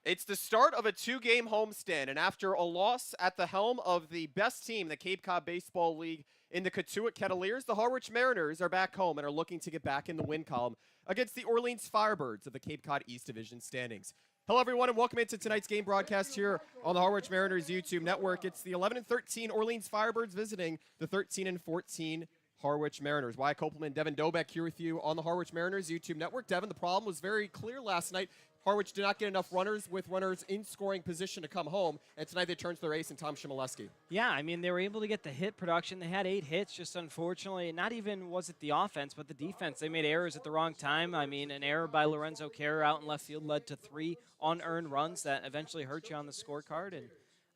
It's the start of a two-game homestand, and after a loss at the helm of the best team, the Cape Cod Baseball League in the Katuitt Kettleers, the Harwich Mariners are back home and are looking to get back in the win column against the Orleans Firebirds of the Cape Cod East Division standings. Hello, everyone, and welcome into tonight's game broadcast here on the Harwich Mariners YouTube network. It's the 11-13 Orleans Firebirds visiting the 13-14 Harwich Mariners. Wyatt Kopelman, Devin Dobek here with you on the Harwich Mariners YouTube network. Devin, the problem was very clear last night. Harwich did not get enough runners with runners in scoring position to come home, and tonight they turned to their ace in Tom Chmielewski. Yeah, I mean, they were able to get the hit production. They had 8 hits, just unfortunately. Not even was it the offense, but the defense. They made errors at the wrong time. I mean, an error by Lorenzo Carrer out in left field led to 3 unearned runs that eventually hurt you on the scorecard.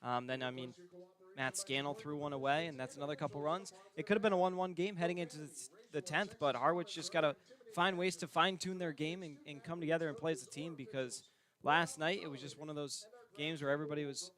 And then, I mean, Matt Scannell threw one away, and that's another couple runs. It could have been a 1-1 game heading into the 10th, but Harwich just got to find ways to fine-tune their game and come together and play as a team, because last night it was just one of those games where everybody was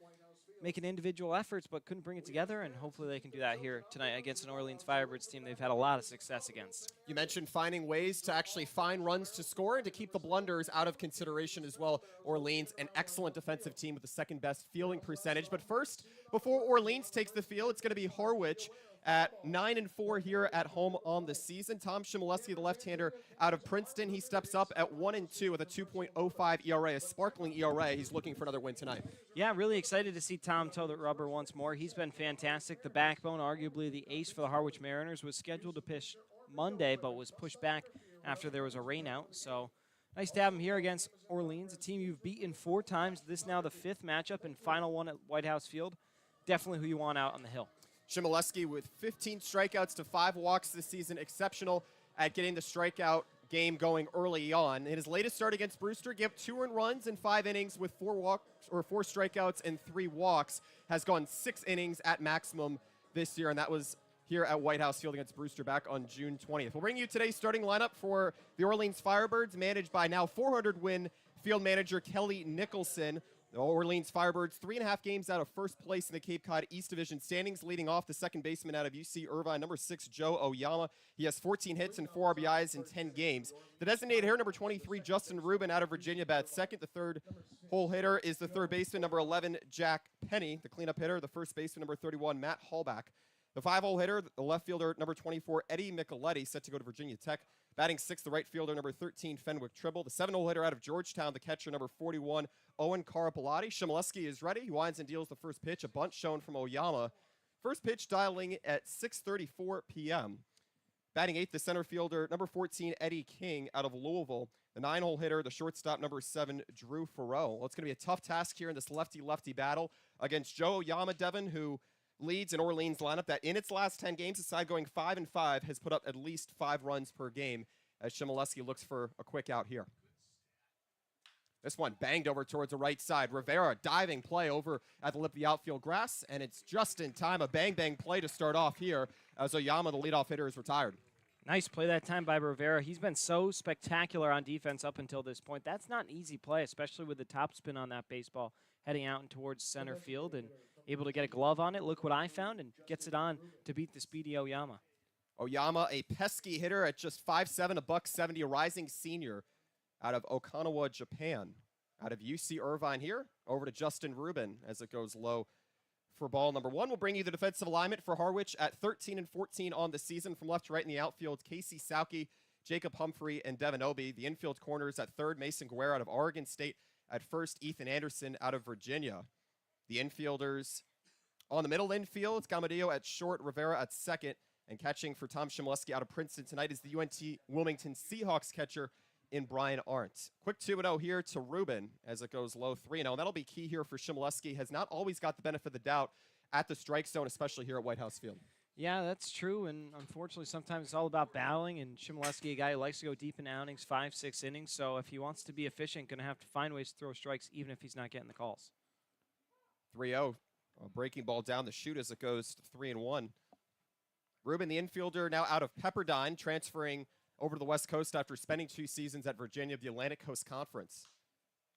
making individual efforts but couldn't bring it together, and hopefully they can do that here tonight against an Orleans Firebirds team they've had a lot of success against. You mentioned finding ways to actually find runs to score and to keep the blunders out of consideration as well. Orleans, an excellent defensive team with the second-best fielding percentage. But first, before Orleans takes the field, it's going to be Harwich at 9-4 here at home on the season. Tom Chmielewski, the left-hander out of Princeton, he steps up at 1-2 with a 2.05 ERA, a sparkling ERA. He's looking for another win tonight. Yeah, really excited to see Tom toe the rubber once more. He's been fantastic. The backbone, arguably the ace for the Harwich Mariners, was scheduled to pitch Monday, but was pushed back after there was a rainout. So nice to have him here against Orleans, a team you've beaten 4 times. This now the 5th matchup and final one at White House Field. Definitely who you want out on the hill. Chmielewski with 15 strikeouts to 5 walks this season, exceptional at getting the strikeout game going early on. In his latest start against Brewster, gave 2 earned runs in 5 innings with 4 strikeouts and 3 walks. Has gone 6 innings at maximum this year, and that was here at White House Field against Brewster back on June 20th. We'll bring you today's starting lineup for the Orleans Firebirds, managed by now 400-win field manager Kelly Nicholson. The Orleans Firebirds 3.5 games out of first place in the Cape Cod East Division standings, leading off the second baseman out of UC Irvine, number 6, Joe Oyama. He has 14 hits and 4 RBIs in 10 games. The designated hitter, number 23, Justin Rubin out of Virginia, bats second. The third hole hitter is the third baseman, number 11, Jack Penny. The cleanup hitter, the first baseman, number 31, Matt Hallback. The 5-hole hitter, the left fielder, number 24, Eddie Micheletti, set to go to Virginia Tech. Batting 6th, the right fielder, number 13, Fenwick Tribble. The 7-hole hitter out of Georgetown, the catcher, number 41, Owen Carapalati. Chmielewski is ready. He winds and deals the first pitch, a bunt shown from Oyama. First pitch dialing at 6:34 p.m. Batting 8th, the center fielder, number 14, Eddie King out of Louisville. The 9-hole hitter, the shortstop, number 7, Drew Farrell. Well, it's going to be a tough task here in this lefty-lefty battle against Joe Oyama, Devin, who leads an Orleans lineup that in its last 10 games, the side going 5-5, has put up at least 5 runs per game as Chmielewski looks for a quick out here. This one banged over towards the right side. Rivera diving play over at the lip of the outfield grass, and it's just in time. A bang-bang play to start off here as Oyama, the leadoff hitter, is retired. Nice play that time by Rivera. He's been so spectacular on defense up until this point. That's not an easy play, especially with the topspin on that baseball heading out and towards center field, and able to get a glove on it. Look what I found, and gets it on to beat the speedy Oyama. Oyama, a pesky hitter at just 5'7", $170, a rising senior out of Okinawa, Japan. Out of UC Irvine here, over to Justin Rubin as it goes low for ball number 1. We'll bring you the defensive alignment for Harwich at 13-14 on the season. From left to right in the outfield, Casey Sauke, Jacob Humphrey, and Devin Obie. The infield corners at third, Mason Guerra out of Oregon State. At first, Ethan Anderson out of Virginia. The infielders on the middle infield, it's Gamadillo at short, Rivera at second. And catching for Tom Chmielewski out of Princeton tonight is the UNT Wilmington Seahawks catcher in Brian Arndt. Quick 2-0 here to Rubin as it goes low 3-0. That'll be key here for Chmielewski. Has not always got the benefit of the doubt at the strike zone, especially here at White House Field. Yeah, that's true, and unfortunately sometimes it's all about battling, and Chmielewski, a guy who likes to go deep in outings, 5-6 innings, so if he wants to be efficient, going to have to find ways to throw strikes even if he's not getting the calls. 3-0, a breaking ball down the chute as it goes to 3-1. Rubin, the infielder, now out of Pepperdine, transferring over to the West Coast after spending 2 seasons at Virginia of the Atlantic Coast Conference.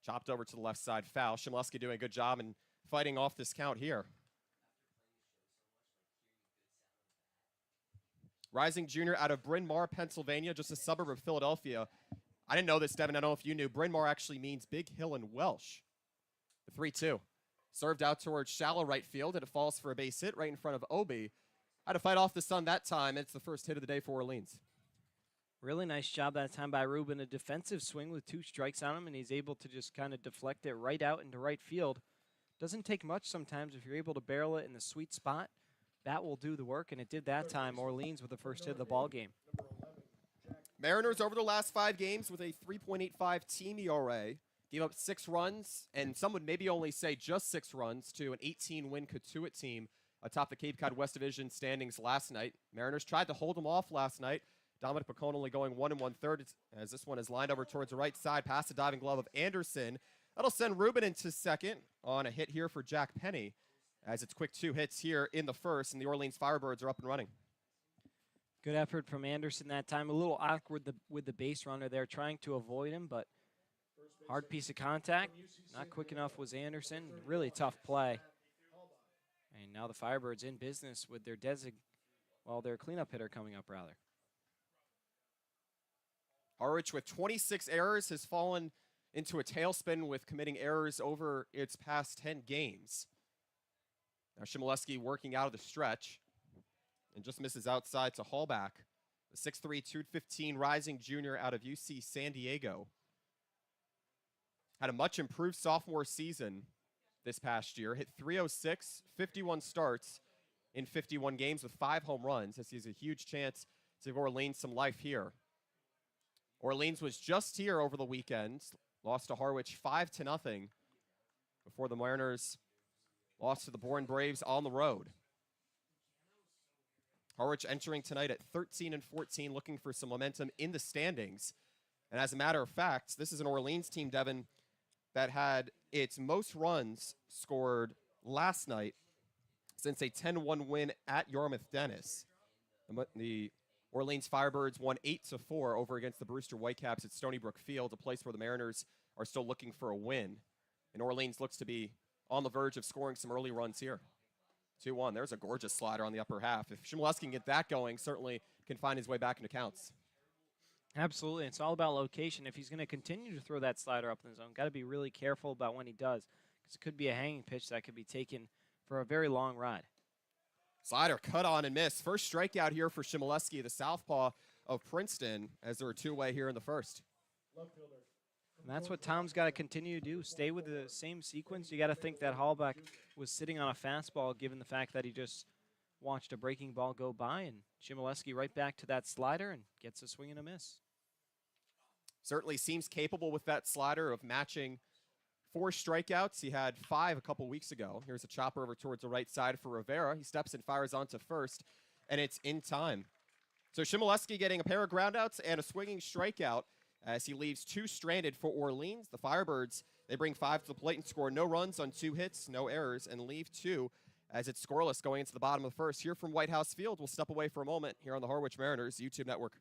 Chopped over to the left side, foul. Chmielewski doing a good job in fighting off this count here. Rising junior out of Bryn Mawr, Pennsylvania, just a suburb of Philadelphia. I didn't know this, Devin. I don't know if you knew. Bryn Mawr actually means big hill in Welsh. The 3-2. Served out towards shallow right field, and it falls for a base hit right in front of Obi. Had to fight off the sun that time. It's the first hit of the day for Orleans. Really nice job that time by Ruben. A defensive swing with 2 strikes on him, and he's able to just kind of deflect it right out into right field. Doesn't take much sometimes if you're able to barrel it in the sweet spot. Bat will do the work, and it did that time. Orleans with the first hit of the ball game. Mariners over the last 5 games with a 3.85 team ERA. Gave up 6 runs, and some would maybe only say just 6 runs to an 18-win Katuitt team atop the Cape Cod West Division standings last night. Mariners tried to hold them off last night. Dominic Picone only going 1 1/3 as this one is lined over towards the right side past the diving glove of Anderson. That'll send Ruben into second on a hit here for Jack Penny as it's quick 2 hits here in the first, and the Orleans Firebirds are up and running. Good effort from Anderson that time. A little awkward with the base runner there, trying to avoid him, but hard piece of contact. Not quick enough was Anderson. Really tough play. And now the Firebirds in business with their their cleanup hitter coming up, rather. Harwich with 26 errors has fallen into a tailspin with committing errors over its past 10 games. Now Shimoleski working out of the stretch and just misses outside to Hallback. The 6'3", 215 rising junior out of UC San Diego. Had a much improved sophomore season this past year. Hit .306, 51 starts in 51 games with 5 home runs. This is a huge chance to give Orleans some life here. Orleans was just here over the weekend. Lost to Harwich 5-0 before the Mariners lost to the Bourne Braves on the road. Harwich entering tonight at 13-14, looking for some momentum in the standings. And as a matter of fact, this is an Orleans team, Devin, that had its most runs scored last night since a 10-1 win at Yarmouth Dennis. The Orleans Firebirds won 8-4 over against the Brewster Whitecaps at Stony Brook Field, a place where the Mariners are still looking for a win. And Orleans looks to be on the verge of scoring some early runs here. 2-1. There's a gorgeous slider on the upper half. If Shimoleski can get that going, certainly can find his way back into counts. Absolutely. It's all about location. If he's going to continue to throw that slider up in the zone, got to be really careful about when he does, because it could be a hanging pitch that could be taken for a very long ride. Slider cut on and miss. First strikeout here for Shimoleski, the southpaw of Princeton, as there are 2 away here in the first. And that's what Tom's got to continue to do. Stay with the same sequence. You got to think that Hallback was sitting on a fastball, given the fact that he just watched a breaking ball go by, and Shimoleski right back to that slider and gets a swing and a miss. Certainly seems capable with that slider of matching 4 strikeouts. He had 5 a couple weeks ago. Here's a chopper over towards the right side for Rivera. He steps and fires onto first, and it's in time. So Shimoleski getting a pair of groundouts and a swinging strikeout as he leaves 2 stranded for Orleans. The Firebirds, they bring 5 to the plate and score no runs on 2 hits, no errors, and leave 2 as it's scoreless going into the bottom of the first. Here from White House Field, we'll step away for a moment here on the Harwich Mariners YouTube network.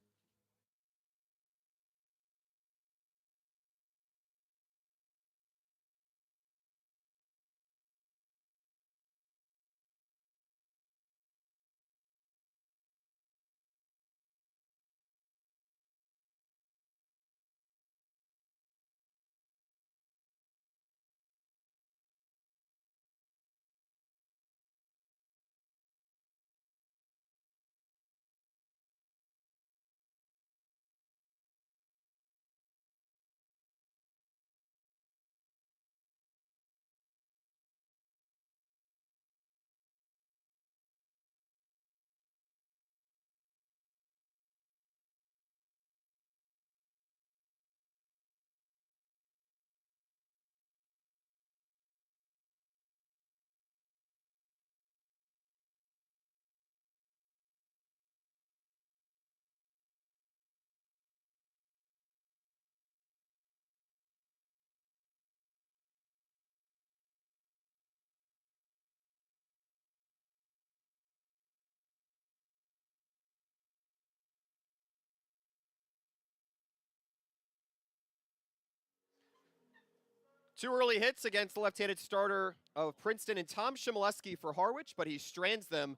Two early hits against the left-handed starter of Princeton and Tom Shimoleski for Harwich, but he strands them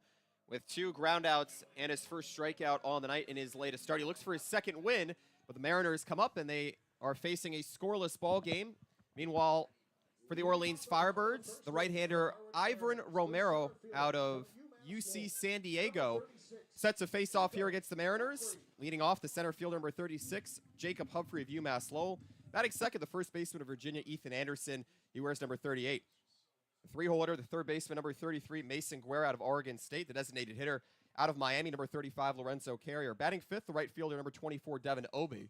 with 2 groundouts and his first strikeout on the night in his latest start. He looks for his second win, but the Mariners come up and they are facing a scoreless ball game. Meanwhile, For the Orleans Firebirds, the right-hander Ivan Romero out of UC San Diego sets a face-off here against the Mariners. Leading off, the center fielder number 36, Jacob Humphrey of UMass Lowell. Batting second, the first baseman of Virginia, Ethan Anderson. He wears number 38. The three-hole hitter, the third baseman, number 33, Mason Guerra out of Oregon State. The designated hitter out of Miami, number 35, Lorenzo Carrier. Batting fifth, the right fielder, number 24, Devin Obey.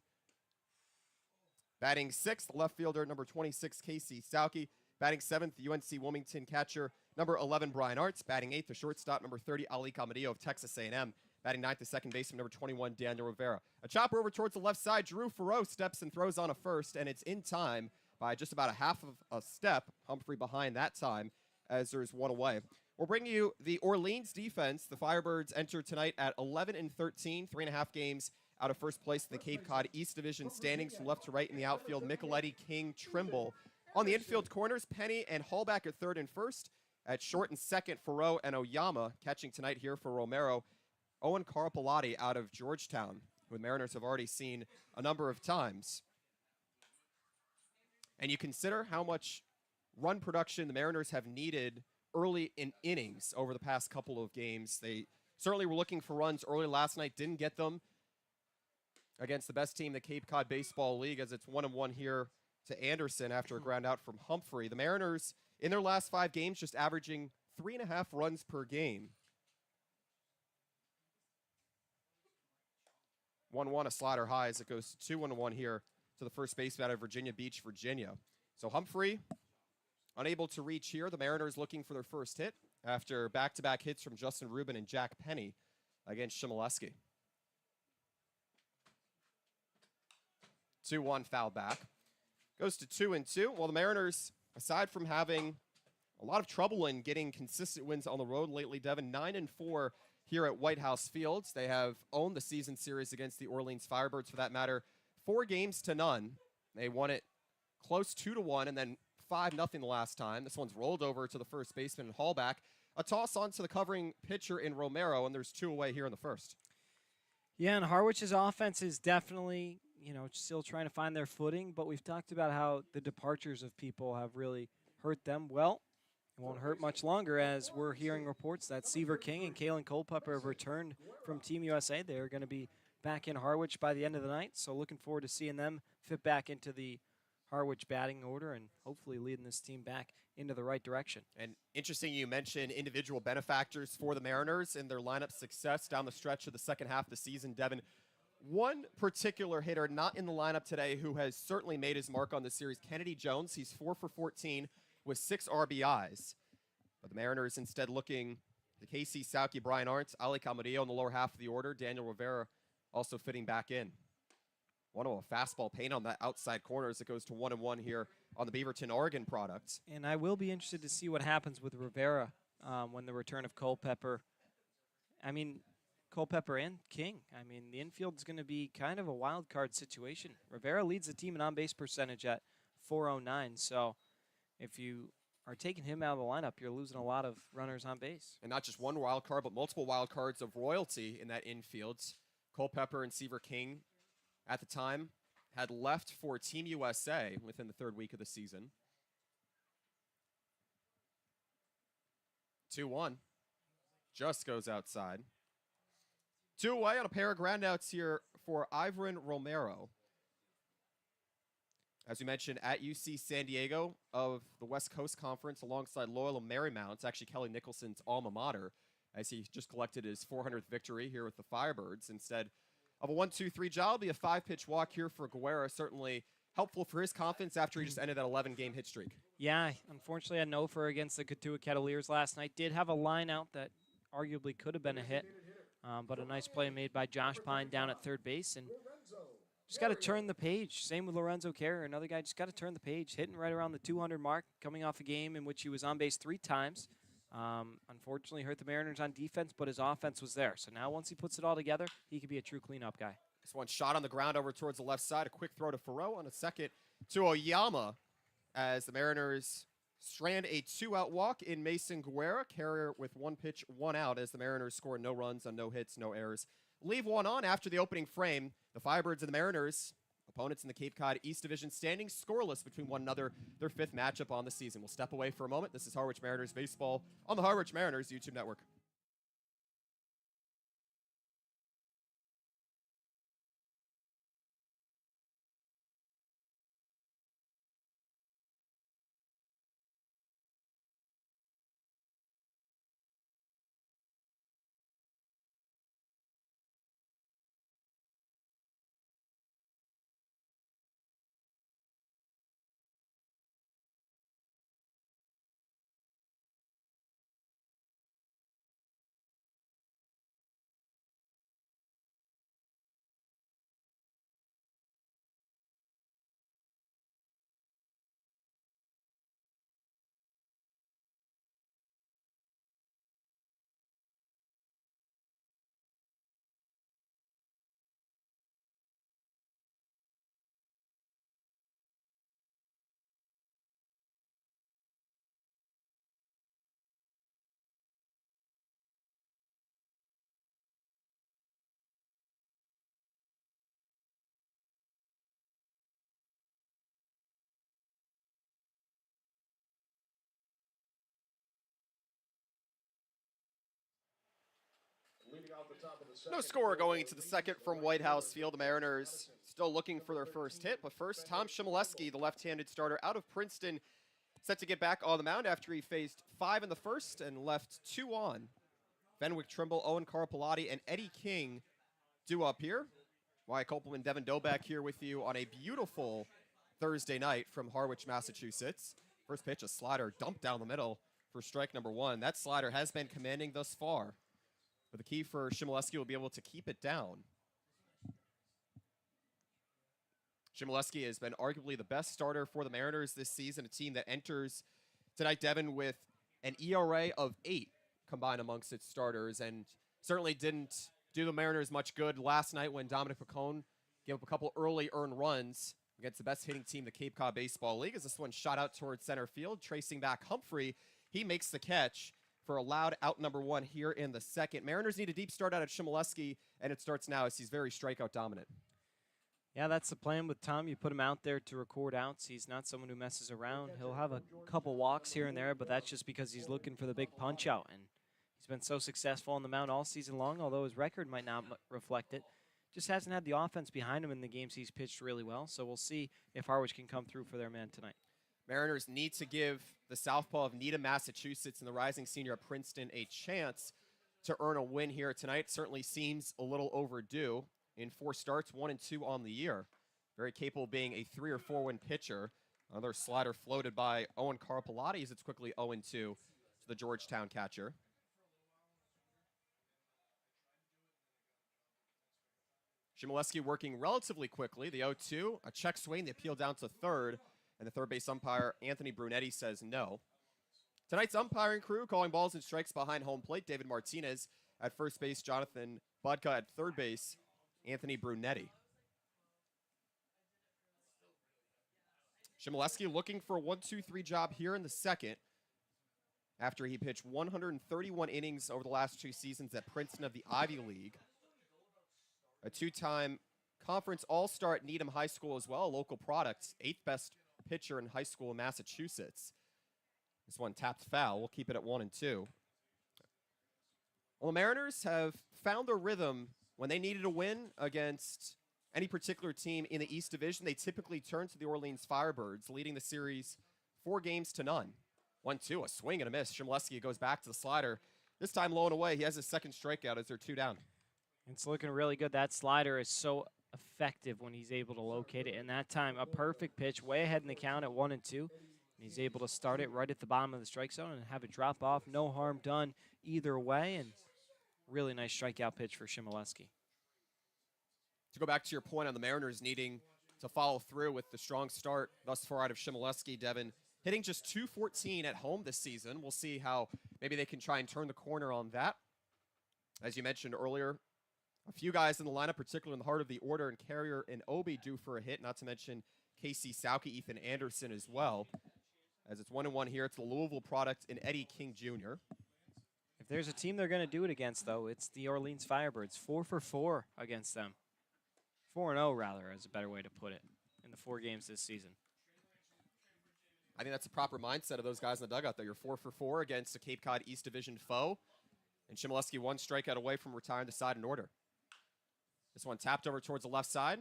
Batting sixth, the left fielder, number 26, Casey Stauke. Batting seventh, the UNC Wilmington catcher, number 11, Brian Arts. Batting eighth, the shortstop, number 30, Ali Camarillo of Texas A&M. Batting ninth, the second baseman, number 21, Daniel Rivera. A chopper over towards the left side. Drew Farreau steps and throws on a first, and it's in time by just about a half of a step. Humphrey behind that time as there's one away. We'll bring you the Orleans defense. The Firebirds enter tonight at 11-13, 3.5 games out of first place in the Cape Cod East Division standings. From left to right in the outfield, Micheletti, King, Trimble. On the infield corners, Penny and Hallback at third and first. At short and second, Farreau and Oyama. Catching tonight here for Romero, Owen Carapalati out of Georgetown, who the Mariners have already seen a number of times. And you consider how much run production the Mariners have needed early in innings over the past couple of games. They certainly were looking for runs early last night, didn't get them against the best team in the Cape Cod Baseball League, as it's 1-1 here to Anderson after a ground out from Humphrey. The Mariners, in their last 5 games, just averaging 3.5 runs per game. 1-1, a slider high as it goes 2-1 here to the first baseman out of Virginia Beach, Virginia. So Humphrey unable to reach here. The Mariners looking for their first hit after back-to-back hits from Justin Rubin and Jack Penny against Shimoleski. 2-1 foul back. Goes to 2-2. Well, the Mariners, aside from having a lot of trouble in getting consistent wins on the road lately, Devin, 9-4 here at White House Fields. They have owned the season series against the Orleans Firebirds, for that matter, 4-0. They won it close 2-1 and then 5-0 the last time. This one's rolled over to the first baseman and Hallback. A toss on to the covering pitcher in Romero, and there's 2 away here in the first. Yeah, and Harwich's offense is definitely, still trying to find their footing, but we've talked about how the departures of people have really hurt them. Well, it won't hurt much longer, as we're hearing reports that Seaver King and Kalen Culpepper have returned from Team USA. They're going to be back in Harwich by the end of the night, so looking forward to seeing them fit back into the Harwich batting order and hopefully leading this team back into the right direction. And interesting, you mentioned individual benefactors for the Mariners and their lineup success down the stretch of the second half of the season. Devin, one particular hitter not in the lineup today who has certainly made his mark on the series, Kennedy Jones. He's 4 for 14 with 6 RBIs. But the Mariners instead looking to Casey Stauke, Brian Arts, Ali Camarillo in the lower half of the order. Daniel Rivera also fitting back in. One of a fastball paint on that outside corner as it goes to 1-1 here on the Beaverton, Oregon product. And I will be interested to see what happens with Rivera when the return of Culpepper. Culpepper and King. The infield is going to be kind of a wild card situation. Rivera leads the team in on-base percentage at .409, so if you are taking him out of the lineup, you're losing a lot of runners on base. And not just one wild card, but multiple wild cards of royalty in that infield. Culpepper and Seaver King, at the time, had left for Team USA within the 3rd week of the season. 2-1. Just goes outside. 2 away on a pair of groundouts here for Ivan Romero. As we mentioned, at UC San Diego of the West Coast Conference alongside Loyola Marymount. It's actually Kelly Nicholson's alma mater, as he just collected his 400th victory here with the Firebirds. Instead of a 1-2-3 job, it'll be a 5-pitch walk here for Guerra. Certainly helpful for his confidence after he just ended that 11-game hit streak. Yeah, unfortunately, a no for against the Cotuit Cavaliers last night. Did have a line out that arguably could have been a hit, but a nice play made by Josh Pine down at third base. And just got to turn the page. Same with Lorenzo Carrier, another guy just got to turn the page, hitting right around the 200 mark, coming off a game in which he was on base 3 times. Unfortunately, hurt the Mariners on defense, but his offense was there. So now once he puts it all together, he could be a true cleanup guy. This one shot on the ground over towards the left side. A quick throw to Farreau on a second to Oyama as the Mariners strand a 2-out walk in Mason Guerra. Carrier with 1 pitch, 1 out as the Mariners score no runs on no hits, no errors. Leave one on after the opening frame. The Firebirds and the Mariners, a Opponents in the Cape Cod East Division standing scoreless between one another, their 5th matchup on the season. We'll step away for a moment. This is Harwich Mariners Baseball on the Harwich Mariners YouTube network. No score going into the second from White House Field. The Mariners still looking for their first hit, but first, Tom Chmielewski, the left-handed starter out of Princeton, set to get back on the mound after he faced 5 in the first and left 2 on. Fenwick Trimble, Owen Carpellotti, and Eddie King due up here. Wyatt Kopelman, Devin Doback here with you on a beautiful Thursday night from Harwich, Massachusetts. First pitch, a slider dumped down the middle for strike number 1. That slider has been commanding thus far. But the key for Chmielewski will be able to keep it down. Chmielewski has been arguably the best starter for the Mariners this season, a team that enters tonight, Devin, with an ERA of 8 combined amongst its starters, and certainly didn't do the Mariners much good last night when Dominic Pacone gave up a couple early earned runs against the best hitting team in the Cape Cod Baseball League. As this one shot out towards center field, tracing back Humphrey, he makes the catch for a loud out number 1 here in the second. Mariners need a deep start out of Chmielewski, and it starts now as he's very strikeout dominant. Yeah, that's the plan with Tom. You put him out there to record outs. He's not someone who messes around. He'll have a couple walks here and there, but that's just because he's looking for the big punch out. And he's been so successful on the mound all season long, although his record might not reflect it. Just hasn't had the offense behind him in the games he's pitched really well. So we'll see if Harwich can come through for their man tonight. Mariners need to give the southpaw of Needham, Massachusetts, and the rising senior at Princeton a chance to earn a win here tonight. Certainly seems a little overdue. In 4 starts, 1 and 2 on the year. Very capable of being a 3 or 4 win pitcher. Another slider floated by Owen Carpellotti as it's quickly 0-2 to the Georgetown catcher. Chmielewski working relatively quickly. The 0-2, a check swing, the appeal down to third, and the third base umpire, Anthony Brunetti, says no. Tonight's umpiring crew calling balls and strikes behind home plate. David Martinez at first base, Jonathan Budka at third base, Anthony Brunetti. Chmielewski looking for a 1-2-3 job here in the second after he pitched 131 innings over the last 2 seasons at Princeton of the Ivy League. A 2-time conference all-star at Needham High School as well, a local product, 8th best pitcher in high school in Massachusetts. This one tapped foul. We'll keep it at 1-2. Well, the Mariners have found their rhythm. When they needed a win against any particular team in the East Division, they typically turn to the Orleans Firebirds, leading the series 4-0. 1-2, a swing and a miss. Chmielewski goes back to the slider. This time low and away. He has his second strikeout as they're 2 down. It's looking really good. That slider is so effective when he's able to locate it. And that time, a perfect pitch, way ahead in the count at 1-2. And he's able to start it right at the bottom of the strike zone and have it drop off. No harm done either way. And really nice strikeout pitch for Chmielewski. To go back to your point on the Mariners needing to follow through with the strong start thus far out of Chmielewski, Devin, hitting just .214 at home this season. We'll see how maybe they can try and turn the corner on that. As you mentioned earlier, a few guys in the lineup, particularly in the heart of the order, and Carrier and Obi due for a hit, not to mention Casey Sauke, Ethan Anderson as well. As it's 1-1 here, it's the Louisville product in Eddie King Jr. If there's a team they're going to do it against, though, it's the Orleans Firebirds. 4 for 4 against them. 4-0, rather, is a better way to put it, in the 4 games this season. I think that's a proper mindset of those guys in the dugout, though. You're 4 for 4 against a Cape Cod East Division foe. And Chmielewski 1 strikeout away from retiring the side in order. This one tapped over towards the left side.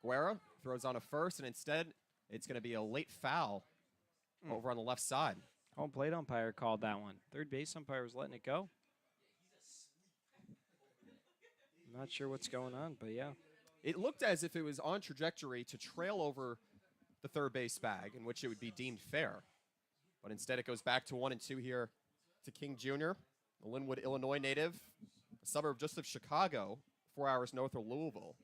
Guerra throws on a first, and instead it's going to be a late foul over on the left side. Home plate umpire called that one. Third base umpire was letting it go. I'm not sure what's going on, but yeah. It looked as if it was on trajectory to trail over the third base bag, in which it would be deemed fair. But instead it goes back to 1-2 here to King Jr., a Linwood, Illinois native, a suburb just of Chicago, 4 hours north of Louisville.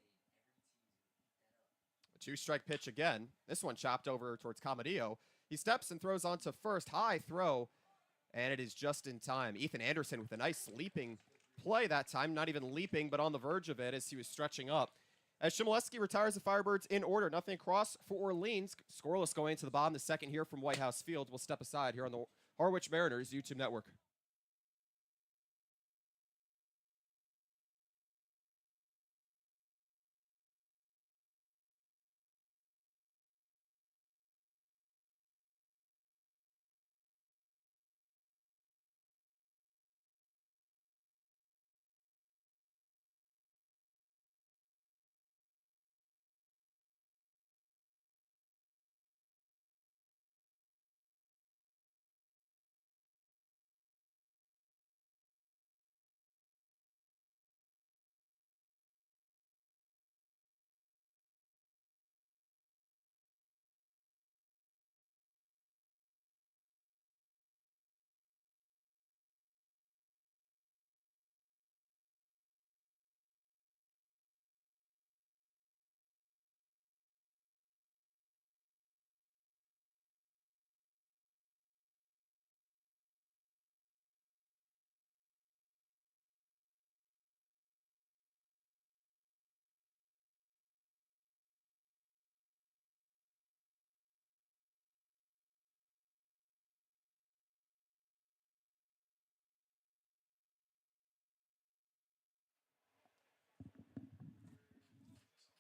A 2-strike pitch again. This one chopped over towards Camadillo. He steps and throws onto first. High throw, and it is just in time. Ethan Anderson with a nice leaping play that time. Not even leaping, but on the verge of it as he was stretching up. As Chmielewski retires the Firebirds in order. Nothing across for Orleans. Scoreless going into the bottom of the second here from White House Field. We'll step aside here on the Harwich Mariners YouTube network.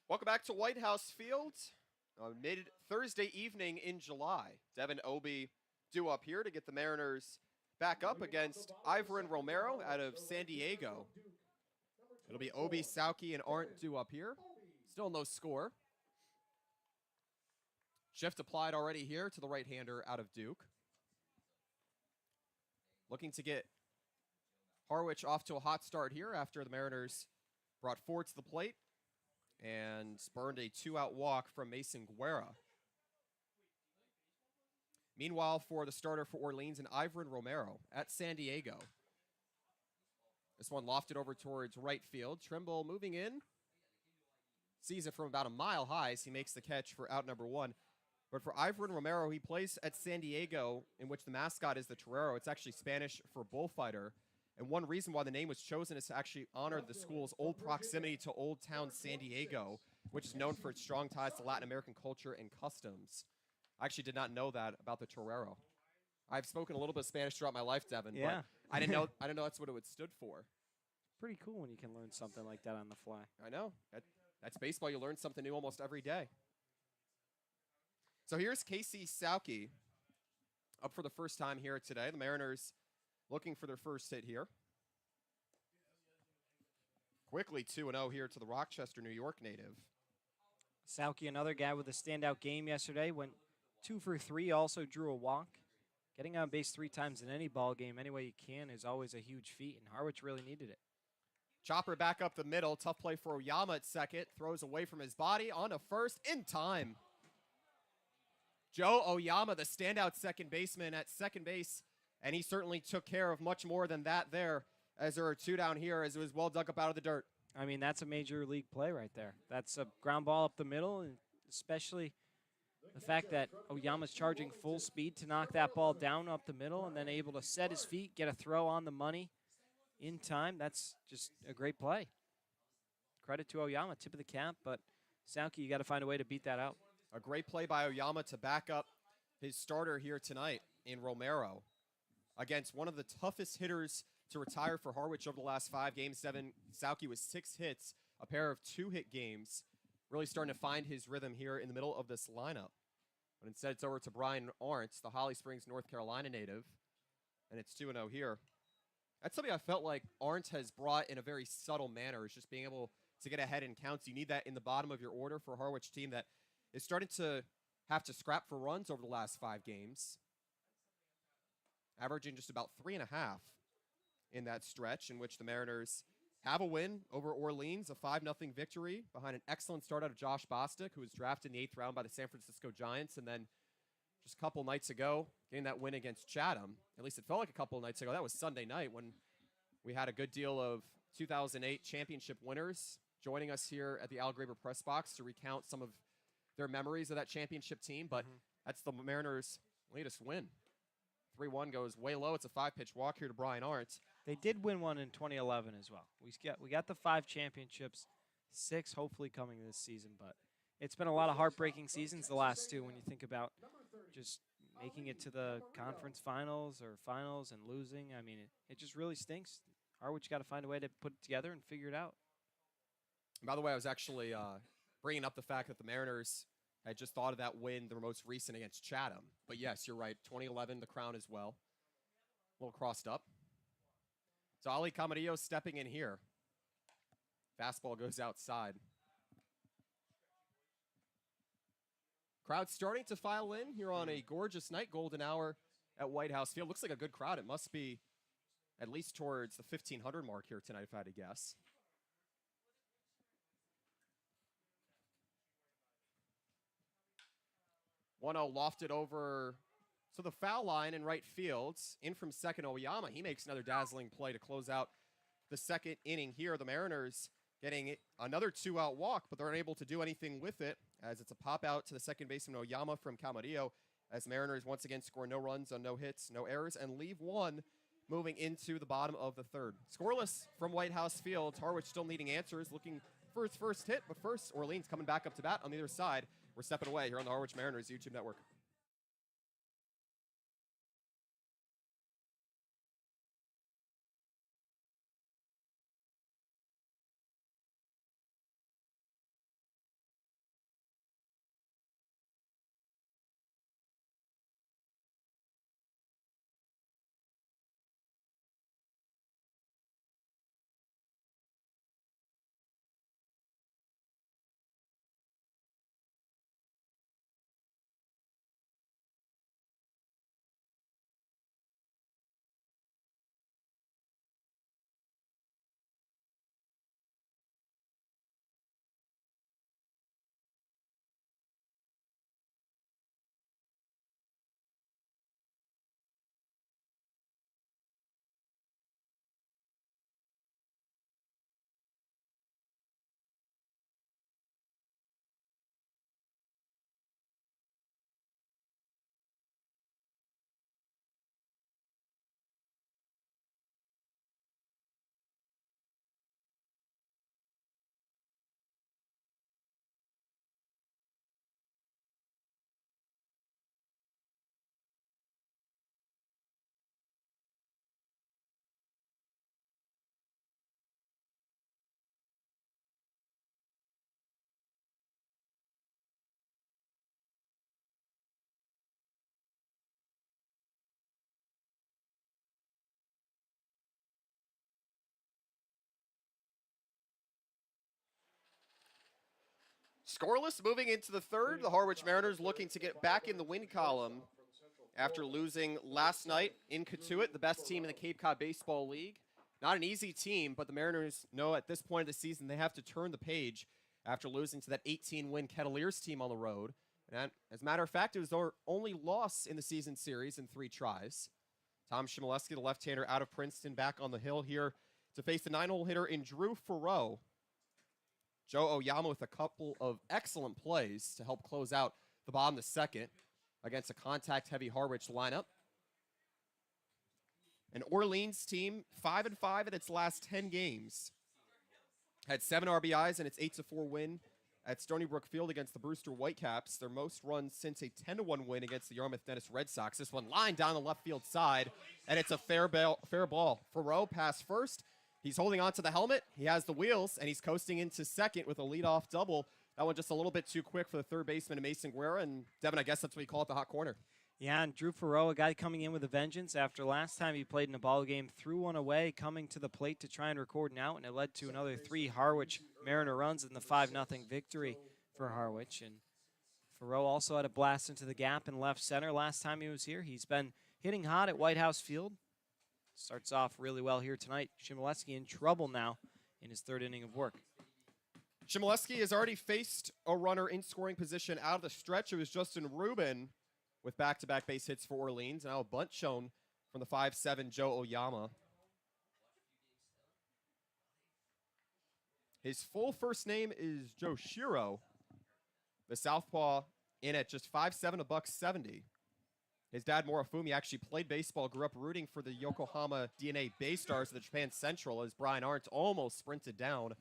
Welcome back to White House Field. Mid-Thursday evening in July. Devin Obie due up here to get the Mariners back up against Ivorin Romero out of San Diego. It'll be Obie, Sauke, and Arndt due up here. Still no score. Shift applied already here to the right-hander out of Duke. Looking to get Harwich off to a hot start here after the Mariners brought 4 to the plate and spurned a 2-out walk from Mason Guerra. Meanwhile, for the starter for Orleans and Ivorin Romero at San Diego. This one lofted over towards right field. Trimble moving in. Sees it from about a mile high as he makes the catch for out number 1. But for Ivorin Romero, he plays at San Diego, in which the mascot is the torero. It's actually Spanish for bullfighter. And one reason why the name was chosen is to actually honor the school's old proximity to Old Town San Diego, which is known for its strong ties to Latin American culture and customs. I actually did not know that about the torero. I've spoken a little bit of Spanish throughout my life, Devin, Yeah. but I didn't know that's what it stood for. Pretty cool when you can learn something like that on the fly. I know. That's baseball. You learn something new almost every day. So here's Casey Sauke up for the first time here today. The Mariners looking for their first hit here. Quickly 2-0 here to the Rochester, New York native. Sauke, another guy with a standout game yesterday, went 2 for 3, also drew a walk. Getting on base 3 times in any ball game, any way you can, is always a huge feat, and Harwich really needed it. Chopper back up the middle. Tough play for Oyama at second. Throws away from his body on to first in time. Joe Oyama, the standout second baseman at second base, and he certainly took care of much more than that there, as there are 2 down here as it was well dug up out of the dirt. I mean, that's a major league play right there. That's a ground ball up the middle, and especially the fact that Oyama's charging full speed to knock that ball down up the middle and then able to set his feet, get a throw on the money in time. That's just a great play. Credit to Oyama, tip of the cap, but Sauke, you got to find a way to beat that out. A great play by Oyama to back up his starter here tonight in Romero against one of the toughest hitters to retire for Harwich over the last 5 games. Devin Sauke with 6 hits, a pair of 2-hit games really starting to find his rhythm here in the middle of this lineup. But instead, it's over to Brian Arndt, the Holly Springs, North Carolina native. And it's 2-0 here. That's something I felt like Arndt has brought in a very subtle manner, is just being able to get ahead in counts. You need that in the bottom of your order for a Harwich team that is starting to have to scrap for runs over the last 5 games. Averaging just about 3.5 in that stretch, in which the Mariners have a win over Orleans, a 5-0 victory behind an excellent start out of Josh Bostic, who was drafted in the 8th round by the San Francisco Giants, and then just a couple nights ago, getting that win against Chatham. At least it felt like a couple of nights ago. That was Sunday night when we had a good deal of 2008 championship winners joining us here at the Al Graber press box to recount some of their memories of that championship team. But that's the Mariners' latest win. 3-1 goes way low. It's a 5-pitch walk here to Brian Arndt. They did win one in 2011 as well. We got the 5 championships, 6 hopefully coming this season, but it's been a lot of heartbreaking seasons, the last 2, when you think about just making it to the conference finals or finals and losing. I mean, it just really stinks. Harwich got to find a way to put it together and figure it out. And by the way, I was actually bringing up the fact that the Mariners had just thought of that win, their most recent against Chatham. But yes, you're right, 2011, the crown as well. A little crossed up. So Ali Camarillo stepping in here. Fastball goes outside. Crowd starting to file in here on a gorgeous night, golden hour at White House Field. Looks like a good crowd. It must be at least towards the 1,500 mark here tonight, if I had to guess. 1-0 lofted over to the foul line in right field. In from second, Oyama. He makes another dazzling play to close out the second inning here. The Mariners getting another 2-out walk, but they're unable to do anything with it, as it's a pop out to the second baseman Oyama from Camarillo, as Mariners once again score no runs on no hits, no errors, and leave one moving into the bottom of the third. Scoreless from White House Field. Harwich still needing answers, looking for his first hit, but first, Orleans coming back up to bat on the other side. We're stepping away here on the Harwich Mariners YouTube network. Scoreless moving into the third. The Harwich Mariners looking to get back in the win column after losing last night in Katuitt, the best team in the Cape Cod Baseball League. Not an easy team, but the Mariners know at this point of the season they have to turn the page after losing to that 18-win Kettleers team on the road. And as a matter of fact, it was their only loss in the season series in 3 tries. Tom Shimoleski, the left-hander out of Princeton, back on the hill here to face the 9-hole hitter in Drew Farrow. Joe Oyama with a couple of excellent plays to help close out the bottom of the second against a contact-heavy Harwich lineup. An Orleans team, 5-5 in its last 10 games. Had 7 RBIs in its 8-4 win at Stony Brook Field against the Brewster Whitecaps. Their most runs since a 10-1 win against the Yarmouth Dennis Red Sox. This one lined down the left field side, and it's a fair ball. Farrow pass first. He's holding on to the helmet. He has the wheels, and he's coasting into second with a leadoff double. That one just a little bit too quick for the third baseman, Mason Guerra. And Devin, I guess that's what we call it, the hot corner. Yeah, and Drew Farreau, a guy coming in with a vengeance after last time he played in a ball game, threw one away, coming to the plate to try and record an out, and it led to another 3 Harwich Mariner runs in the 5-0 victory for Harwich. And Farreau also had a blast into the gap in left center last time he was here. He's been hitting hot at White House Field. Starts off really well here tonight. Shimoleski in trouble now in his 3rd inning of work. Shimoleski has already faced a runner in scoring position out of the stretch. It was Justin Rubin with back-to-back base hits for Orleans. Now a bunt shown from the 5'7" Joe Oyama. His full first name is Joe Shiro. The southpaw in at just 5'7", $170. His dad, Morifumi, actually played baseball, grew up rooting for the Yokohama DNA Bay Stars of the Japan Central as Brian Arndt almost sprinted down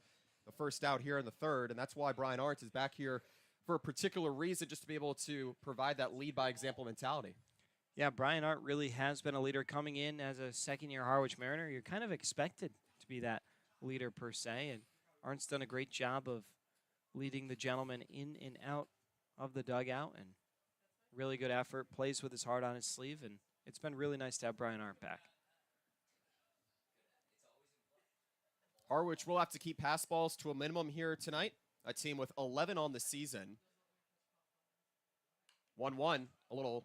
the first out here in the 3rd. And that's why Brian Arndt is back here for a particular reason, just to be able to provide that lead by example mentality. Yeah, Brian Arndt really has been a leader coming in as a second-year Harwich Mariner. You're kind of expected to be that leader per se, and Arndt's done a great job of leading the gentleman in and out of the dugout, and really good effort, plays with his heart on his sleeve, and it's been really nice to have Brian Arndt back. Harwich will have to keep pass balls to a minimum here tonight. A team with 11 on the season. 1-1, a little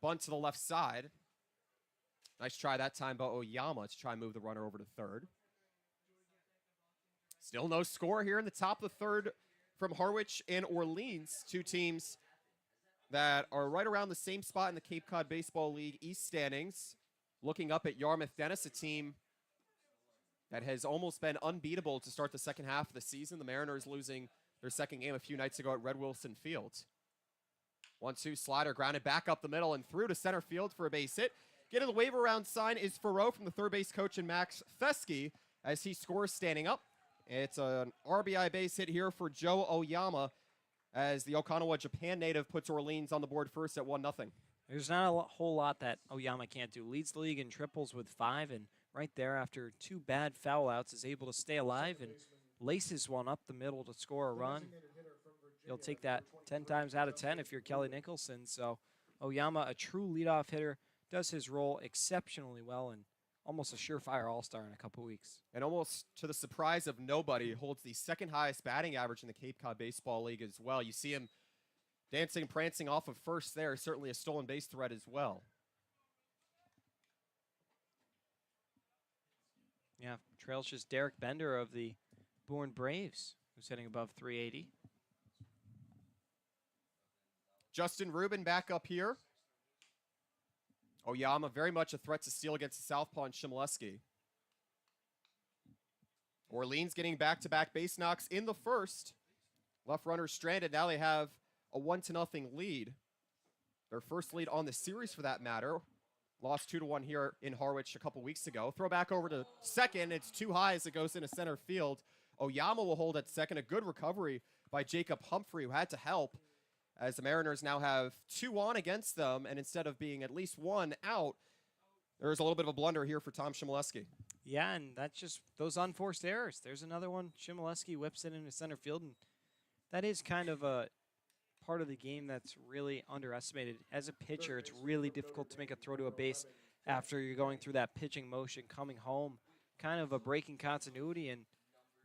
bunt to the left side. Nice try that time by Oyama to try and move the runner over to 3rd. Still no score here in the top of the 3rd from Harwich and Orleans, 2 teams that are right around the same spot in the Cape Cod Baseball League East standings. Looking up at Yarmouth Dennis, a team that has almost been unbeatable to start the second half of the season. The Mariners losing their second game a few nights ago at Red Wilson Field. 1-2 slider grounded back up the middle and through to center field for a base hit. Getting the wave around sign is Farreau from the third base coach and Max Fesky as he scores standing up. It's an RBI base hit here for Joe Oyama as the Okinawa Japan native puts Orleans on the board first at 1-0. There's not a whole lot that Oyama can't do. Leads the league in triples with 5, and right there after 2 bad foul outs is able to stay alive and laces one up the middle to score a run. You'll take that 10 times out of 10 if you're Kelly Nicholson. So Oyama, a true leadoff hitter, does his role exceptionally well and almost a surefire all-star in a couple weeks. And almost to the surprise of nobody, holds the 2nd highest batting average in the Cape Cod Baseball League as well. You see him dancing and prancing off of first there, certainly a stolen base threat as well. Yeah, trails just Derek Bender of the Bourne Braves, who's hitting above 380. Justin Rubin back up here. Oyama very much a threat to steal against the southpaw and Shimoleski. Orleans getting back-to-back base knocks in the 1st. Left runner stranded. Now they have a 1-0 lead. Their first lead on the series for that matter. Lost 2-1 here in Harwich a couple weeks ago. Throw back over to 2nd. It's too high as it goes into center field. Oyama will hold at 2nd. A good recovery by Jacob Humphrey, who had to help as the Mariners now have 2 on against them, and instead of being at least 1 out, there's a little bit of a blunder here for Tom Shimoleski. Yeah, and that's just those unforced errors. There's another one. Shimoleski whips it into center field, and that is kind of a part of the game that's really underestimated. As a pitcher, it's really difficult to make a throw to a base after you're going through that pitching motion, coming home, kind of a breaking continuity and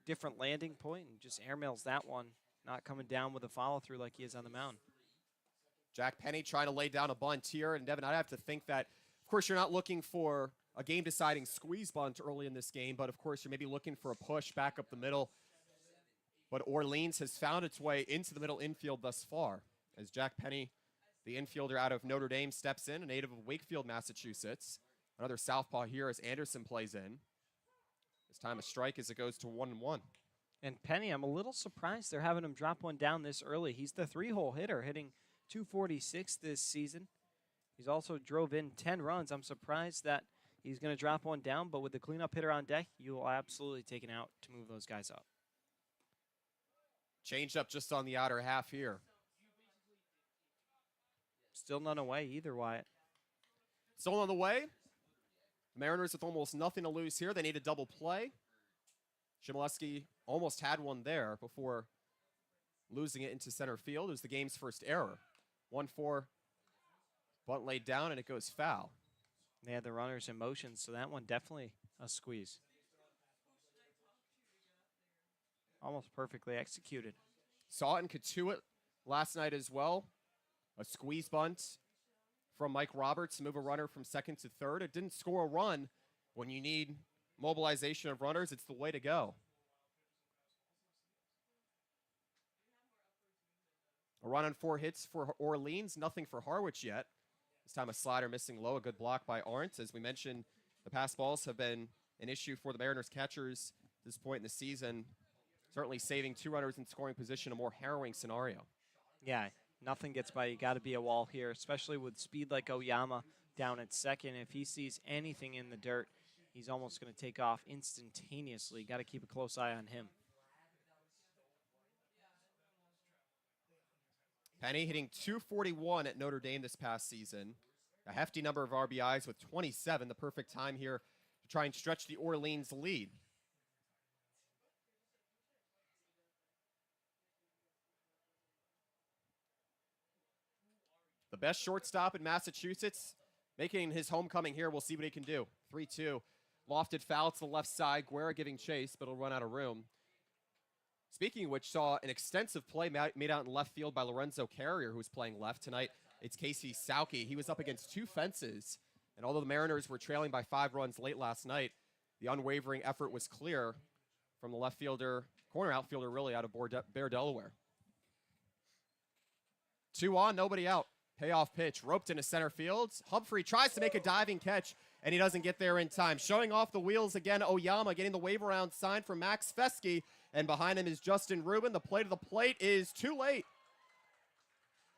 different landing point, and just airmails that one, not coming down with a follow-through like he is on the mound. Jack Penny trying to lay down a bunt here, and Devin, I'd have to think that, of course, you're not looking for a game-deciding squeeze bunt early in this game, but of course you're maybe looking for a push back up the middle. But Orleans has found its way into the middle infield thus far as Jack Penny, the infielder out of Notre Dame, steps in, a native of Wakefield, Massachusetts. Another southpaw here as Anderson plays in. This time a strike as it goes to 1-1. And Penny, I'm a little surprised they're having him drop one down this early. He's the 3-hole hitter, hitting .246 this season. He's also drove in 10 runs. I'm surprised that he's going to drop one down, but with the cleanup hitter on deck, you will absolutely take an out to move those guys up. Changed up just on the outer half here. Still none away either, Wyatt. Still on the way. Mariners with almost nothing to lose here. They need a double play. Shimoleski almost had one there before losing it into center field. It was the game's first error. 1-4, bunt laid down, and it goes foul. They had the runners in motion, so that one definitely a squeeze. Almost perfectly executed. Saw it in Katuitt last night as well. A squeeze bunt from Mike Roberts to move a runner from second to third. It didn't score a run. When you need mobilization of runners, it's the way to go. A run on 4 hits for Orleans, nothing for Harwich yet. This time a slider missing low, a good block by Arndt. As we mentioned, the pass balls have been an issue for the Mariners catchers at this point in the season. Certainly saving 2 runners in scoring position, a more harrowing scenario. Yeah, nothing gets by. You got to be a wall here, especially with speed like Oyama down at second. If he sees anything in the dirt, he's almost going to take off instantaneously. Got to keep a close eye on him. Penny hitting .241 at Notre Dame this past season. A hefty number of RBIs with 27, the perfect time here to try and stretch the Orleans lead. The best shortstop in Massachusetts, making his homecoming here. We'll see what he can do. 3-2. Lofted foul to the left side. Guerra giving chase, but it'll run out of room. Speaking of which, saw an extensive play made out in left field by Lorenzo Carrier, who's playing left tonight. It's Casey Sauke. He was up against 2 fences, and although the Mariners were trailing by 5 runs late last night, the unwavering effort was clear from the left fielder, corner outfielder really, out of Bear, Delaware. 2 on, nobody out. Payoff pitch, roped into center field. Humphrey tries to make a diving catch, and he doesn't get there in time. Showing off the wheels again, Oyama getting the wave around sign from Max Fesky, and behind him is Justin Rubin. The play to the plate is too late.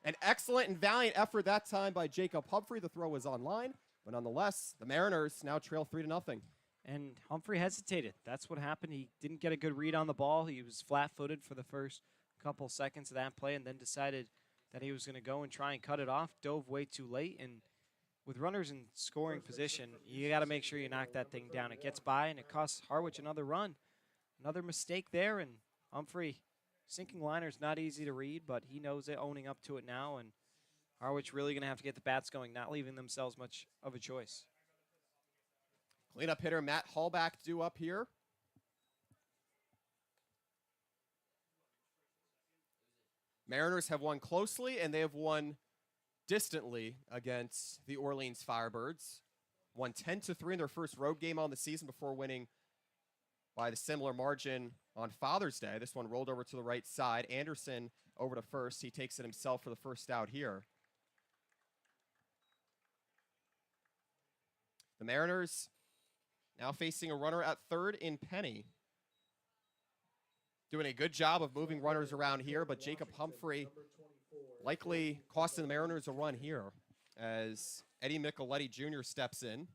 An excellent and valiant effort that time by Jacob Humphrey. The throw was on line, but nonetheless, the Mariners now trail 3-0. And Humphrey hesitated. That's what happened. He didn't get a good read on the ball. He was flat-footed for the first couple seconds of that play and then decided that he was going to go and try and cut it off, dove way too late, and with runners in scoring position, you got to make sure you knock that thing down. It gets by, and it costs Harwich another run. Another mistake there, and Humphrey, sinking liner's not easy to read, but he knows it, owning up to it now, and Harwich really going to have to get the bats going, not leaving themselves much of a choice. Cleanup hitter Matt Hallback due up here. Mariners have won closely, and they have won distantly against the Orleans Firebirds. Won 10-3 in their first road game on the season before winning by the similar margin on Father's Day. This one rolled over to the right side. Anderson over to first. He takes it himself for the first out here. The Mariners now facing a runner at third in Penny. Doing a good job of moving runners around here, but Jacob Humphrey likely costing the Mariners a run here as Eddie Micheletti Jr. steps in.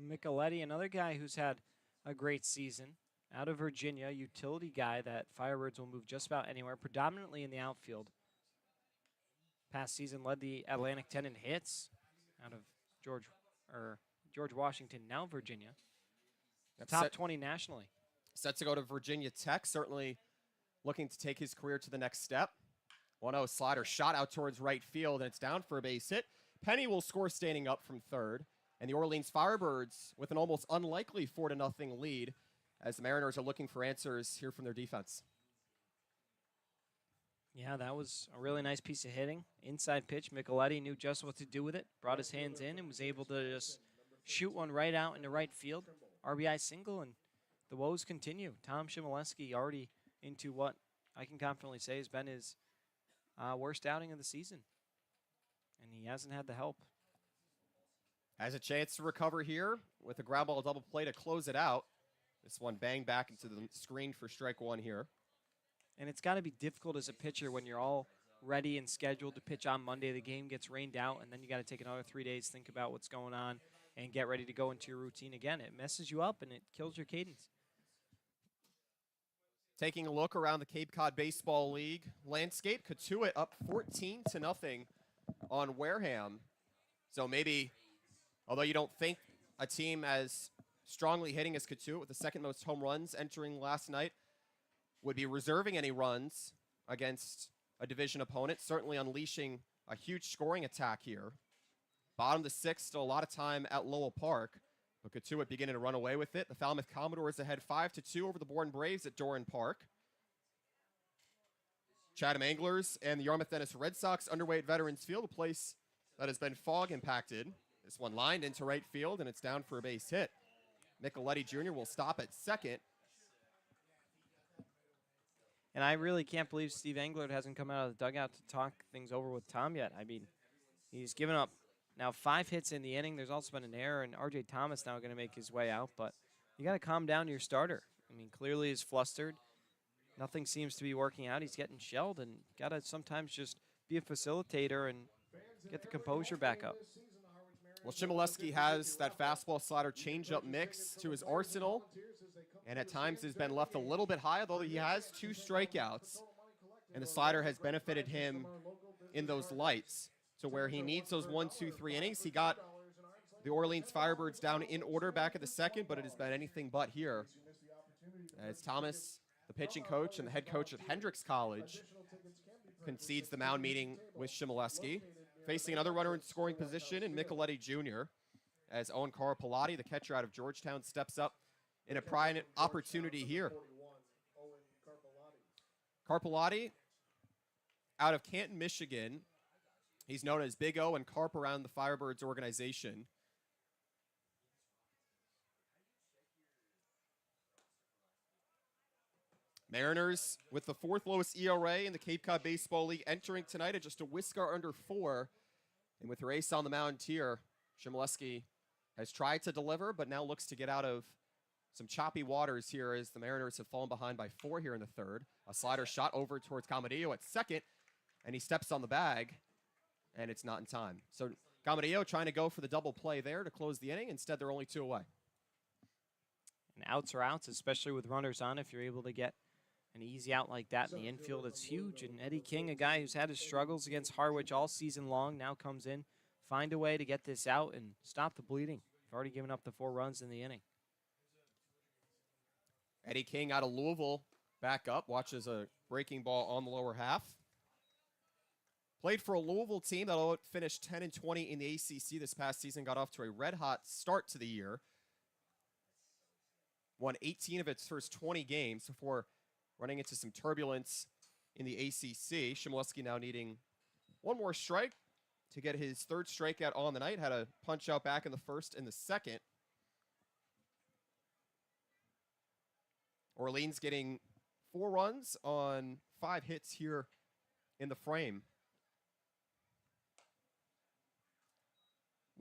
Micheletti, another guy who's had a great season. Out of Virginia, utility guy that Firebirds will move just about anywhere, predominantly in the outfield. Past season led the Atlantic 10 in hits out of George Washington, now Virginia. Top 20 nationally. Set to go to Virginia Tech, certainly looking to take his career to the next step. 1-0 slider shot out towards right field, and it's down for a base hit. Penny will score standing up from third, and the Orleans Firebirds with an almost unlikely 4-0 lead as the Mariners are looking for answers here from their defense. Yeah, that was a really nice piece of hitting. Inside pitch, Micheletti knew just what to do with it, brought his hands in, and was able to just shoot one right out into right field. RBI single, and the woes continue. Tom Shimoleski already into what I can confidently say has been his worst outing of the season, and he hasn't had the help. Has a chance to recover here with a ground ball double play to close it out. This one banged back into the screen for strike one here. And it's got to be difficult as a pitcher when you're all ready and scheduled to pitch on Monday. The game gets rained out, and then you got to take another 3 days, think about what's going on, and get ready to go into your routine again. It messes you up, and it kills your cadence. Taking a look around the Cape Cod Baseball League landscape, Katuitt up 14-0 on Wareham. So maybe, although you don't think a team as strongly hitting as Katuitt with the second most home runs entering last night, would be reserving any runs against a division opponent, certainly unleashing a huge scoring attack here. Bottom of the sixth, still a lot of time at Lowell Park. But Katuitt beginning to run away with it. The Falmouth Commodores ahead 5-2 over the Bourne Braves at Doran Park. Chatham Anglers and the Yarmouth Dennis Red Sox underway at Veterans Field, a place that has been fog impacted. This one lined into right field, and it's down for a base hit. Micheletti Jr. will stop at second. And I really can't believe Steve Englert hasn't come out of the dugout to talk things over with Tom yet. I mean, he's given up now 5 hits in the inning. There's also been an error, and R.J. Thomas now going to make his way out. But you got to calm down your starter. I mean, clearly he's flustered. Nothing seems to be working out. He's getting shelled, and got to sometimes just be a facilitator and get the composure back up. Well, Chmielewski has that fastball slider changeup mix to his arsenal, and at times has been left a little bit high, although he has 2 strikeouts, and the slider has benefited him in those lights. So where he needs those 1, 2, 3 innings, he got the Orleans Firebirds down in order back at the second, but it has been anything but here. As Thomas, the pitching coach and the head coach at Hendrix College, concedes the mound meeting with Chmielewski. Facing another runner in scoring position in Micheletti Jr. as Owen Carpellotti, the catcher out of Georgetown, steps up in a prime opportunity here. Carpellotti out of Canton, Michigan. He's known as Big O and Carp around the Firebirds organization. Mariners with the 4th lowest ERA in the Cape Cod Baseball League, entering tonight at just a whisker under 4. And with their ace on the mound here, Chmielewski has tried to deliver, but now looks to get out of some choppy waters here as the Mariners have fallen behind by 4 here in the 3rd. A slider shot over towards Camadillo at second, and he steps on the bag, and it's not in time. So Camadillo trying to go for the double play there to close the inning. Instead, they're only 2 away. And outs are outs, especially with runners on. If you're able to get an easy out like that in the infield, it's huge. And Eddie King, a guy who's had his struggles against Harwich all season long, now comes in, find a way to get this out and stop the bleeding. You've already given up the 4 runs in the inning. Eddie King out of Louisville back up, watches a breaking ball on the lower half. Played for a Louisville team that finished 10-20 in the ACC this past season, got off to a red-hot start to the year. Won 18 of its first 20 games before running into some turbulence in the ACC. Chmielewski now needing 1 more strike to get his 3rd strikeout on the night. Had a punch out back in the 1st and the 2nd. Orleans getting 4 runs on 5 hits here in the frame.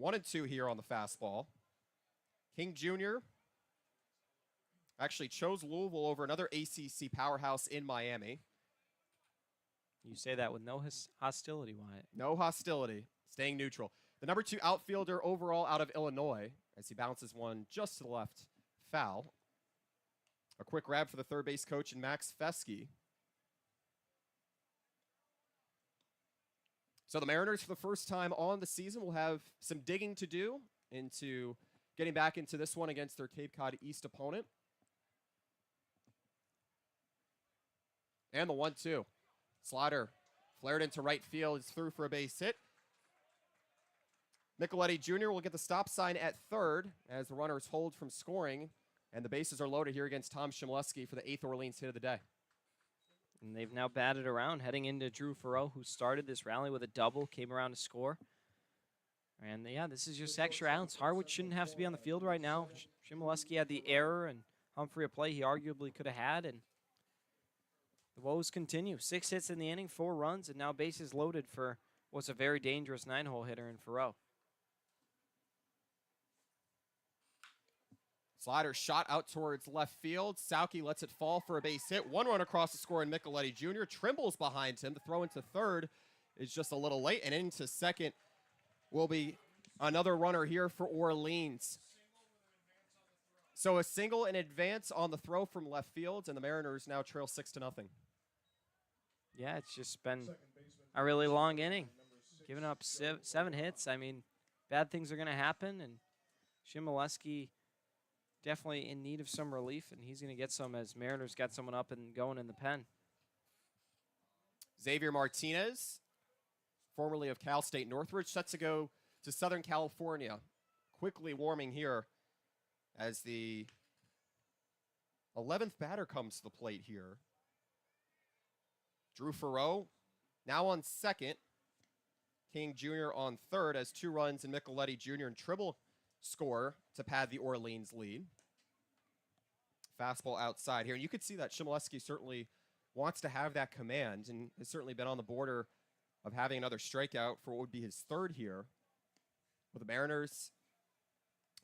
1-2 here on the fastball. King Jr. actually chose Louisville over another ACC powerhouse in Miami. You say that with no hostility, Wyatt. No hostility, staying neutral. The number 2 outfielder overall out of Illinois as he bounces one just to the left, foul. A quick grab for the 3rd base coach in Max Fesky. So the Mariners, for the first time on the season, will have some digging to do into getting back into this one against their Cape Cod East opponent. And the 1-2. Slider flared into right field. It's through for a base hit. Micheletti Jr. will get the stop sign at 3rd as the runners hold from scoring. And the bases are loaded here against Tom Chmielewski for the 8th Orleans hit of the day. And they've now batted around, heading into Drew Farreau, who started this rally with a double, came around to score. And, yeah, this is just extra outs. Harwich shouldn't have to be on the field right now. Chmielewski had the error, and Humphrey a play he arguably could have had. And the woes continue. 6 hits in the inning, 4 runs, and now bases loaded for what's a very dangerous 9-hole hitter in Farreau. Slider shot out towards left field. Sauke lets it fall for a base hit. 1 run across the score in Micheletti Jr. Trimble's behind him. The throw into 3rd is just a little late. And into 2nd will be another runner here for Orleans. So a single in advance on the throw from left field, and the Mariners now trail 6-0. Yeah, it's just been a really long inning. Giving up 7 hits. I mean, bad things are going to happen, and Chmielewski definitely in need of some relief, and he's going to get some as Mariners got someone up and going in the pen. Xavier Martinez, formerly of Cal State Northridge, set to go to Southern California. Quickly warming here as the 11th batter comes to the plate here. Drew Farreau now on second. King Jr. on third as 2 runs and Micheletti Jr. and Tribble score to pad the Orleans lead. Fastball outside here. And you could see that Chmielewski certainly wants to have that command and has certainly been on the border of having another strikeout for what would be his 3rd here. With the Mariners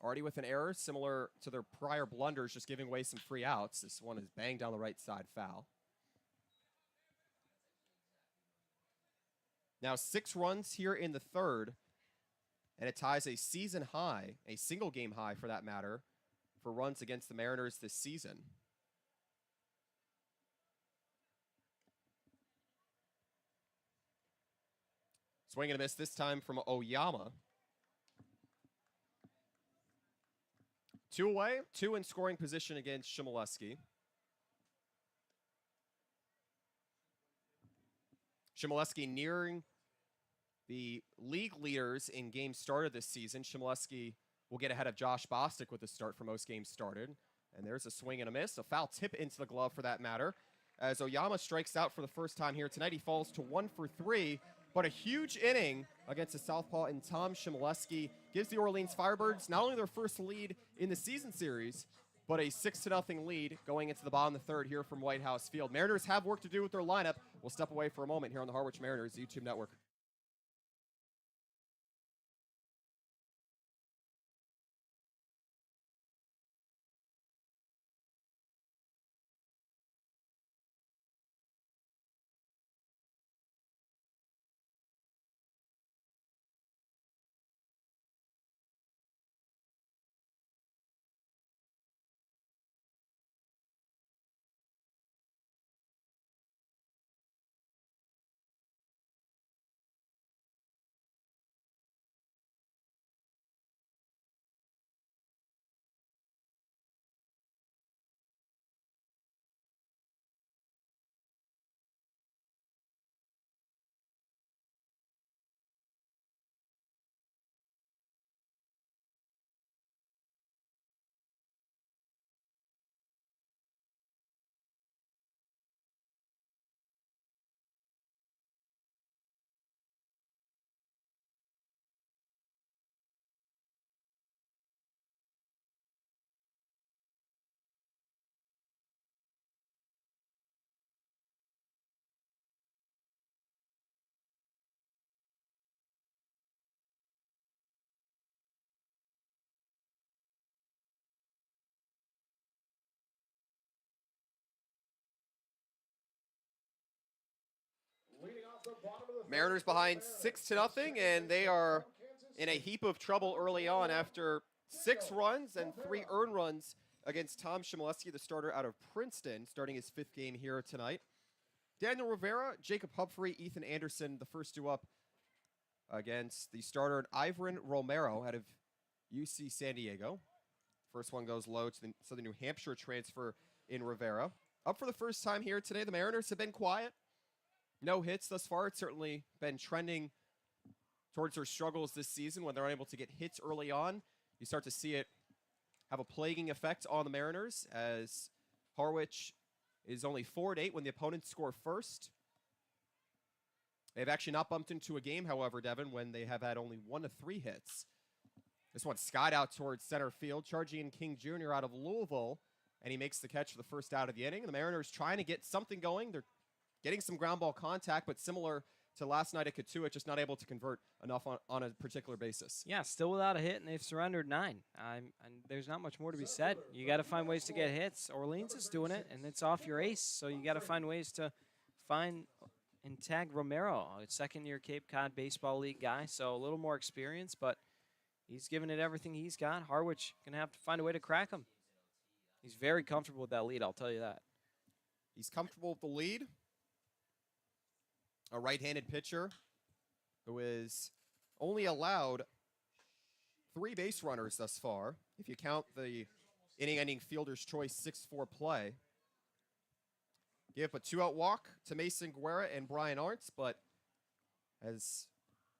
already with an error similar to their prior blunders, just giving away some free outs. This one is banged down the right side, foul. Now 6 runs here in the 3rd, and it ties a season high, a single game high for that matter, for runs against the Mariners this season. Swing and a miss this time from Oyama. 2 away, 2 in scoring position against Chmielewski. Chmielewski nearing the league leaders in games started this season. Chmielewski will get ahead of Josh Bostic with the start for most games started. And there's a swing and a miss, a foul tip into the glove for that matter. As Oyama strikes out for the first time here tonight, he falls to 1 for 3. But a huge inning against the southpaw in Tom Chmielewski gives the Orleans Firebirds not only their first lead in the season series, but a 6-0 lead going into the bottom of the 3rd here from White House Field. Mariners have work to do with their lineup. We'll step away for a moment here on the Harwich Mariners YouTube network. Mariners behind 6-0, and they are in a heap of trouble early on after 6 runs and 3 earned runs against Tom Chmielewski, the starter out of Princeton, starting his 5th game here tonight. Daniel Rivera, Jacob Humphrey, Ethan Anderson, the first 2 up against the starter Ivan Romero out of UC San Diego. First one goes low to the Southern New Hampshire transfer in Rivera. Up for the first time here today, the Mariners have been quiet. No hits thus far. It's certainly been trending towards their struggles this season when they're unable to get hits early on. You start to see it have a plaguing effect on the Mariners as Harwich is only 4-8 when the opponents score first. They've actually not bumped into a game, however, Devin, when they have had only 1 to 3 hits. This one skied out towards center field, charging in King Jr. out of Louisville, and he makes the catch for the first out of the inning. The Mariners trying to get something going. They're getting some ground ball contact, but similar to last night at Katuitt, just not able to convert enough on a particular basis. Yeah, still without a hit, and they've surrendered 9. And there's not much more to be said. You got to find ways to get hits. Orleans is doing it, and it's off your ace, so you got to find ways to find and tag Romero, a second-year Cape Cod Baseball League guy, so a little more experience, but he's giving it everything he's got. Harwich going to have to find a way to crack him. He's very comfortable with that lead, I'll tell you that. He's comfortable with the lead. A right-handed pitcher who is only allowed 3 base runners thus far. If you count the inning-ending fielder's choice 6-4 play. Give up a 2-out walk to Mason Guerra and Brian Arntz, but has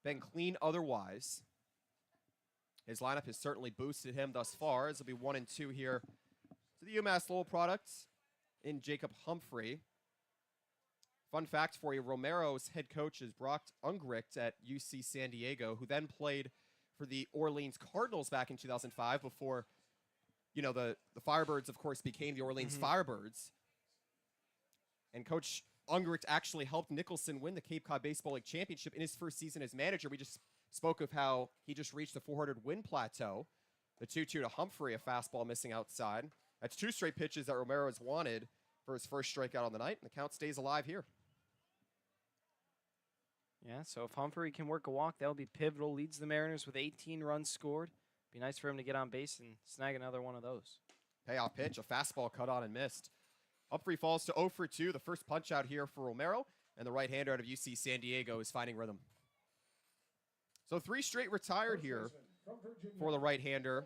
been clean otherwise. His lineup has certainly boosted him thus far, as it'll be 1 and 2 here to the UMass Lowell products in Jacob Humphrey. Fun fact for you, Romero's head coach is Brock Ungricht at UC San Diego, who then played for the Orleans Cardinals back in 2005 before, the Firebirds, of course, became the Orleans Firebirds. And Coach Ungricht actually helped Nicholson win the Cape Cod Baseball League Championship in his first season as manager. We just spoke of how he just reached the 400 win plateau. The 2-2 to Humphrey, a fastball missing outside. That's 2 straight pitches that Romero has wanted for his first strikeout on the night, and the count stays alive here. Yeah, so if Humphrey can work a walk, that would be pivotal. Leads the Mariners with 18 runs scored. Be nice for him to get on base and snag another one of those. Payoff pitch, a fastball cut on and missed. Humphrey falls to 0 for 2, the first punch out here for Romero, and the right-hander out of UC San Diego is finding rhythm. So 3 straight retired here for the right-hander.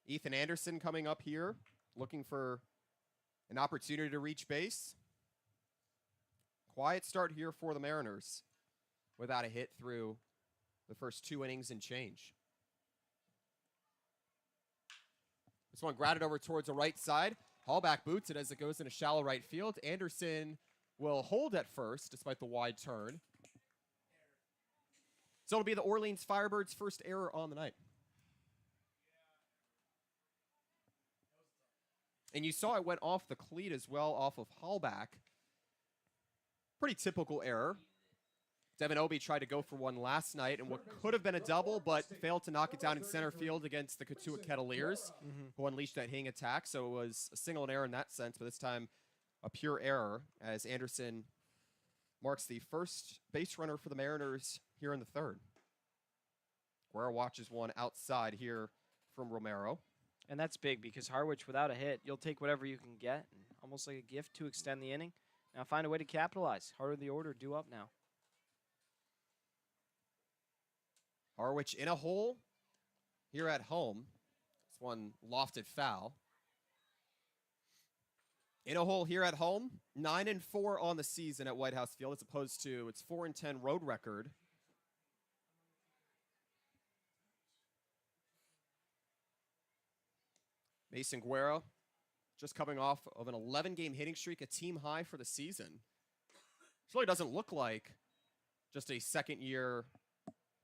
Ethan Anderson coming up here, looking for an opportunity to reach base. Quiet start here for the Mariners without a hit through the first 2 innings and change. This one grounded over towards the right side. Hallback boots it as it goes into shallow right field. Anderson will hold at first despite the wide turn. So it'll be the Orleans Firebirds' first error on the night. And you saw it went off the cleat as well, off of Hallback. Pretty typical error. Devin Obie tried to go for one last night, and what could have been a double, but failed to knock it down in center field against the Katuitt Kettleers, who unleashed that hitting attack. So it was a single and error in that sense, but this time a pure error as Anderson marks the first base runner for the Mariners here in the third. Guerra watches one outside here from Romero. And that's big because Harwich, without a hit, you'll take whatever you can get, and almost like a gift to extend the inning. Now find a way to capitalize. Heart of the order due up now. Harwich in a hole here at home. This one lofted foul. In a hole here at home. 9-4 on the season at White House Field as opposed to its 4-10 road record. Mason Guerra just coming off of an 11-game hitting streak, a team high for the season. This really doesn't look like just a second-year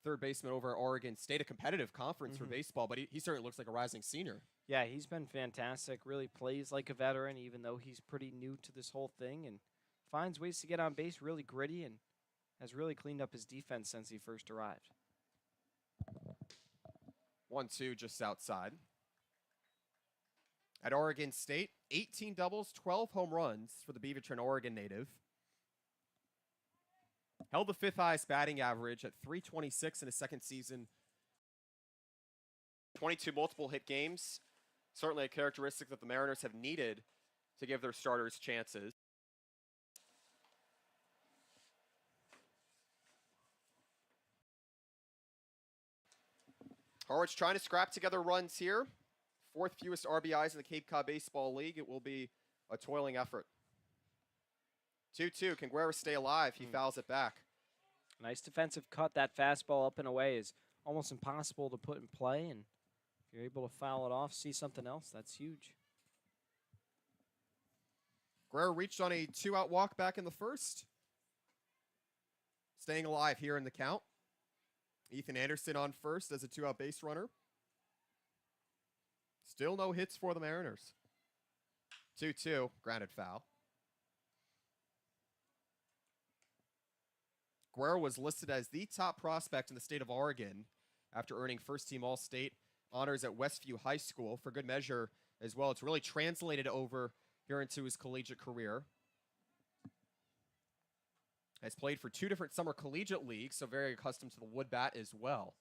third baseman over at Oregon State, a competitive conference for baseball, but he certainly looks like a rising senior. Yeah, he's been fantastic, really plays like a veteran, even though he's pretty new to this whole thing, and finds ways to get on base, really gritty, and has really cleaned up his defense since he first arrived. 1-2 just outside. At Oregon State, 18 doubles, 12 home runs for the Beaverton, Oregon native. Held the 5th highest batting average at .326 in his second season. 22 multiple hit games. Certainly a characteristic that the Mariners have needed to give their starters chances. Harwich trying to scrap together runs here. 4th fewest RBIs in the Cape Cod Baseball League. It will be a toiling effort. 2-2. Can Guerra stay alive? He fouls it back. Nice defensive cut. That fastball up and away is almost impossible to put in play. And if you're able to foul it off, see something else, that's huge. Guerra reached on a 2-out walk back in the first. Staying alive here in the count. Ethan Anderson on first as a 2-out base runner. Still no hits for the Mariners. 2-2, grounded foul. Guerra was listed as the top prospect in the state of Oregon after earning first-team All-State honors at Westview High School. For good measure as well, it's really translated over here into his collegiate career. Has played for 2 different summer collegiate leagues, so very accustomed to the wood bat as well.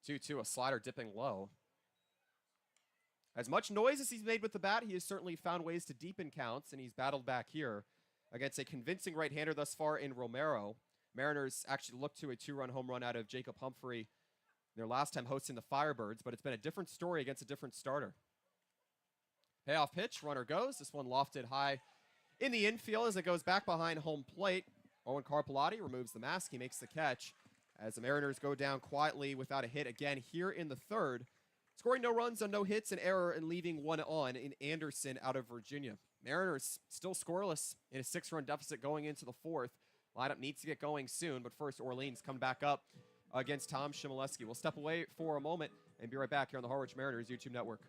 2-2, a slider dipping low. As much noise as he's made with the bat, he has certainly found ways to deepen counts, and he's battled back here against a convincing right-hander thus far in Romero. Mariners actually look to a 2-run home run out of Jacob Humphrey their last time hosting the Firebirds, but it's been a different story against a different starter. Payoff pitch, runner goes. This one lofted high in the infield as it goes back behind home plate. Owen Carpellotti removes the mask. He makes the catch as the Mariners go down quietly without a hit again here in the third. Scoring no runs on no hits, an error, and leaving one on in Anderson out of Virginia. Mariners still scoreless in a 6-run deficit going into the fourth. Lineup needs to get going soon, but first Orleans come back up against Tom Chmielewski. We'll step away for a moment and be right back here on the Harwich Mariners YouTube network.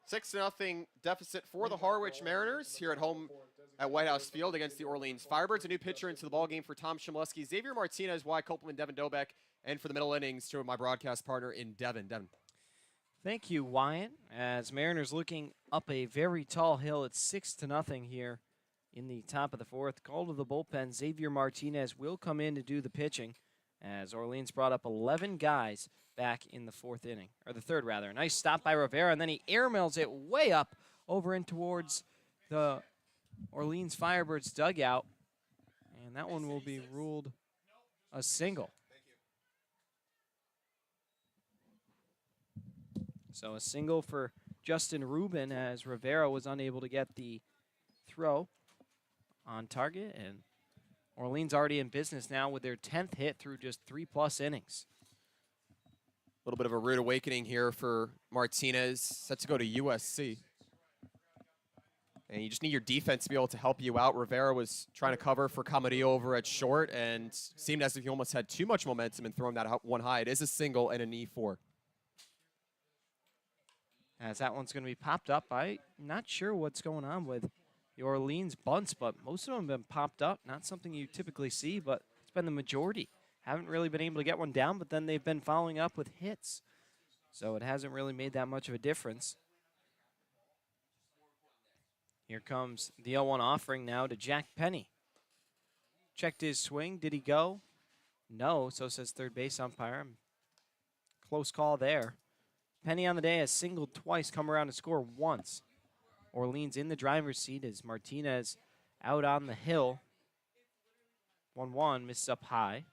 Six 0 deficit for the Harwich Mariners here at home at White House Field against the Orleans Firebirds. A new pitcher into the ballgame for Tom Chmielewski, Xavier Martinez, Wyatt Copeland, Devin Dobeck, and for the middle innings to my broadcast partner in Devin. Devin. Thank you, Wyatt. As Mariners looking up a very tall hill, it's 6-0 here in the top of the fourth. Call to the bullpen. Xavier Martinez will come in to do the pitching as Orleans brought up 11 guys back in the fourth inning, or the third rather. Nice stop by Rivera, and then he airmails it way up over and towards the Orleans Firebirds dugout, and that one will be ruled a single. So a single for Justin Rubin as Rivera was unable to get the throw on target, and Orleans already in business now with their 10th hit through just 3+ innings. A little bit of a rude awakening here for Martinez, set to go to USC. And you just need your defense to be able to help you out. Rivera was trying to cover for Camarillo over at short and seemed as if he almost had too much momentum in throwing that one high. It is a single and an E4. As that one's going to be popped up. I'm not sure what's going on with the Orleans bunts, but most of them have been popped up. Not something you typically see, but it's been the majority. Haven't really been able to get one down, but then they've been following up with hits. So it hasn't really made that much of a difference. Here comes the 0-1 offering now to Jack Penny. Checked his swing. Did he go? No, so says third base umpire. Close call there. Penny on the day has singled twice, come around to score once. Orleans in the driver's seat as Martinez out on the hill. 1-1, misses up high.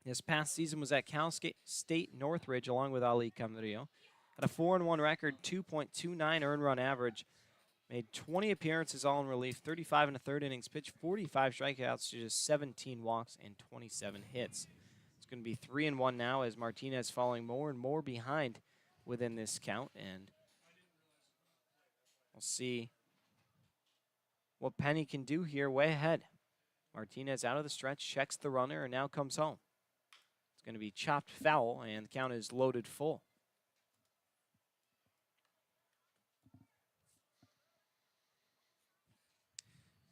This past season was at Cal State Northridge along with Ali Camarillo. Had a 4-1 record, 2.29 earned run average. Made 20 appearances all in relief, 35 1/3 innings, pitched 45 strikeouts to just 17 walks and 27 hits. It's going to be 3-1 now as Martinez falling more and more behind within this count, and we'll see what Penny can do here way ahead. Martinez out of the stretch, checks the runner, and now comes home. It's going to be chopped foul, and the count is loaded full.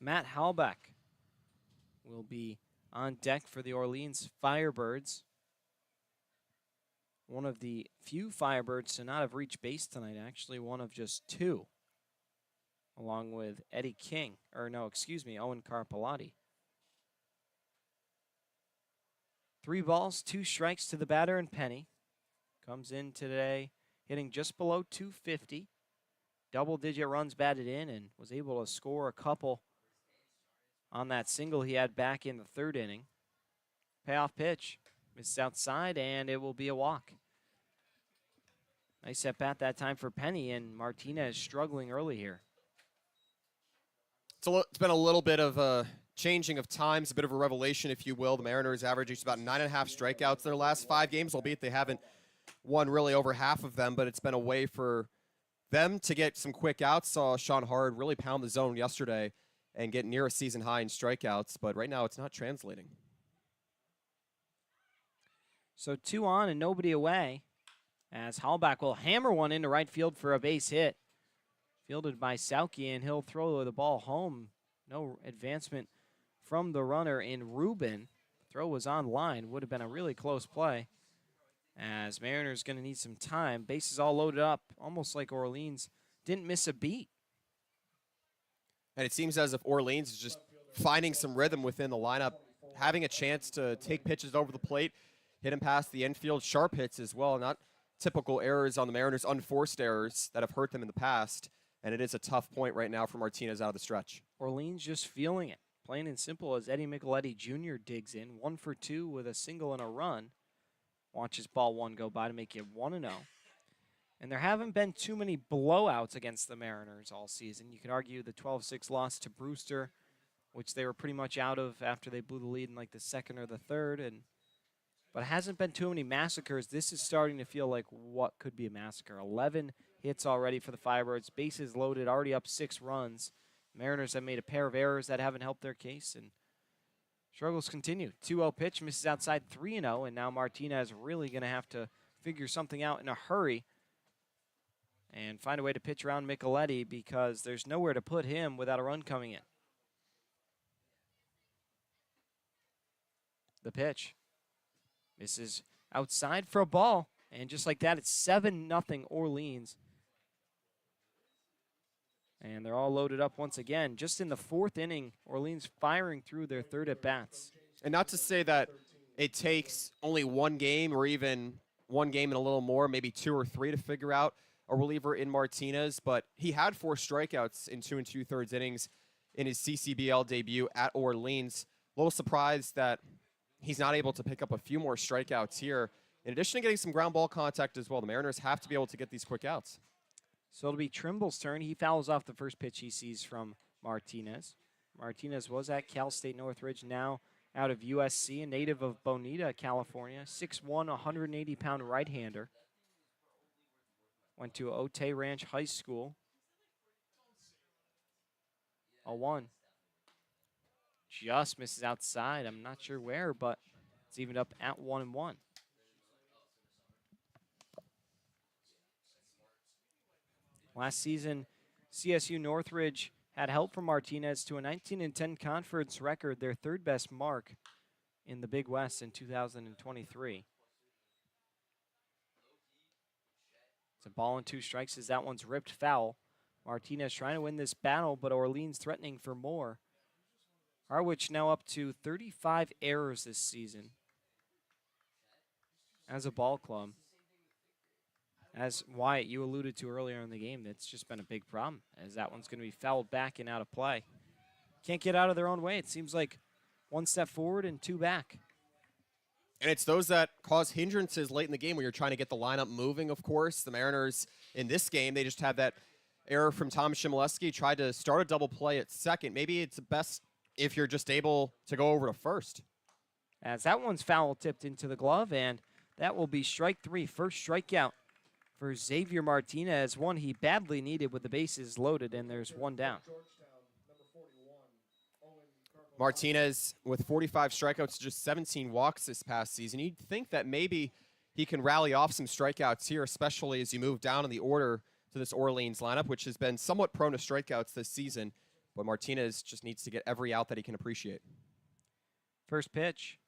Matt Halbach will be on deck for the Orleans Firebirds. One of the few Firebirds to not have reached base tonight, actually one of just two, along with Owen Carpellotti. 3 balls, 2 strikes to the batter, and Penny comes in today hitting just below 250. Double-digit runs batted in and was able to score a couple on that single he had back in the 3rd inning. Payoff pitch, misses outside, and it will be a walk. Nice at-bat that time for Penny, and Martinez struggling early here. It's been a little bit of a changing of times, a bit of a revelation, if you will. The Mariners average about 9.5 strikeouts their last 5 games, albeit they haven't won really over half of them, but it's been a way for them to get some quick outs. Saw Sean Hard really pound the zone yesterday and get near a season high in strikeouts, but right now it's not translating. So 2 on and nobody away, as Halbach will hammer one into right field for a base hit. Fielded by Sauke, and he'll throw the ball home. No advancement from the runner in Rubin. Throw was on line. Would have been a really close play, as Mariners going to need some time. Bases all loaded up, almost like Orleans didn't miss a beat. And it seems as if Orleans is just finding some rhythm within the lineup, having a chance to take pitches over the plate, hit him past the infield, sharp hits as well, not typical errors on the Mariners, unforced errors that have hurt them in the past. And it is a tough point right now for Martinez out of the stretch. Orleans just feeling it, plain and simple, as Eddie Micheletti Jr. digs in. 1 for 2 with a single and a run. Watches ball 1 go by to make it 1-0. And there haven't been too many blowouts against the Mariners all season. You can argue the 12-6 loss to Brewster, which they were pretty much out of after they blew the lead in like the 2nd or the 3rd. But it hasn't been too many massacres. This is starting to feel like what could be a massacre. 11 hits already for the Firebirds. Bases loaded, already up 6 runs. Mariners have made a pair of errors that haven't helped their case, and struggles continue. 2-0 pitch, misses outside 3-0, and now Martinez really going to have to figure something out in a hurry and find a way to pitch around Micheletti, because there's nowhere to put him without a run coming in. The pitch misses outside for a ball, and just like that, it's 7-0 Orleans. And they're all loaded up once again. Just in the 4th inning, Orleans firing through their 3rd at-bats. And not to say that it takes only 1 game or even 1 game and a little more, maybe 2 or 3 to figure out a reliever in Martinez, but he had 4 strikeouts in 2 2/3 innings in his CCBL debut at Orleans. A little surprised that he's not able to pick up a few more strikeouts here. In addition to getting some ground ball contact as well, the Mariners have to be able to get these quick outs. So it'll be Trimble's turn. He fouls off the first pitch he sees from Martinez. Martinez was at Cal State Northridge, now out of USC, a native of Bonita, California. 6'1", 180-pound right-hander. Went to Otay Ranch High School. 0-1. Just misses outside. I'm not sure where, but it's evened up at 1-1. Last season, CSU Northridge had help from Martinez to a 19-10 conference record, their 3rd best mark in the Big West in 2023. It's a ball and 2 strikes as that one's ripped foul. Martinez trying to win this battle, but Orleans threatening for more. Harwich now up to 35 errors this season as a ball club. As Wyatt, you alluded to earlier in the game, that's just been a big problem, as that one's going to be fouled back and out of play. Can't get out of their own way. It seems like 1 step forward and 2 back. And it's those that cause hindrances late in the game when you're trying to get the lineup moving, of course. The Mariners, in this game, they just had that error from Tom Shimoleski, tried to start a double play at second. Maybe it's best if you're just able to go over to first. As that one's foul tipped into the glove, and that will be strike 3, first strikeout for Xavier Martinez, one he badly needed with the bases loaded, and there's 1 down. Martinez with 45 strikeouts, just 17 walks this past season. You'd think that maybe he can rally off some strikeouts here, especially as you move down in the order to this Orleans lineup, which has been somewhat prone to strikeouts this season. but Martinez just needs to get every out that he can appreciate. First pitch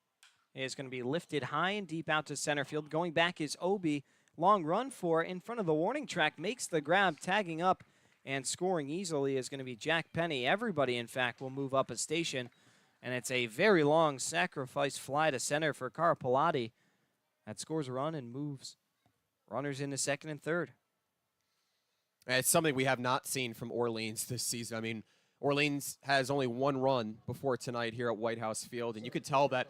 is going to be lifted high and deep out to center field. Going back is Obi. Long run for in front of the warning track. Makes the grab, tagging up and scoring easily is going to be Jack Penny. Everybody, in fact, will move up a station. And it's a very long sacrifice fly to center for Carapalati. That scores a run and moves runners into second and third. It's something we have not seen from Orleans this season. I mean, Orleans has only one run before tonight here at White House Field, and you could tell that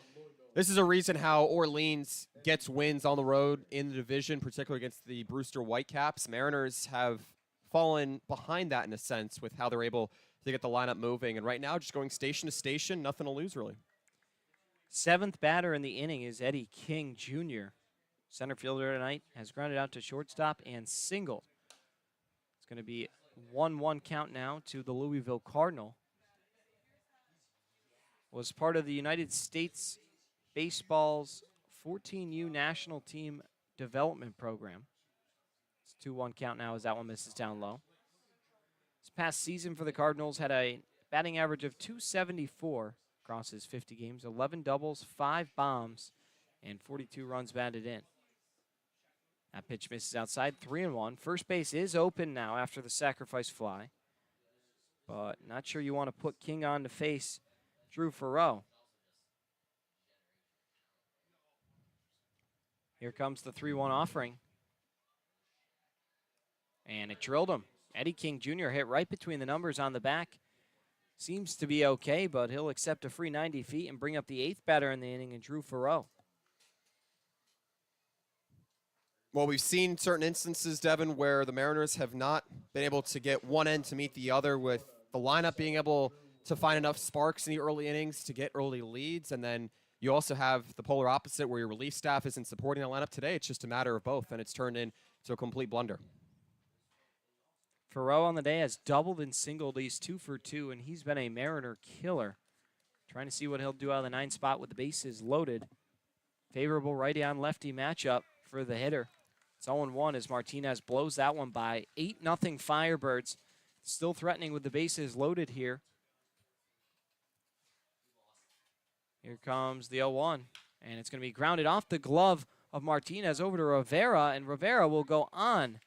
this is a reason how Orleans gets wins on the road in the division, particularly against the Brewster Whitecaps. Mariners have fallen behind that in a sense with how they're able to get the lineup moving, and right now just going station to station, nothing to lose really. Seventh batter in the inning is Eddie King Jr. Center fielder tonight has grounded out to shortstop and singled. It's going to be 1-1 count now to the Louisville Cardinal. Was part of the United States Baseball's 14U National Team Development Program. It's 2-1 count now as that one misses down low. This past season for the Cardinals had a batting average of .274 across his 50 games, 11 doubles, 5 bombs, and 42 runs batted in. That pitch misses outside, 3-1. First base is open now after the sacrifice fly, but not sure you want to put King on to face Drew Farrow. Here comes the 3-1 offering. And it drilled him. Eddie King Jr. hit right between the numbers on the back. Seems to be okay, but he'll accept a free 90 feet and bring up the eighth batter in the inning, and Drew Farrow. Well, we've seen certain instances, Devin, where the Mariners have not been able to get one end to meet the other, with the lineup being able to find enough sparks in the early innings to get early leads, and then you also have the polar opposite where your relief staff isn't supporting the lineup. Today, it's just a matter of both, and it's turned into a complete blunder. Farrow on the day has doubled and singled. He's 2 for 2, and he's been a Mariner killer. Trying to see what he'll do out of the 9 spot with the bases loaded. Favorable righty on lefty matchup for the hitter. It's 0-1 as Martinez blows that one by. 8-0 Firebirds. Still threatening with the bases loaded here. Here comes the 0-1, and it's going to be grounded off the glove of Martinez over to Rivera, and Rivera will go on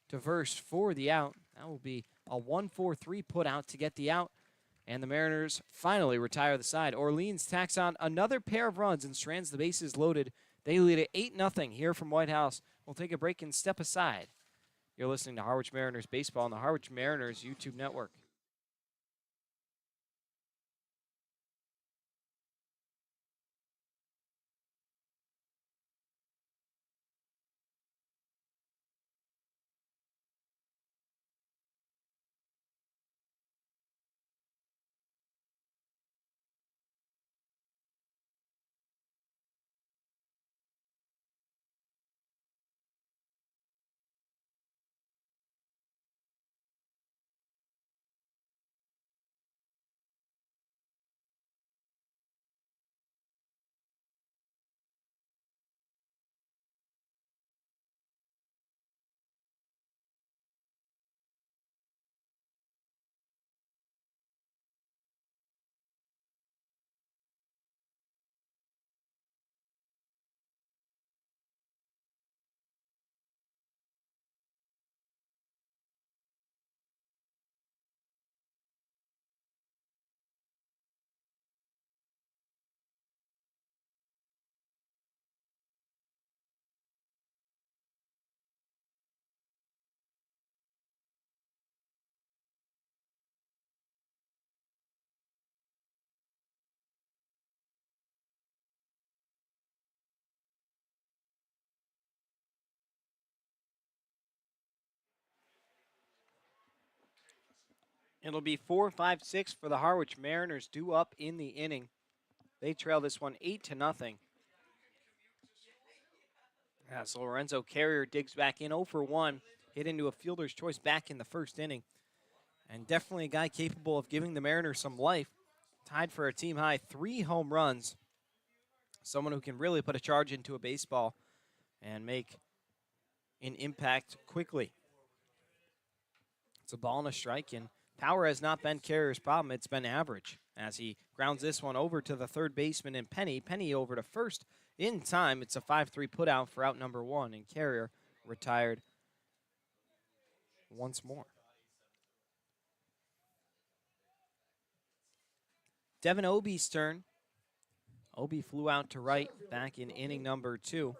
to first for the out. That will be a 1-4-3 put out to get the out, and the Mariners finally retire the side. Orleans tacks on another pair of runs and strands the bases loaded. They lead at 8-0 here from White House. We'll take a break and step aside. You're listening to Harwich Mariners Baseball on the Harwich Mariners YouTube network. It'll be 4-5-6 for the Harwich Mariners, due up in the inning. They trail this one 8-0. So Lorenzo Carrier digs back in 0 for 1, hit into a fielder's choice back in the first inning. And definitely a guy capable of giving the Mariners some life. Tied for a team high 3 home runs. Someone who can really put a charge into a baseball and make an impact quickly. It's a ball and a strike, and Power has not been Carrier's problem. It's been average as he grounds this one over to the third baseman and Penny. Penny over to first in time. It's a 5-3 put out for out number 1, and Carrier retired once more. Devin Obie's turn. Obie flew out to right back in inning number 2.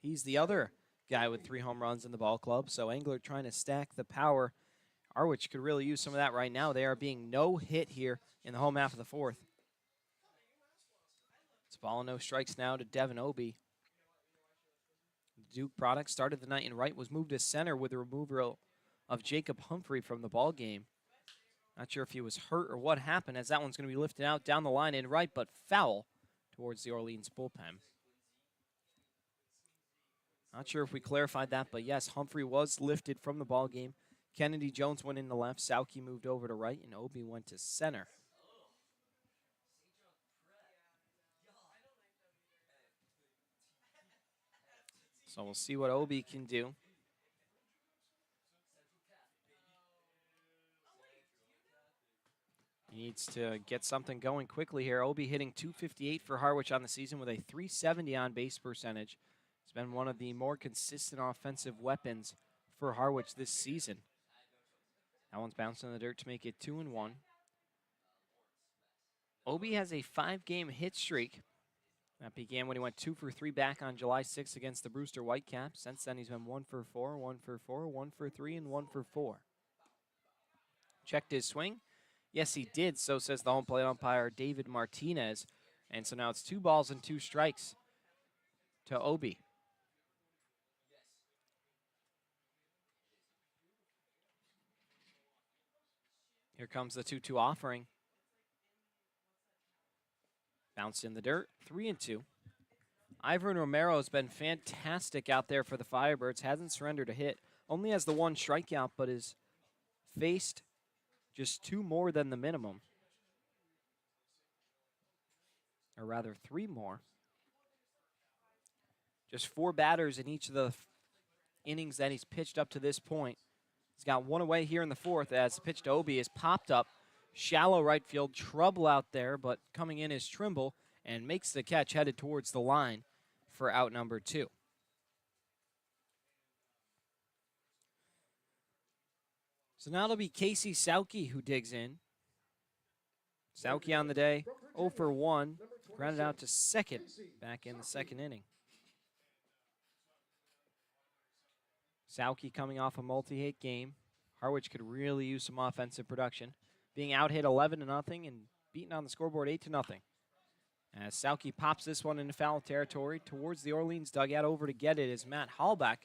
He's the other guy with 3 home runs in the ball club, so Engler trying to stack the power. Harwich could really use some of that right now. They are being no hit here in the home half of the 4th. It's ball and no strikes now to Devin Obie. Duke product started the night in right, was moved to center with the removal of Jacob Humphrey from the ball game. Not sure if he was hurt or what happened, as that one's going to be lifted out down the line in right, but foul towards the Orleans bullpen. Not sure if we clarified that, but yes, Humphrey was lifted from the ball game. Kennedy Jones went in the left, Sauke moved over to right, and Obie went to center. So we'll see what Obie can do. He needs to get something going quickly here. Obie hitting .258 for Harwich on the season with a .370 on base percentage. It's been one of the more consistent offensive weapons for Harwich this season. That one's bounced in the dirt to make it 2-1. Obie has a 5-game hit streak. That began when he went 2 for 3 back on July 6th against the Brewster Whitecaps. Since then, he's been 1 for 4, 1 for 4, 1 for 3, and 1 for 4. Checked his swing. Yes, he did. So says the home plate umpire, David Martinez. And so now it's 2 balls and 2 strikes to Obie. Here comes the 2-2 offering. Bounced in the dirt, 3-2. Ivan Romero has been fantastic out there for the Firebirds. Hasn't surrendered a hit. Only has the 1 strikeout, but has faced just 2 more than the minimum. Or rather, 3 more. Just 4 batters in each of the innings that he's pitched up to this point. He's got 1 away here in the 4th as the pitch to Obie is popped up. Shallow right field, trouble out there, but coming in is Trimble and makes the catch headed towards the line for out number 2. So now it'll be Casey Sauke who digs in. Sauke on the day, 0 for 1, grounded out to second back in the 2nd inning. Sauke coming off a multi-hit game. Harwich could really use some offensive production. Being out-hit 11-0 and beaten on the scoreboard 8-0. As Sauke pops this one into foul territory towards the Orleans dugout, over to get it is Matt Hallback,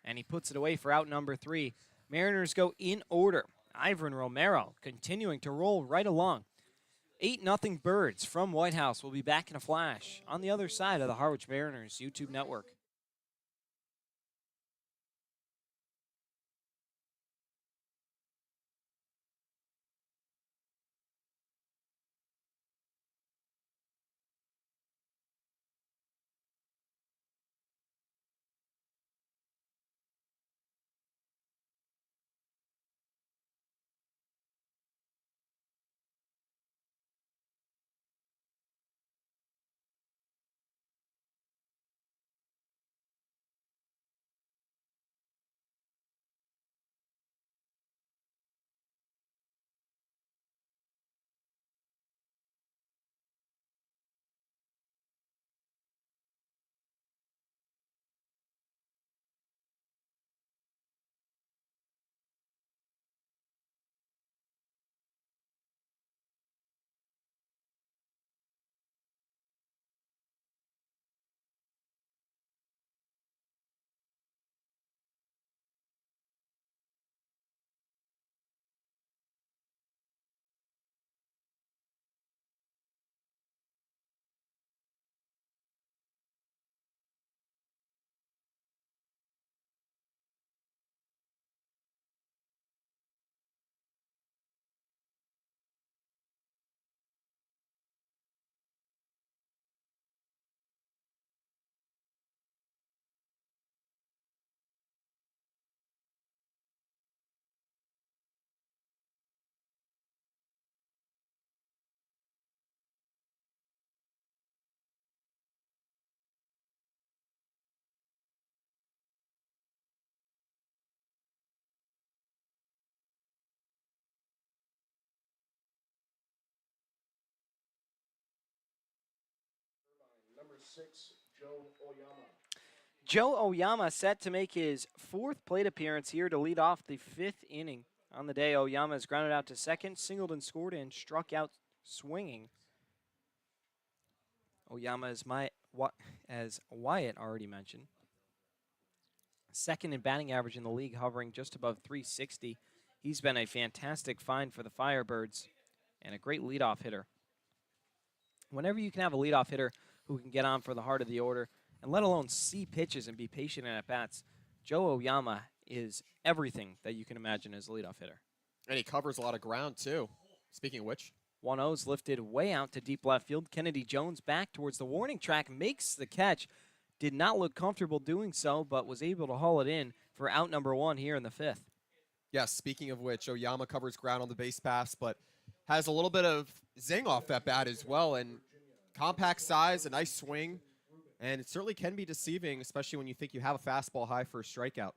and he puts it away for out number 3. Mariners go in order. Ivan Romero continuing to roll right along. 8-0 Birds from White House will be back in a flash on the other side of the Harwich Mariners YouTube network. Joe Oyama set to make his 4th plate appearance here to lead off the 5th inning. On the day, Oyama is grounded out to second, singled and scored, and struck out swinging. Oyama, as Wyatt already mentioned, second in batting average in the league, hovering just above 360. He's been a fantastic find for the Firebirds and a great leadoff hitter. Whenever you can have a leadoff hitter who can get on for the heart of the order, and let alone see pitches and be patient in at-bats, Joe Oyama is everything that you can imagine as a leadoff hitter. And he covers a lot of ground, too. Speaking of which. 1-0's lifted way out to deep left field. Kennedy Jones back towards the warning track, makes the catch. Did not look comfortable doing so, but was able to haul it in for out number 1 here in the 5th. Yes, speaking of which, Oyama covers ground on the base pass, but has a little bit of zing off that bat as well. And compact size, a nice swing. And it certainly can be deceiving, especially when you think you have a fastball high for a strikeout.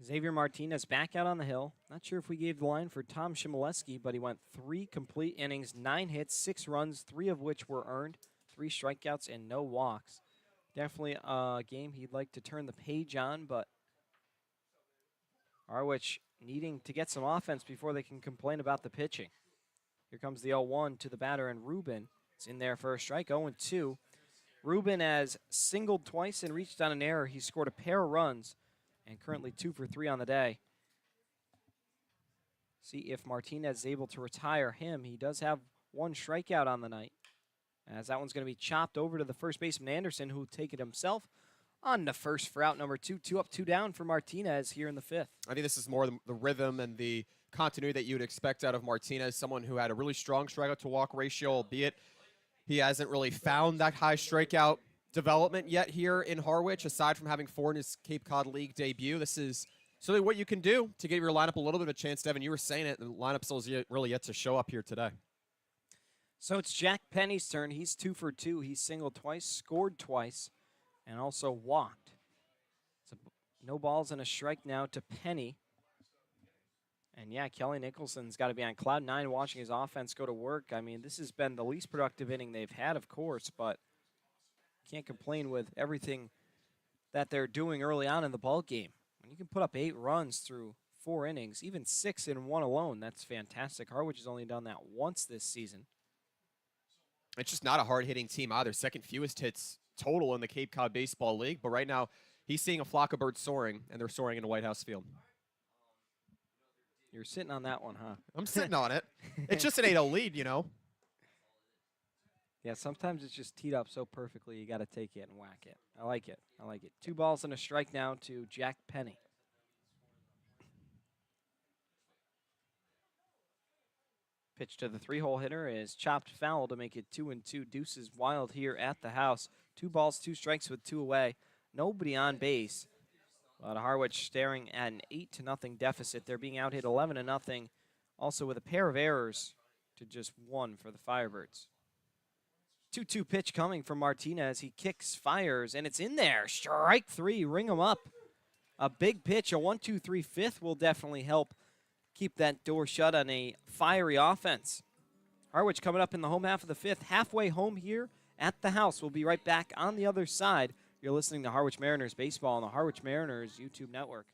Xavier Martinez back out on the hill. Not sure if we gave the line for Tom Shimoleski, but he went 3 complete innings, 9 hits, 6 runs, 3 of which were earned, 3 strikeouts, and no walks. Definitely a game he'd like to turn the page on, but Harwich needing to get some offense before they can complain about the pitching. Here comes the 0-1 to the batter, and Ruben is in there for a strike, 0-2. Ruben has singled twice and reached on an error. He scored a pair of runs and currently 2 for 3 on the day. See if Martinez is able to retire him. He does have 1 strikeout on the night, as that one's going to be chopped over to the first baseman Anderson, who will take it himself on the first for out number 2. 2 up, 2 down for Martinez here in the 5th. I think this is more the rhythm and the continuity that you would expect out of Martinez, someone who had a really strong strikeout to walk ratio, albeit he hasn't really found that high strikeout development yet here in Harwich, aside from having 4 in his Cape Cod League debut. This is certainly what you can do to give your lineup a little bit of a chance. Devin, you were saying it, the lineup still is really yet to show up here today. So it's Jack Penny's turn. He's 2 for 2. He singled twice, scored twice, and also walked. So no balls and a strike now to Penny. And yeah, Kelly Nicholson's got to be on cloud 9 watching his offense go to work. I mean, this has been the least productive inning they've had, of course, but can't complain with everything that they're doing early on in the ball game. When you can put up 8 runs through 4 innings, even 6 in 1 alone, that's fantastic. Harwich has only done that once this season. It's just not a hard-hitting team either. Second fewest hits total in the Cape Cod Baseball League, but right now he's seeing a flock of birds soaring, and they're soaring into White House Field. You're sitting on that one, huh? I'm sitting on it. It's just an 8-0 lead, you know. Yeah, sometimes it's just teed up so perfectly you got to take it and whack it. I like it. I like it. 2 balls and a strike now to Jack Penny. Pitch to the 3-hole hitter is chopped foul to make it 2-2. Deuces wild here at the house. 2 balls, 2 strikes with 2 away. Nobody on base. But Harwich staring at an 8-0 deficit. They're being out hit 11-0. Also with a pair of errors to just 1 for the Firebirds. 2-2 pitch coming from Martinez. He kicks, fires, and it's in there. Strike 3, ring him up. A big pitch, a 1-2-3 5th will definitely help keep that door shut on a fiery offense. Harwich coming up in the home half of the 5th, halfway home here at the house. We'll be right back on the other side. You're listening to Harwich Mariners Baseball on the Harwich Mariners YouTube network.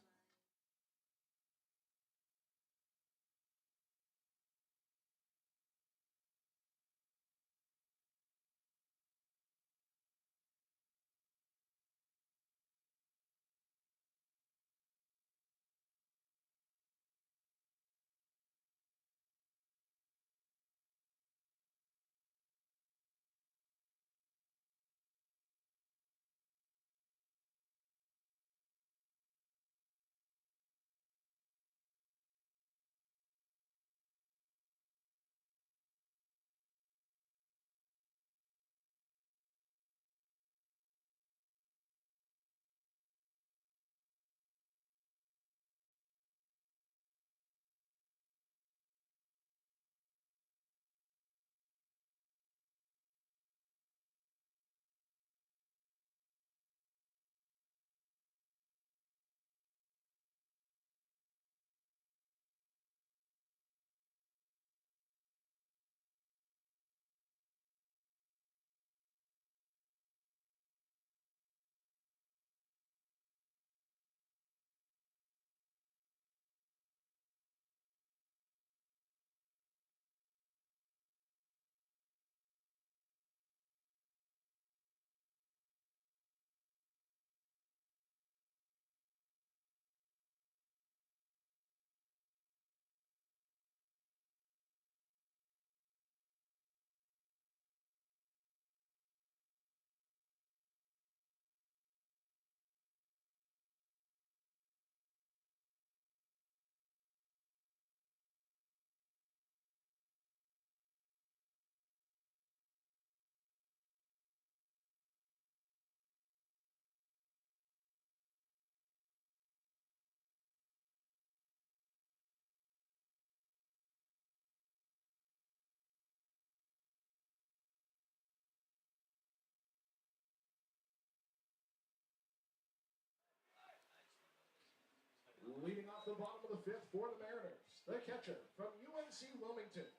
the bottom of the fifth for the Mariners. The catcher from UNC Wilmington,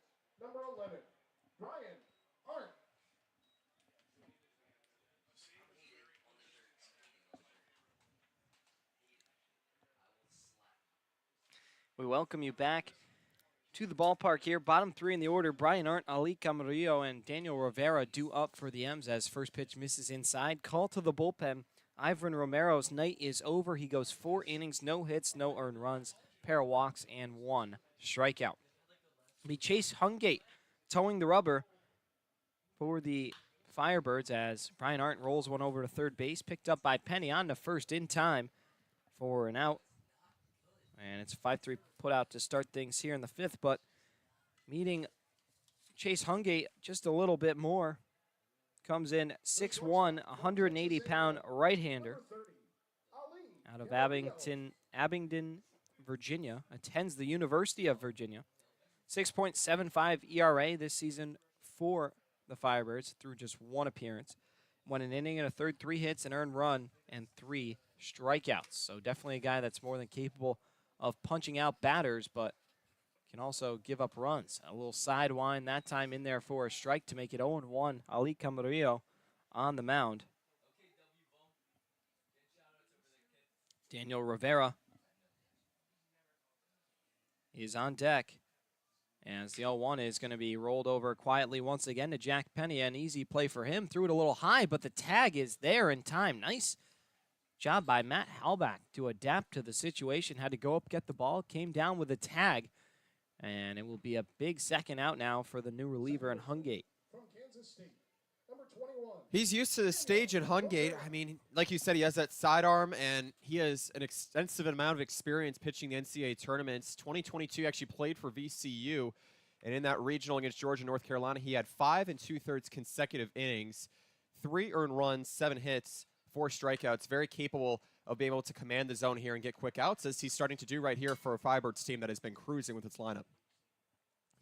number 11, Brian Arndt. We welcome you back to the ballpark here. Bottom three in the order, Brian Arndt, Ali Camarillo, and Daniel Rivera due up for the M's as first pitch misses inside. Call to the bullpen. Ivan Romero's night is over. He goes 4 innings, no hits, no earned runs, pair of walks, and 1 strikeout. Be Chase Hungate towing the rubber for the Firebirds as Brian Arndt rolls one over to third base, picked up by Penny on to first in time for an out. And it's a 5-3 put out to start things here in the fifth, but meeting Chase Hungate just a little bit more. Comes in 6'1", 180-pound right-hander out of Abingdon, Virginia. Attends the University of Virginia. 6.75 ERA this season for the Firebirds through just 1 appearance. Won an inning and a third, 3 hits, an earned run, and 3 strikeouts. So definitely a guy that's more than capable of punching out batters, but can also give up runs. A little sidewind that time in there for a strike to make it 0-1. Ali Camarillo on the mound. Daniel Rivera is on deck as the 0-1 is going to be rolled over quietly once again to Jack Penny. An easy play for him. Threw it a little high, but the tag is there in time. Nice job by Matt Halbach to adapt to the situation. Had to go up, get the ball, came down with a tag. And it will be a big second out now for the new reliever in Hungate. From Kansas State, number 21. He's used to the stage in Hungate. I mean, like you said, he has that sidearm, and he has an extensive amount of experience pitching the NCAA tournaments. 2022 actually played for VCU, and in that regional against Georgia, North Carolina, he had 5 2/3 consecutive innings, 3 earned runs, 7 hits, 4 strikeouts. Very capable of being able to command the zone here and get quick outs, as he's starting to do right here for a Firebirds team that has been cruising with its lineup.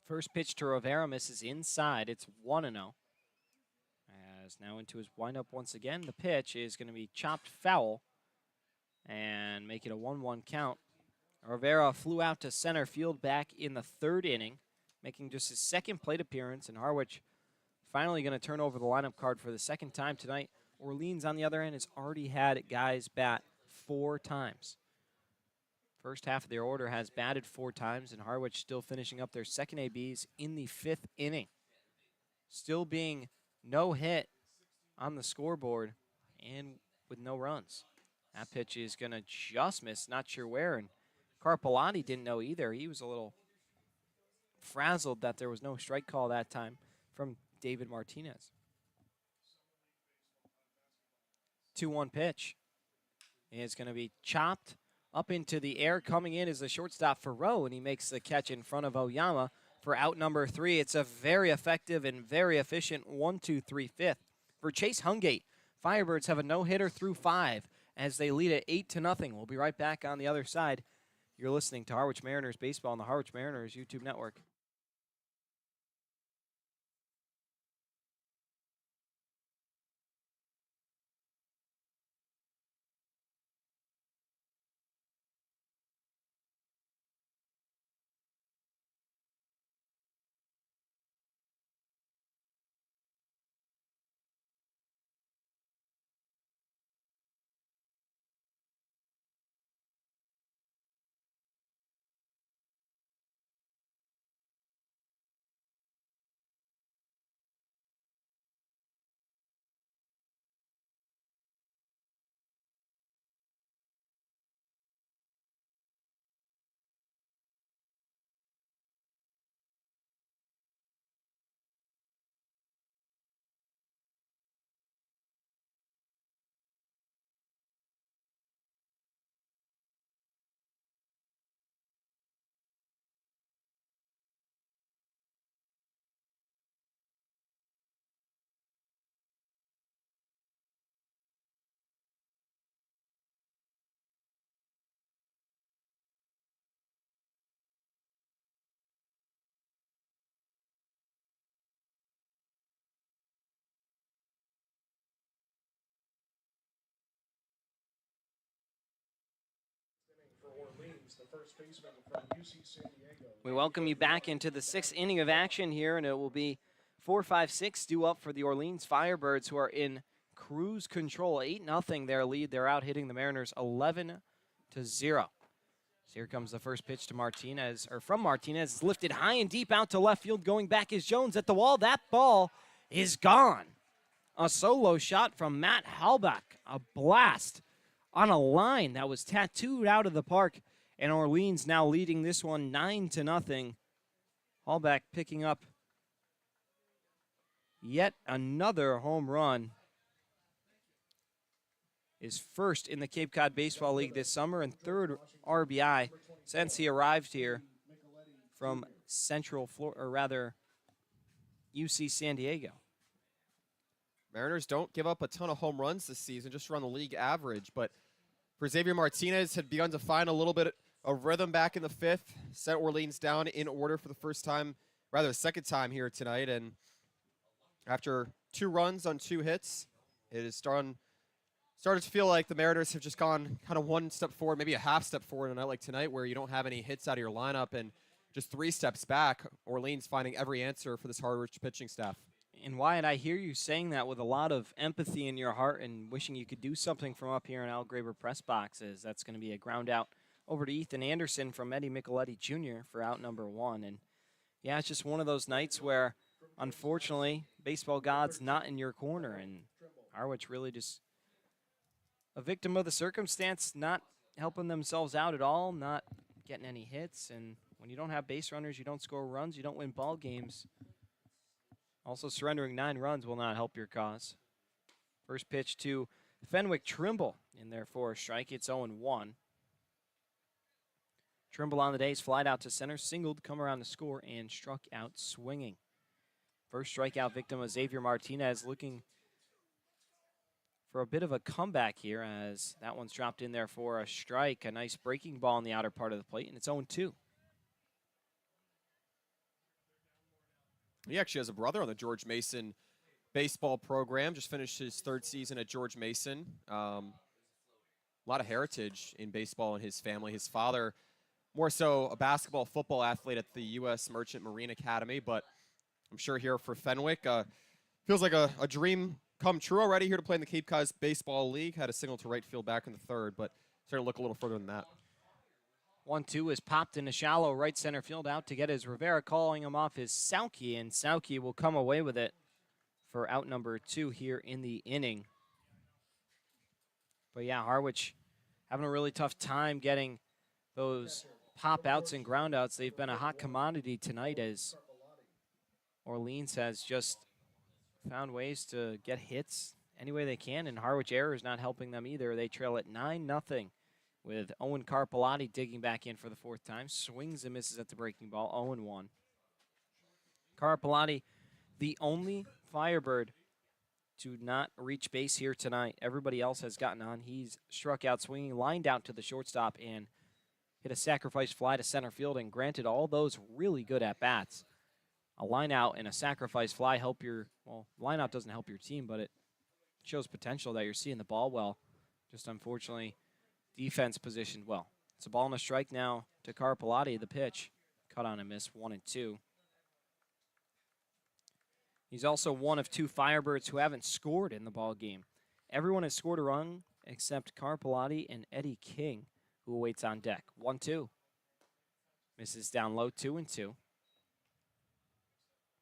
First pitch to Rivera misses inside. It's 1-0. As now into his windup once again. The pitch is going to be chopped foul and make it a 1-1 count. Rivera flew out to center field back in the 3rd inning, making just his 2nd plate appearance. And Harwich finally going to turn over the lineup card for the 2nd time tonight. Orleans, on the other end, has already had guys bat 4 times. First half of their order has batted 4 times, and Harwich still finishing up their 2nd ABs in the 5th inning. Still being no hit on the scoreboard and with no runs. That pitch is going to just miss, not sure where, and Carpellotti didn't know either. He was a little frazzled that there was no strike call that time from David Martinez. 2-1 pitch is going to be chopped up into the air. Coming in is the shortstop for Rowe, and he makes the catch in front of Oyama for out number 3. It's a very effective and very efficient 1-2-3 fifth. For Chase Hungate, Firebirds have a no-hitter through 5 as they lead at 8-0. We'll be right back on the other side. You're listening to Harwich Mariners Baseball on the Harwich Mariners YouTube network. the first baseman from UC San Diego. We welcome you back into the 6th inning of action here, and it will be 4-5-6 due up for the Orleans Firebirds, who are in cruise control. 8-0 their lead. They're out hitting the Mariners 11-0. So here comes the first pitch to Martinez, or from Martinez. It's lifted high and deep out to left field. Going back is Jones at the wall. That ball is gone. A solo shot from Matt Halbach. A blast on a line that was tattooed out of the park. And Orleans now leading this one 9-0. Halbach picking up yet another home run. Is first in the Cape Cod Baseball League this summer and third RBI since he arrived here from Central Florida, or rather UC San Diego. Mariners don't give up a ton of home runs this season, just around the league average. But for Xavier Martinez, had begun to find a little bit of rhythm back in the 5th, sent Orleans down in order for the first time, rather the second time here tonight. And after 2 runs on 2 hits, it has started to feel like the Mariners have just gone kind of 1 step forward, maybe a half step forward in a night like tonight where you don't have any hits out of your lineup, and just 3 steps back. Orleans finding every answer for this Harwich pitching staff. And Wyatt, I hear you saying that with a lot of empathy in your heart and wishing you could do something from up here in Al Graber press boxes. That's going to be a ground out over to Ethan Anderson from Eddie Micheletti Jr. for out number 1. And yeah, it's just one of those nights where, unfortunately, baseball god's not in your corner, and Harwich really just a victim of the circumstance, not helping themselves out at all, not getting any hits. And when you don't have base runners, you don't score runs, you don't win ball games. Also, surrendering 9 runs will not help your cause. First pitch to Fenwick Trimble in there for a strike. It's 0-1. Trimble on the days, flied out to center, singled, come around to score, and struck out swinging. First strikeout victim of Xavier Martinez, looking for a bit of a comeback here, as that one's dropped in there for a strike. A nice breaking ball in the outer part of the plate, and it's 0-2. He actually has a brother on the George Mason baseball program. Just finished his 3rd season at George Mason. A lot of heritage in baseball in his family. His father, more so a basketball, football athlete at the U.S. Merchant Marine Academy, but I'm sure here for Fenwick, feels like a dream come true already here to play in the Cape Cod Baseball League. Had a single to right field back in the 3rd, but starting to look a little further than that. 1-2 is popped into shallow right center field. Out to get his Rivera, calling him off his Sauke, and Sauke will come away with it for out number 2 here in the inning. But yeah, Harwich having a really tough time getting those pop outs and ground outs. They've been a hot commodity tonight, as Orleans has just found ways to get hits any way they can, and Harwich error is not helping them either. They trail at 9-0 with Owen Carpellotti digging back in for the 4th time. Swings and misses at the breaking ball, 0-1. Carpellotti, the only Firebird to not reach base here tonight. Everybody else has gotten on. He's struck out swinging, lined out to the shortstop, and hit a sacrifice fly to center field. And granted, all those really good at-bats. A line out and a sacrifice fly help your, well, line out doesn't help your team, but it shows potential that you're seeing the ball well. Just unfortunately, defense positioned well. It's a ball and a strike now to Carpellotti. The pitch, cut on and miss, 1-2. He's also one of 2 Firebirds who haven't scored in the ball game. Everyone has scored a run except Carpellotti and Eddie King, who awaits on deck. 1-2. Misses down low, 2-2.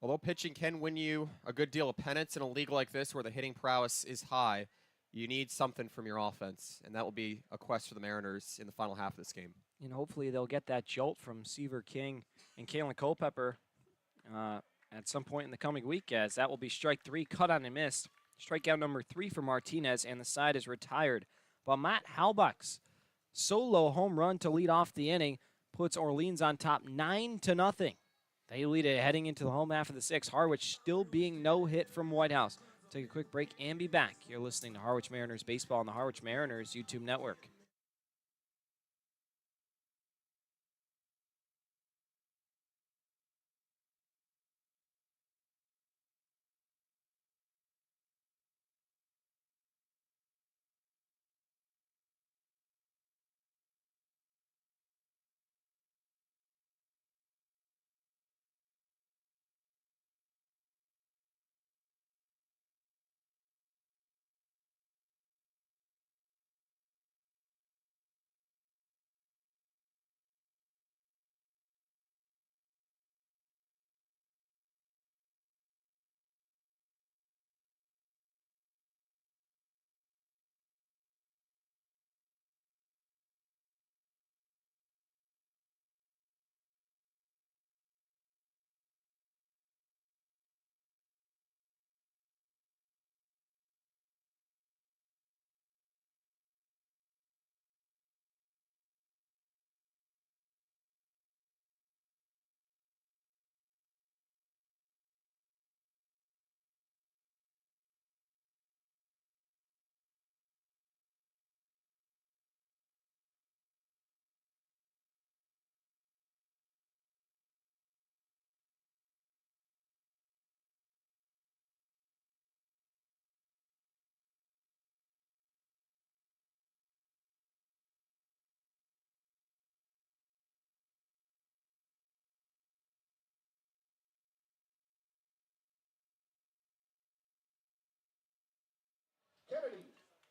Although pitching can win you a good deal of pennants in a league like this where the hitting prowess is high, you need something from your offense, and that will be a quest for the Mariners in the final half of this game. And hopefully they'll get that jolt from Seaver King and Kalen Culpepper at some point in the coming week, as that will be strike 3, cut on and missed. Strikeout number 3 for Martinez, and the side is retired. But Matt Halbach's solo home run to lead off the inning puts Orleans on top 9-0. They lead it heading into the home half of the 6th. Harwich still being no hit from White House. Take a quick break and be back. You're listening to Harwich Mariners Baseball on the Harwich Mariners YouTube network.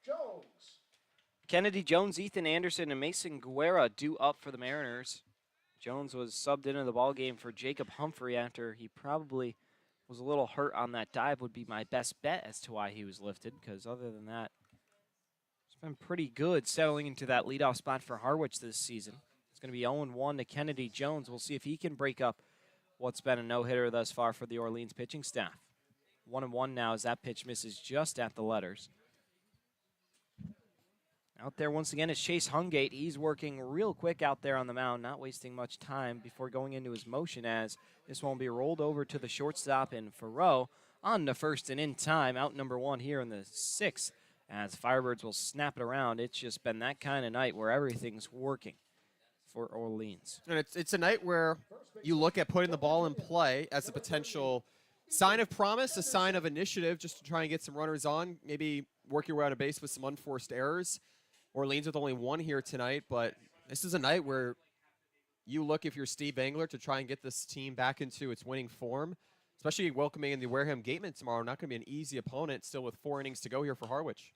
Jones. Kennedy Jones, Ethan Anderson, and Mason Guerra due up for the Mariners. Jones was subbed into the ballgame for Jacob Humphrey after he probably was a little hurt on that dive, would be my best bet as to why he was lifted, because other than that, it's been pretty good settling into that leadoff spot for Harwich this season. It's going to be 0-1 to Kennedy Jones. We'll see if he can break up what's been a no-hitter thus far for the Orleans pitching staff. 1-1 now as that pitch misses just at the letters. Out there once again is Chase Hungate. He's working real quick out there on the mound, not wasting much time before going into his motion, as this one will be rolled over to the shortstop in Farrow on the first and in time. Out number 1 here in the 6th as Firebirds will snap it around. It's just been that kind of night where everything's working for Orleans. And it's a night where you look at putting the ball in play as a potential sign of promise, a sign of initiative, just to try and get some runners on, maybe work your way out of base with some unforced errors. Orleans with only 1 here tonight, but this is a night where you look, if you're Steve Engler, to try and get this team back into its winning form, especially welcoming in the Wareham Gatemen tomorrow. Not going to be an easy opponent, still with 4 innings to go here for Harwich.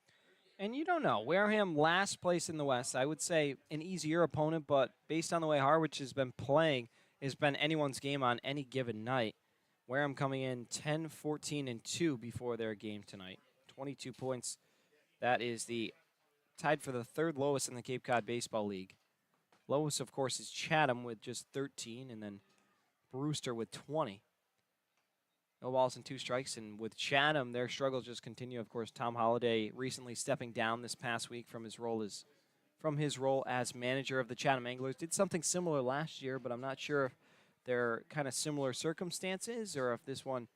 And you don't know. Wareham last place in the West. I would say an easier opponent, but based on the way Harwich has been playing, it's been anyone's game on any given night. Wareham coming in 10-14-2 before their game tonight. 22 points. That is the tied for the 3rd lowest in the Cape Cod Baseball League. Lowest, of course, is Chatham with just 13, and then Brewster with 20. No balls and 2 strikes, and with Chatham, their struggles just continue. Of course, Tom Holliday recently stepping down this past week from his role as manager of the Chatham Anglers. Did something similar last year, but I'm not sure if they're kind of similar circumstances or if this one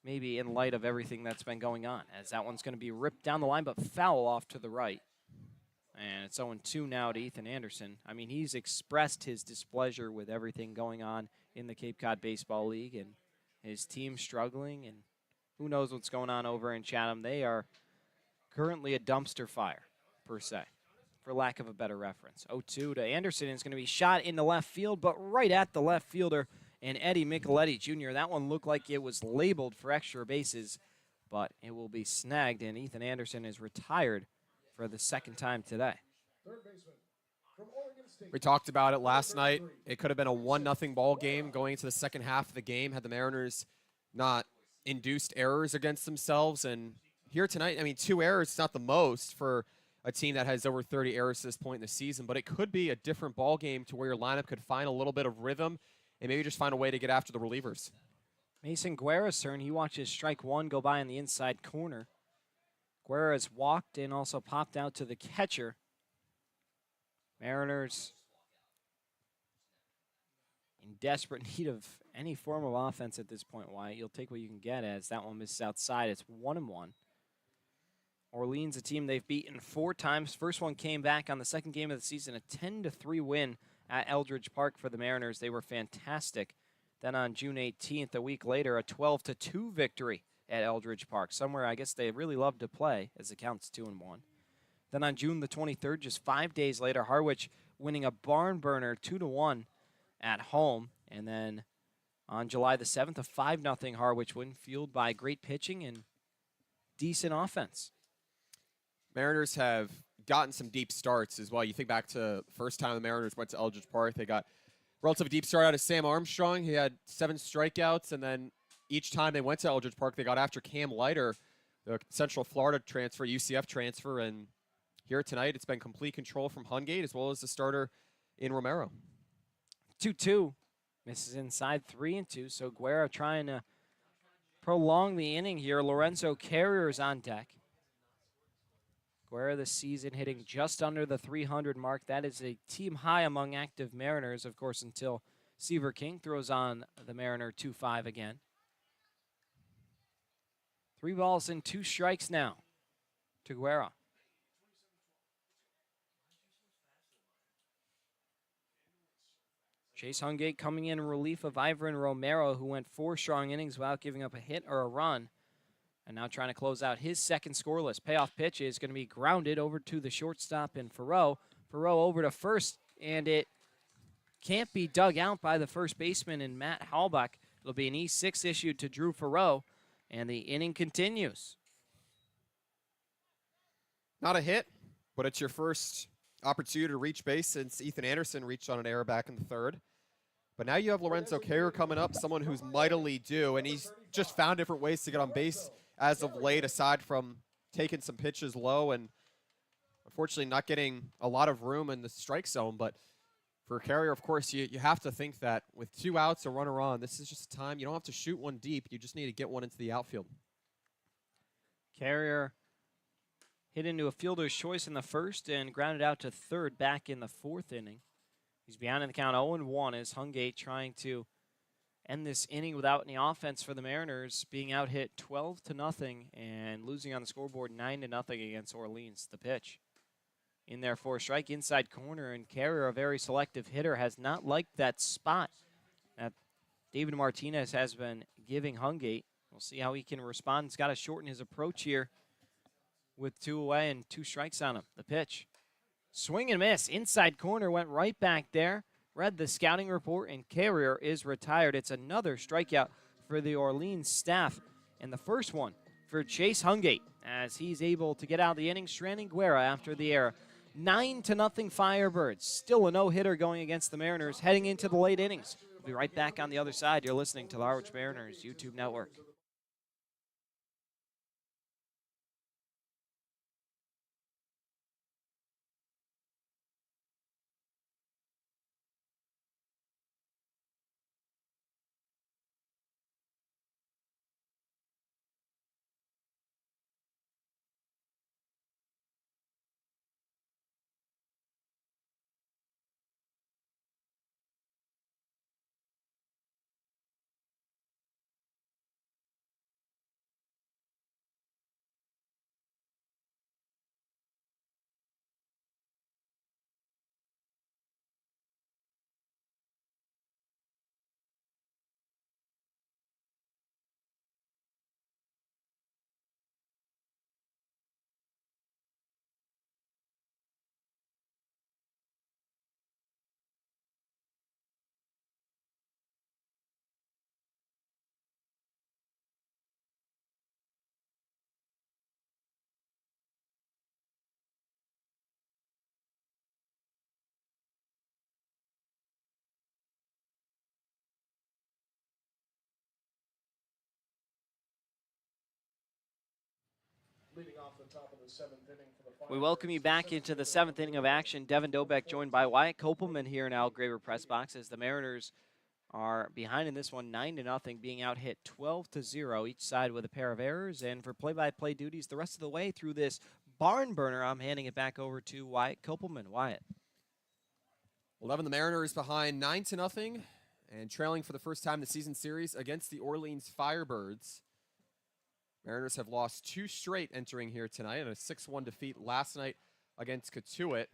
maybe in light of everything that's been going on, as that one's going to be ripped down the line but foul off to the right. And it's 0-2 now to Ethan Anderson. I mean, he's expressed his displeasure with everything going on in the Cape Cod Baseball League and his team struggling, and who knows what's going on over in Chatham. They are currently a dumpster fire, per se, for lack of a better reference. 0-2 to Anderson is going to be shot in the left field, but right at the left fielder, and Eddie Micheletti Jr. That one looked like it was labeled for extra bases, but it will be snagged, and Ethan Anderson is retired for the 2nd time today. Third baseman from Oregon State. We talked about it last night. It could have been a 1-0 ball game going into the second half of the game had the Mariners not induced errors against themselves. And here tonight, I mean, 2 errors is not the most for a team that has over 30 errors at this point in the season, but it could be a different ball game to where your lineup could find a little bit of rhythm and maybe just find a way to get after the relievers. Mason Guerra's turn. He watches strike 1 go by in the inside corner. Guerra has walked and also popped out to the catcher. Mariners in desperate need of any form of offense at this point, Wyatt. You'll take what you can get, as that one misses outside. It's 1-1. Orleans, a team they've beaten 4 times. First one came back on the 2nd game of the season, a 10-3 win at Eldridge Park for the Mariners. They were fantastic. Then on June 18th, a week later, a 12-2 victory at Eldridge Park, somewhere I guess they really love to play, as it counts 2-1. Then on June the 23rd, just 5 days later, Harwich winning a barn burner 2-1 at home. And then on July the 7th, a 5-0 Harwich win, fueled by great pitching and decent offense. Mariners have gotten some deep starts as well. You think back to the first time the Mariners went to Eldridge Park, they got a relatively deep start out of Sam Armstrong. He had 7 strikeouts, and then each time they went to Eldridge Park, they got after Cam Leiter, the Central Florida transfer, UCF transfer, and here tonight it's been complete control from Hungate as well as the starter in Romero. 2-2. Misses inside 3-2, so Guerra trying to prolong the inning here. Lorenzo Carrier's on deck. Guerra this season hitting just under the 300 mark. That is a team high among active Mariners, of course, until Seaver King throws on the Mariner 2-5 again. 3 balls and 2 strikes now to Guerra. Chase Hungate coming in relief of Ivan Romero, who went 4 strong innings without giving up a hit or a run. And now trying to close out his second scoreless. Payoff pitch is going to be grounded over to the shortstop in Farrow. Farrow over to first, and it can't be dug out by the first baseman in Matt Halbach. It'll be an E6 issued to Drew Farrow, and the inning continues. Not a hit, but it's your first opportunity to reach base since Ethan Anderson reached on an error back in the third. But now you have Lorenzo Carrier coming up, someone who's mightily due, and he's just found different ways to get on base as of late, aside from taking some pitches low and unfortunately not getting a lot of room in the strike zone. But for Carrier, of course, you have to think that with 2 outs, a runner on, this is just a time. You don't have to shoot one deep. You just need to get one into the outfield. Carrier hit into a fielder's choice in the first and grounded out to third back in the 4th inning. He's behind in the count 0-1 as Hungate trying to end this inning without any offense for the Mariners, being out hit 12-0 and losing on the scoreboard 9-0 against Orleans. The pitch in there for a strike inside corner, and Carrier, a very selective hitter, has not liked that spot that David Martinez has been giving Hungate. We'll see how he can respond. He's got to shorten his approach here with 2 away and 2 strikes on him. The pitch. Swing and miss. Inside corner went right back there. Read the scouting report, and Carrier is retired. It's another strikeout for the Orleans staff, and the first one for Chase Hungate as he's able to get out of the inning, stranding Guerra after the error. 9-0 Firebirds. Still a no-hitter going against the Mariners heading into the late innings. We'll be right back on the other side. You're listening to the Harwich Mariners YouTube network. Leading off the top of the 7th inning for the We welcome you back into the 7th inning of action. Devin Dobeck joined by Wyatt Kopelman here in Al Graver press box as the Mariners are behind in this one 9-0, being out hit 12-0, each side with a pair of errors. And for play-by-play duties the rest of the way through this barn burner, I'm handing it back over to Wyatt Kopelman. Wyatt. 11, the Mariners behind 9-0 and trailing for the first time in the season series against the Orleans Firebirds. Mariners have lost 2 straight entering here tonight and a 6-1 defeat last night against Cotuit.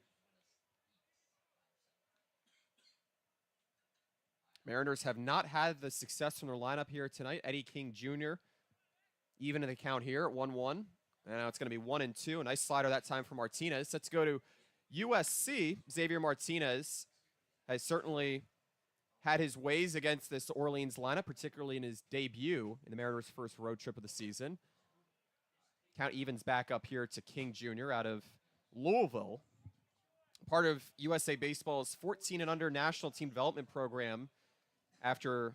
Mariners have not had the success from their lineup here tonight. Eddie King Jr. even in the count here at 1-1. And now it's going to be 1-2. A nice slider that time for Martinez. Let's go to USC. Xavier Martinez has certainly had his ways against this Orleans lineup, particularly in his debut in the Mariners' first road trip of the season. Count evens back up here to King Jr. out of Louisville. Part of USA Baseball's 14 and under national team development program after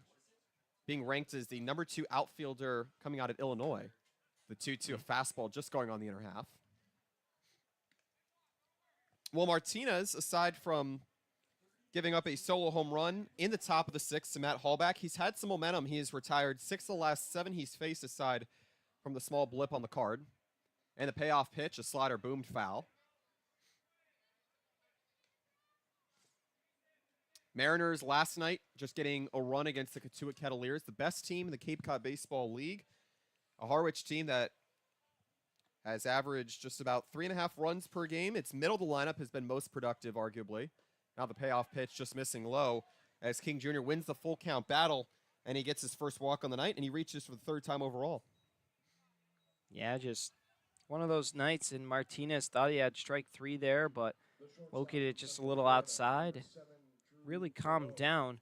being ranked as the number 2 outfielder coming out of Illinois. The 2-2, a fastball just going on the inner half. Well, Martinez, aside from giving up a solo home run in the top of the 6th to Matt Hallback, he's had some momentum. He has retired 6 of the last 7 he's faced aside from the small blip on the card. And the payoff pitch, a slider boomed foul. Mariners last night just getting a run against the Cotuit Kettleers, the best team in the Cape Cod Baseball League. A Harwich team that has averaged just about 3.5 runs per game. Its middle of the lineup has been most productive, arguably. Now the payoff pitch just missing low as King Jr. wins the full count battle, and he gets his first walk on the night, and he reaches for the 3rd time overall. Yeah, just one of those nights, and Martinez thought he had strike 3 there, but located it just a little outside. Really calmed down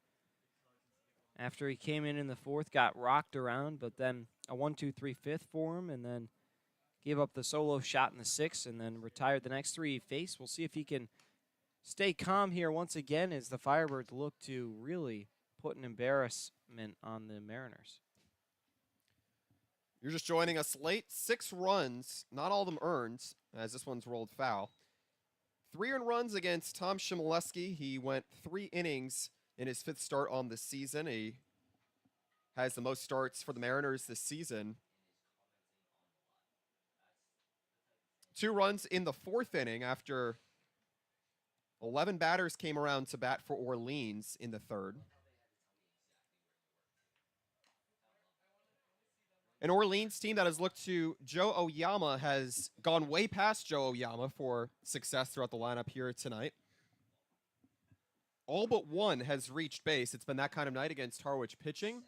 after he came in the 4th, got rocked around, but then a 1-2-3 5th for him, and then gave up the solo shot in the 6th and then retired the next 3 he faced. We'll see if he can stay calm here once again as the Firebirds look to really put an embarrassment on the Mariners. You're just joining us late. 6 runs, not all of them earned, as this one's rolled foul. 3 earned runs against Tom Shimoleski. He went 3 innings in his 5th start on the season. He has the most starts for the Mariners this season. 2 runs in the 4th inning after 11 batters came around to bat for Orleans in the 3rd. An Orleans team that has looked to Joe Oyama has gone way past Joe Oyama for success throughout the lineup here tonight. All but one has reached base. It's been that kind of night against Harwich pitching.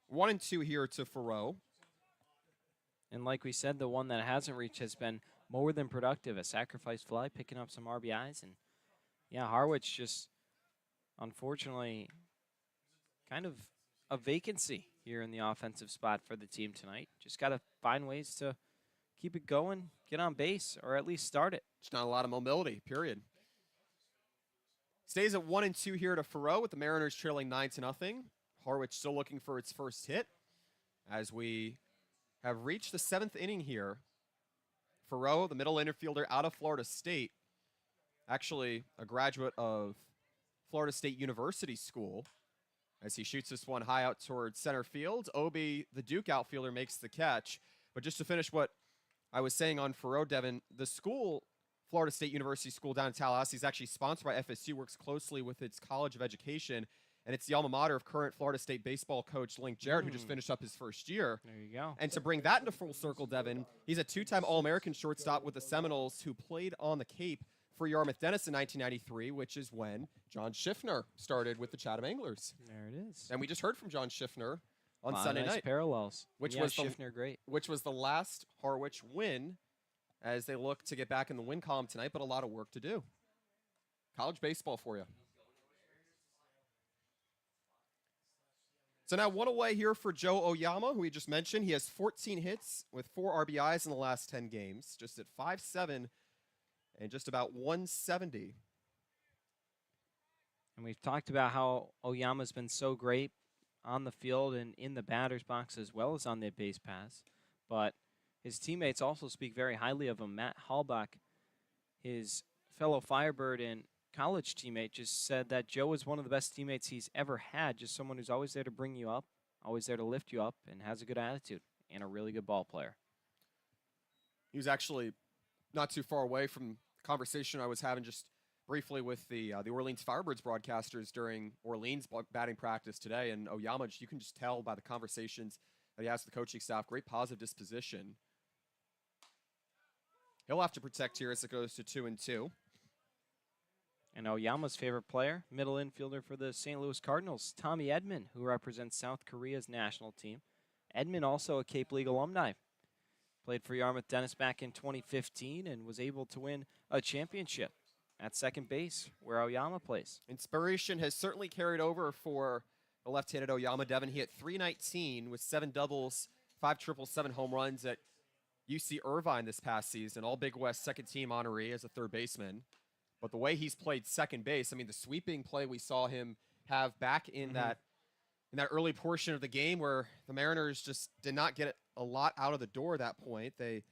1 and 2 here to Farrow. And like we said, the one that hasn't reached has been more than productive. A sacrifice fly, picking up some RBIs. And yeah, Harwich just, unfortunately, kind of a vacancy here in the offensive spot for the team tonight. Just got to find ways to keep it going, get on base, or at least start it. Just not a lot of mobility, period. Stays at 1 and 2 here to Farrow with the Mariners trailing 9-0. Harwich still looking for its first hit as we have reached the 7th inning here. Farrow, the middle infielder out of Florida State, actually a graduate of Florida State University School, as he shoots this one high out towards center field. Obi, the Duke outfielder, makes the catch. But just to finish what I was saying on Farrow, Devin, the school, Florida State University School down in Tallahassee, is actually sponsored by FSU, works closely with its College of Education, and it's the alma mater of current Florida State baseball coach Link Jarrett, who just finished up his first year. There you go. And to bring that into full circle, Devin, he's a 2-time All-American shortstop with the Seminoles who played on the Cape for Yarmouth Dennis in 1993, which is when John Schiffner started with the Chatham Anglers. There it is. And we just heard from John Schiffner on Sunday nice night. Parallels. Which yeah, was Schiffner great. Which was the last Harwich win as they look to get back in the win column tonight, but a lot of work to do. College baseball for you. So now 1 away here for Joe Oyama, who we just mentioned. He has 14 hits with 4 RBIs in the last 10 games, just at 5'7", and just about 170. And we've talked about how Oyama's been so great on the field and in the batter's box as well as on the base paths. But his teammates also speak very highly of him. Matt Halbach, his fellow Firebird and college teammate, just said that Joe is one of the best teammates he's ever had, just someone who's always there to bring you up, always there to lift you up, and has a good attitude and a really good ball player. He was actually not too far away from the conversation I was having just briefly with the Orleans Firebirds broadcasters during Orleans batting practice today. And Oyama, you can just tell by the conversations that he has with the coaching staff, great positive disposition. He'll have to protect here as it goes to 2 and 2. And Oyama's favorite player, middle infielder for the St. Louis Cardinals, Tommy Edman, who represents South Korea's national team. Edman, also a Cape League alumni. Played for Yarmouth Dennis back in 2015 and was able to win a championship at second base, where Oyama plays. Inspiration has certainly carried over for the left-handed Oyama. Devin, he hit .319 with 7 doubles, 5 triples, 7 home runs at UC Irvine this past season. All Big West second-team honoree as a third baseman. But the way he's played second base, I mean, the sweeping play we saw him have back in that early portion of the game where the Mariners just did not get a lot out of the door at that point. They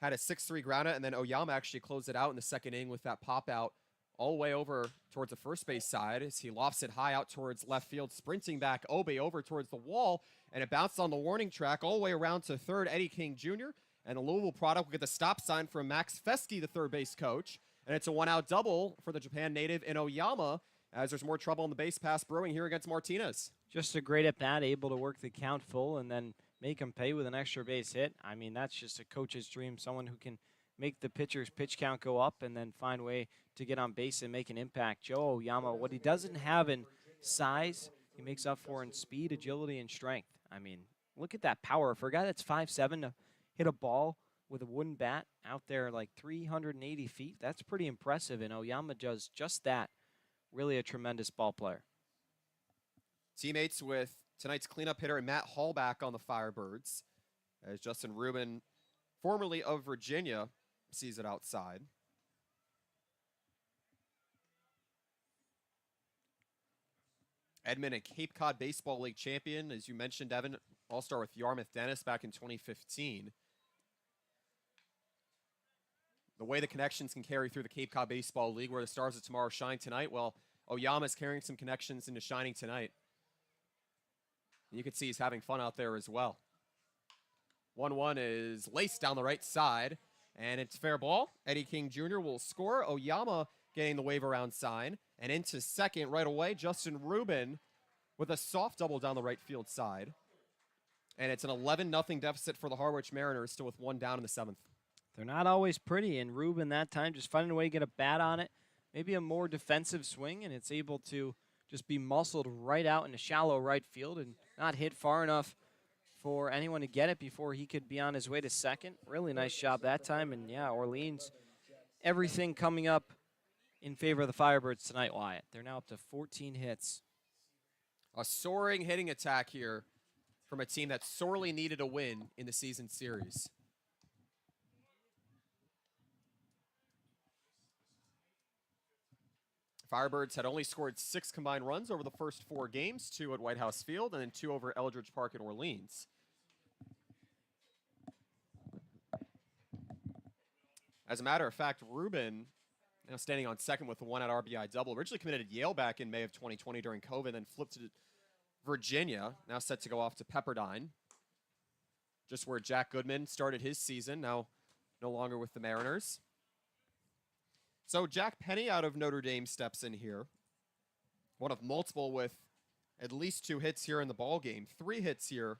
had a 6-3 ground out, and then Oyama actually closed it out in the second inning with that pop out all the way over towards the first base side as he lofts it high out towards left field, sprinting back Obi over towards the wall, and it bounced on the warning track all the way around to third. Eddie King Jr. and the Louisville product will get the stop sign from Max Fesky, the third base coach. And it's a 1-out double for the Japan native in Oyama as there's more trouble in the base pass brewing here against Martinez. Just a great at-bat, able to work the count full and then make him pay with an extra base hit. I mean, that's just a coach's dream, someone who can make the pitcher's pitch count go up and then find a way to get on base and make an impact. Joe Oyama, what he doesn't have in size, he makes up for in speed, agility, and strength. I mean, look at that power. For a guy that's 5'7" to hit a ball with a wooden bat out there like 380 feet, that's pretty impressive, and Oyama does just that. Really a tremendous ball player. Teammates with tonight's cleanup hitter Matt Hallback on the Firebirds. as Justin Rubin, formerly of Virginia, sees it outside. Edmond and Cape Cod Baseball League champion, as you mentioned, Evan, all-star with Yarmouth Dennis back in 2015. The way the connections can carry through the Cape Cod Baseball League, where the stars of tomorrow shine tonight, well, Oyama's carrying some connections into shining tonight. You can see he's having fun out there as well. 1-1 is laced down the right side, and it's fair ball. Eddie King Jr. will score. Oyama getting the wave around sign, and into second right away, Justin Rubin with a soft double down the right field side. And it's an 11-0 deficit for the Harwich Mariners, still with one down in the seventh. They're not always pretty, and Rubin that time just finding a way to get a bat on it, maybe a more defensive swing, and it's able to just be muscled right out into shallow right field and not hit far enough for anyone to get it before he could be on his way to second. Really nice job that time, and yeah, Orleans, everything coming up in favor of the Firebirds tonight, Wyatt. They're now up to 14 hits. A soaring hitting attack here from a team that sorely needed a win in the season series. Firebirds had only scored 6 combined runs over the first 4 games, 2 at White House Field and then 2 over Eldridge Park in Orleans. As a matter of fact, Rubin, now standing on second with the 1-out RBI double, originally committed at Yale back in May of 2020 during COVID, then flipped to Virginia, now set to go off to Pepperdine, just where Jack Goodman started his season, now no longer with the Mariners. So Jack Penny out of Notre Dame steps in here. One of multiple with at least 2 hits here in the ball game. 3 hits here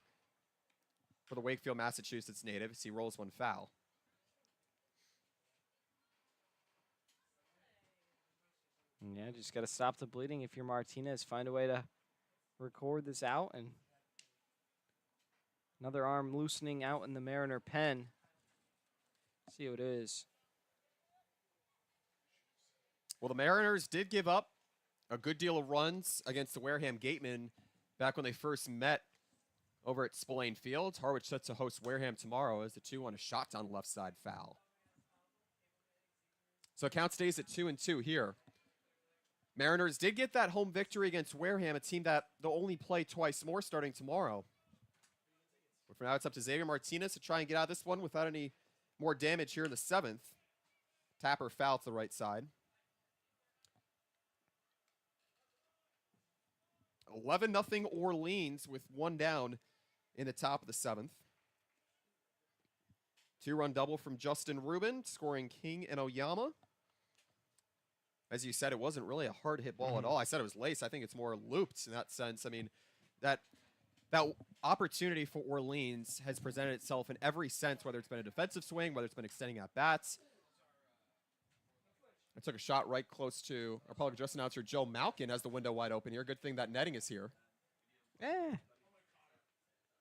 for the Wakefield, Massachusetts native as he rolls one foul. Yeah, just got to stop the bleeding if you're Martinez. Find a way to record this out. And another arm loosening out in the Mariner pen. See what it is. Well, the Mariners did give up a good deal of runs against the Wareham Gatemen back when they first met over at Spillane Field. Harwich set to host Wareham tomorrow as the 2-1 shot down left side foul. So count stays at 2-2 here. Mariners did get that home victory against Wareham, a team that they'll only play twice more starting tomorrow. But for now, it's up to Xavier Martinez to try and get out of this one without any more damage here in the 7th. Tapper foul to the right side. 11-0 Orleans with 1 down in the top of the 7th. 2-run double from Justin Rubin, scoring King and Oyama. As you said, it wasn't really a hard hit ball at all. I said it was laced. I think it's more looped in that sense. I mean, that opportunity for Orleans has presented itself in every sense, whether it's been a defensive swing, whether it's been extending out bats. I took a shot right close to our public address announcer, Joe Malkin, has the window wide open here. Good thing that netting is here.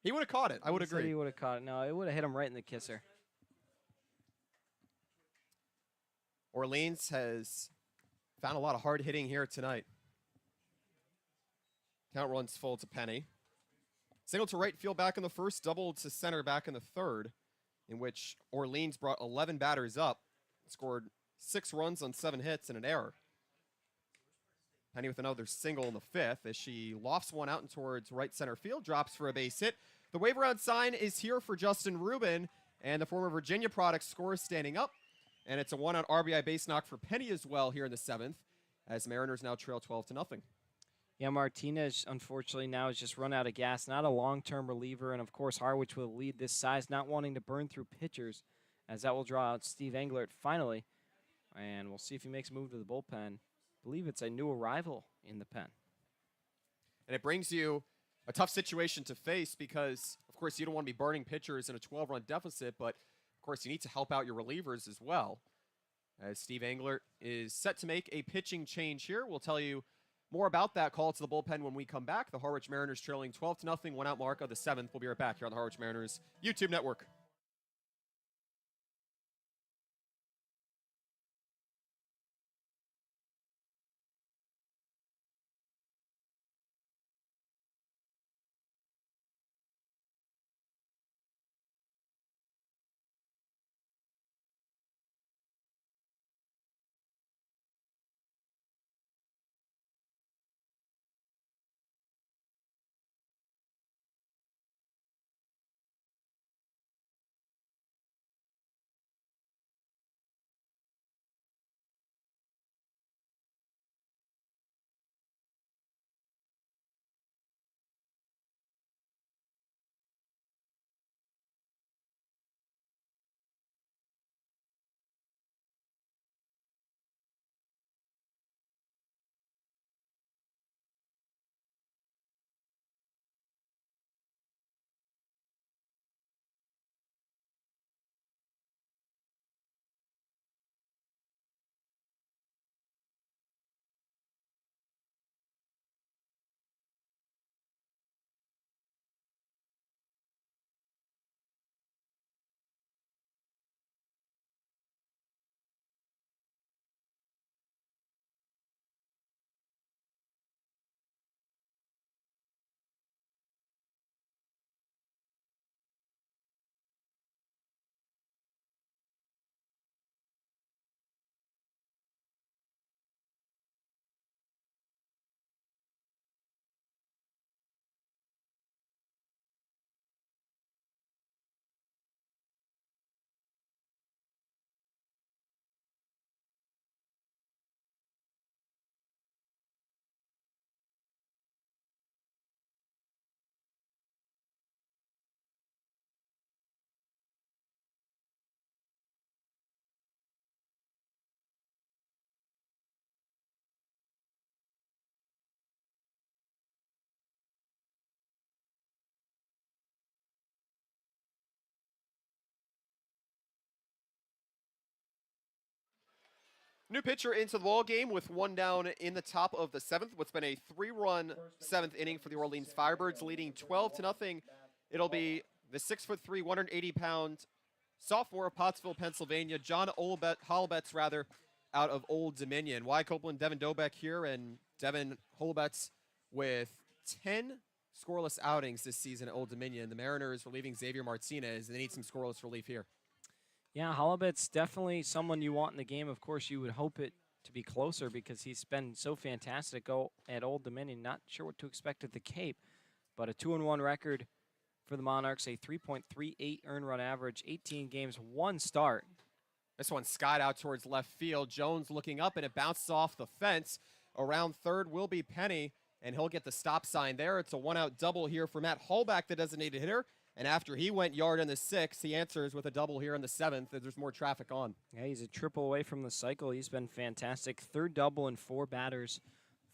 He would have caught it. I would agree. He would have caught it. No, it would have hit him right in the kisser. Orleans has found a lot of hard hitting here tonight. Count runs full to Penny. Single to right field back in the first, double to center back in the third, in which Orleans brought 11 batters up, scored 6 runs on 7 hits and an error. Penny with another single in the 5th as she lofts one out and towards right center field, drops for a base hit. The wave around sign is here for Justin Rubin, and the former Virginia product scores standing up. And it's a 1-out RBI base knock for Penny as well here in the 7th, as Mariners now trail 12-0. Yeah, Martinez, unfortunately, now has just run out of gas. Not a long-term reliever, and, of course, Harwich with a lead this size, not wanting to burn through pitchers, as that will draw out Steve Englert finally. And we'll see if he makes a move to the bullpen. I believe it's a new arrival in the pen. And it brings you a tough situation to face because, of course, you don't want to be burning pitchers in a 12-run deficit, but, of course, you need to help out your relievers as well. As Steve Englert is set to make a pitching change here. We'll tell you more about that call to the bullpen when we come back. The Harwich Mariners trailing 12-0, 1-out mark of the 7th. We'll be right back here on the Harwich Mariners YouTube network. New pitcher into the ball game with one down in the top of the seventh. What's been a 3-run seventh inning for the Orleans Firebirds, leading 12-0. It'll be the 6'3", 180-pound sophomore of Pottsville, Pennsylvania, John Holbetz, out of Old Dominion. Wyatt Copeland, Devin Dobek here, and Devin Holbetz with 10 scoreless outings this season at Old Dominion. The Mariners relieving Xavier Martinez, and they need some scoreless relief here. Yeah, Holobet's definitely someone you want in the game. Of course, you would hope it to be closer because he's been so fantastic at Old Dominion. Not sure what to expect at the Cape, but a 2-1 record for the Monarchs, a 3.38 earned run average, 18 games, 1 start. This one skied out towards left field. Jones looking up, and it bounces off the fence. Around third will be Penny, and he'll get the stop sign there. It's a 1-out double here for Matt Hallback, the designated hitter. And after he went yard in the 6th, he answers with a double here in the 7th. There's more traffic on. Yeah, he's a triple away from the cycle. He's been fantastic. 3rd double and 4 batters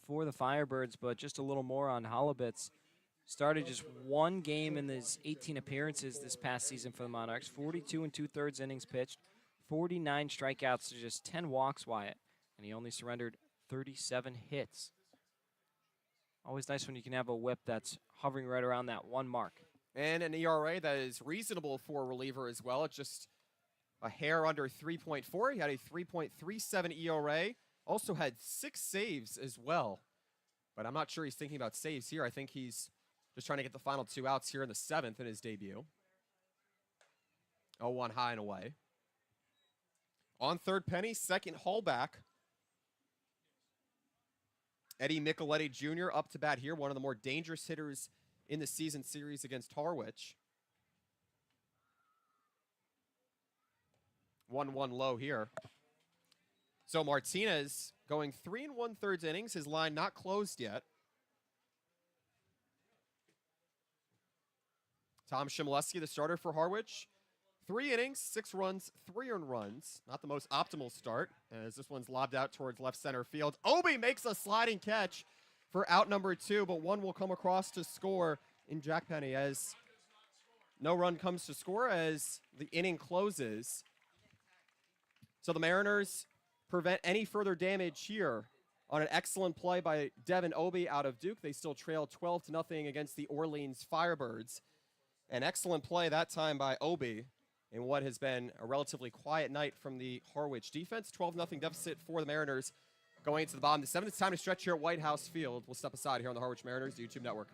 for the Firebirds, but just a little more on Holobetz. Started just 1 game in his 18 appearances this past season for the Monarchs. 42 2/3 innings pitched, 49 strikeouts to just 10 walks, Wyatt. And he only surrendered 37 hits. Always nice when you can have a whip that's hovering right around that 1 mark. And an ERA that is reasonable for a reliever as well. It's just a hair under 3.4. He had a 3.37 ERA. Also had 6 saves as well. But I'm not sure he's thinking about saves here. I think he's just trying to get the final 2 outs here in the 7th in his debut. 0-1 high and away. On third, Penny. Second, Hallback. Eddie Micheletti Jr. up to bat here. One of the more dangerous hitters in the season series against Harwich. 1-1 low here. So Martinez going 3 1/3 innings. His line not closed yet. Tom Shimleski, the starter for Harwich. 3 innings, 6 runs, 3 earned runs. Not the most optimal start, as this one's lobbed out towards left center field. Obi makes a sliding catch for out number 2, but one will come across to score in Jack Penny as no run comes to score as the inning closes. So the Mariners prevent any further damage here on an excellent play by Devin Obi out of Duke. They still trail 12-0 against the Orleans Firebirds. An excellent play that time by Obi in what has been a relatively quiet night from the Harwich defense. 12-0 deficit for the Mariners going into the bottom. The 7th time to stretch here at White House Field. We'll step aside here on the Harwich Mariners YouTube network.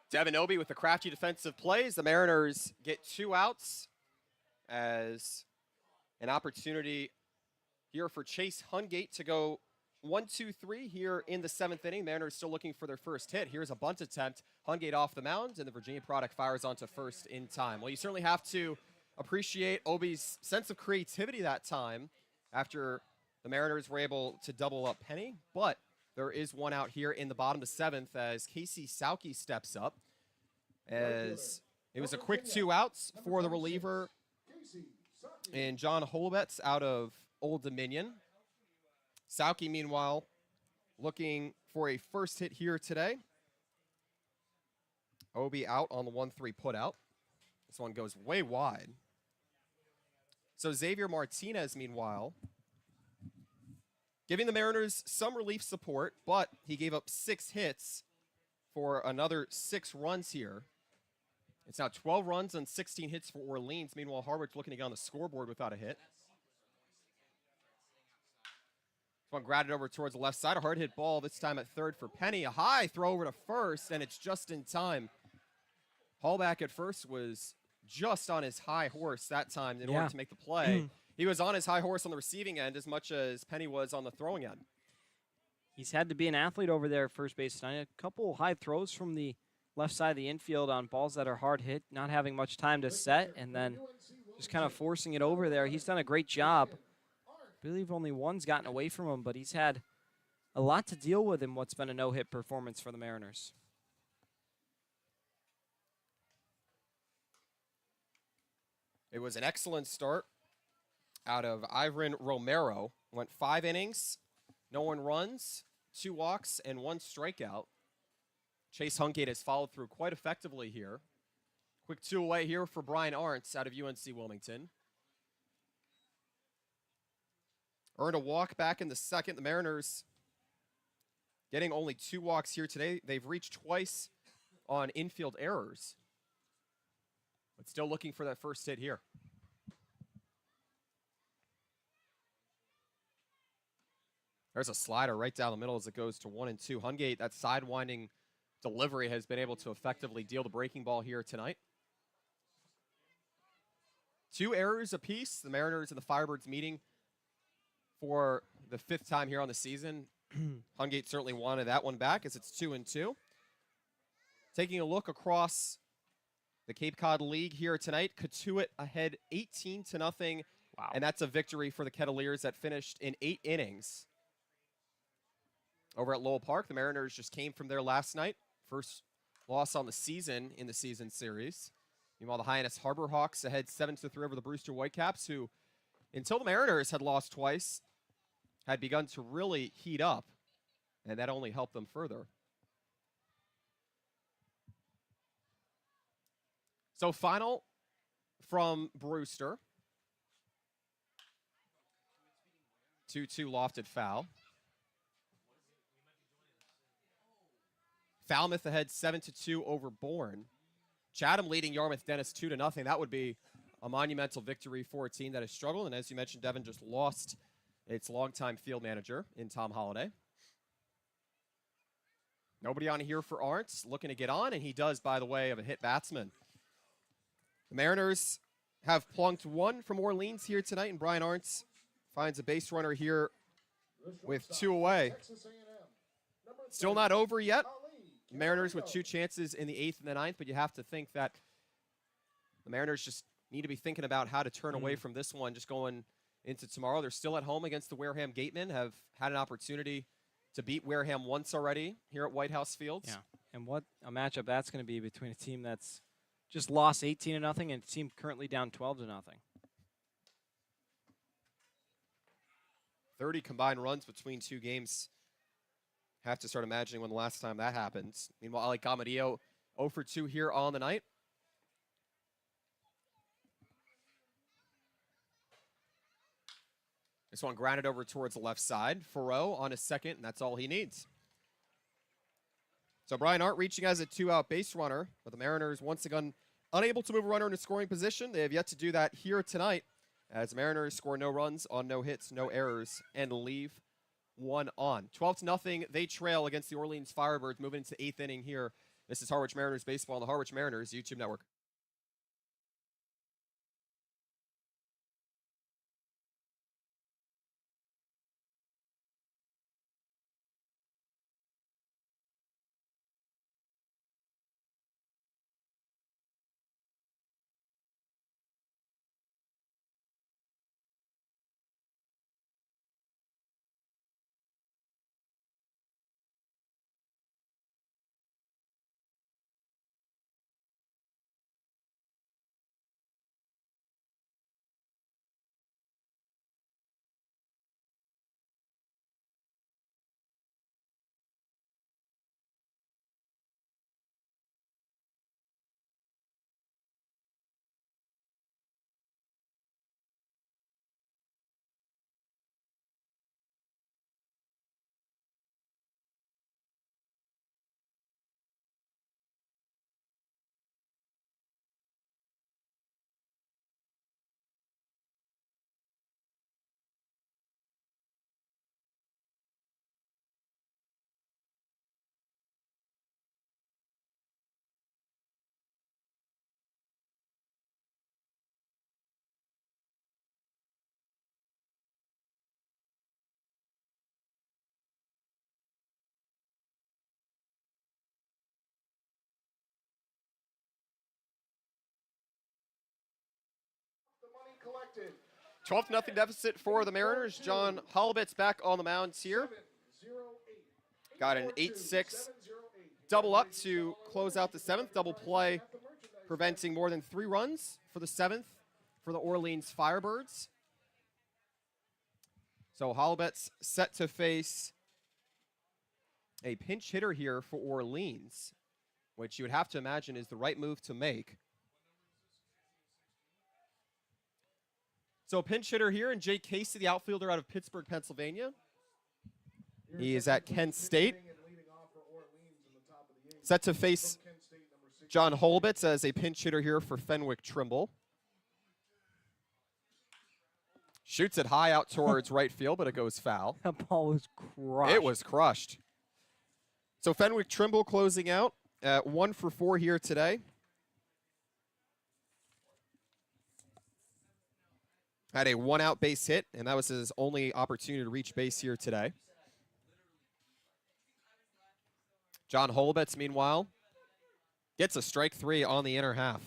Devin Obi with the crafty defensive plays. The Mariners get 2 outs as an opportunity here for Chase Hungate to go 1-2-3 here in the 7th inning. Mariners still looking for their first hit. Here's a bunt attempt. Hungate off the mound, and the Virginia product fires onto first in time. Well, you certainly have to appreciate Obi's sense of creativity that time after the Mariners were able to double up Penny, but there is 1 out here in the bottom of the 7th as Casey Sauke steps up. As it was a quick 2 outs for the reliever and John Holbetz out of Old Dominion. Sauke, meanwhile, looking for a first hit here today. Obi out on the 1-3 putout. This one goes way wide. So Xavier Martinez, meanwhile, giving the Mariners some relief support, but he gave up 6 hits for another 6 runs here. It's now 12 runs on 16 hits for Orleans. Meanwhile, Harwich looking to get on the scoreboard without a hit. This one grounded over towards the left side. A hard hit ball, this time at third for Penny. A high throw over to first, and it's just in time. Hallback at first was just on his high horse that time in order to make the play. He was on his high horse on the receiving end as much as Penny was on the throwing end. He's had to be an athlete over there at first base tonight. A couple high throws from the left side of the infield on balls that are hard hit, not having much time to set, and then just kind of forcing it over there. He's done a great job. I believe only one's gotten away from him, but he's had a lot to deal with in what's been a no-hit performance for the Mariners. It was an excellent start out of Ivan Romero. Went 5 innings, no one runs, 2 walks, and 1 strikeout. Chase Hungate has followed through quite effectively here. Quick 2 away here for Brian Arntz out of UNC Wilmington. Earned a walk back in the second. The Mariners getting only 2 walks here today. They've reached twice on infield errors, but still looking for that first hit here. There's a slider right down the middle as it goes to 1-2. Hungate, that sidewinding delivery, has been able to effectively deal the breaking ball here tonight. 2 errors apiece. The Mariners and the Firebirds meeting for the 5th time here on the season. Hungate certainly wanted that one back as it's 2-2. Taking a look across the Cape Cod League here tonight, Katuitt ahead 18-0. Wow. And that's a victory for the Kettleers that finished in 8 innings. Over at Lowell Park, the Mariners just came from there last night. First loss on the season in the season series. Meanwhile, the Hyannis Harbor Hawks ahead 7-3 over the Brewster Whitecaps, who, until the Mariners had lost twice, had begun to really heat up, and that only helped them further. So final from Brewster. 2-2 lofted foul. Falmouth ahead 7-2 over Bourne. Chatham leading Yarmouth Dennis 2-0. That would be a monumental victory for a team that has struggled, and as you mentioned, Devin just lost its longtime field manager in Tom Holliday. Nobody on here for Arntz, looking to get on, and he does by the way of a hit batsman. The Mariners have plunked 1 from Orleans here tonight, and Brian Arntz finds a base runner here with 2 away. Still not over yet. Mariners with 2 chances in the 8th and the 9th, but you have to think that the Mariners just need to be thinking about how to turn away from this one just going into tomorrow. They're still at home against the Wareham Gatemen, have had an opportunity to beat Wareham once already here at White House Fields. Yeah, and what a matchup that's going to be between a team that's just lost 18-0 and a team currently down 12-0. 30 combined runs between 2 games. Have to start imagining when the last time that happened. Meanwhile, Ali Gamadio 0 for 2 here on the night. This one grounded over towards the left side. Farrow on his second, and that's all he needs. So Brian Arnt reaching as a 2-out base runner, but the Mariners once again unable to move a runner into scoring position. They have yet to do that here tonight, as the Mariners score no runs on no hits, no errors, and leave 1 on. 12-0, they trail against the Orleans Firebirds, moving into 8th inning here. This is Harwich Mariners Baseball on the Harwich Mariners YouTube network. Connected. 12-0 deficit for the Mariners. John Holubit's back on the mound here. 708. Got an 8-6 double up to close out the 7th. Double play preventing more than 3 runs for the 7th for the Orleans Firebirds. So Holubit's set to face a pinch hitter here for Orleans, which you would have to imagine is the right move to make. So pinch hitter here, and Jake Casey, the outfielder out of Pittsburgh, Pennsylvania. He is at Kent State. Set to face John Holubitz as a pinch hitter here for Fenwick Trimble. Shoots it high out towards right field, but it goes foul. That ball was crushed. It was crushed. So Fenwick Trimble closing out at 1 for 4 here today. Had a 1-out base hit, and that was his only opportunity to reach base here today. John Holubitz, meanwhile, gets a strike 3 on the inner half.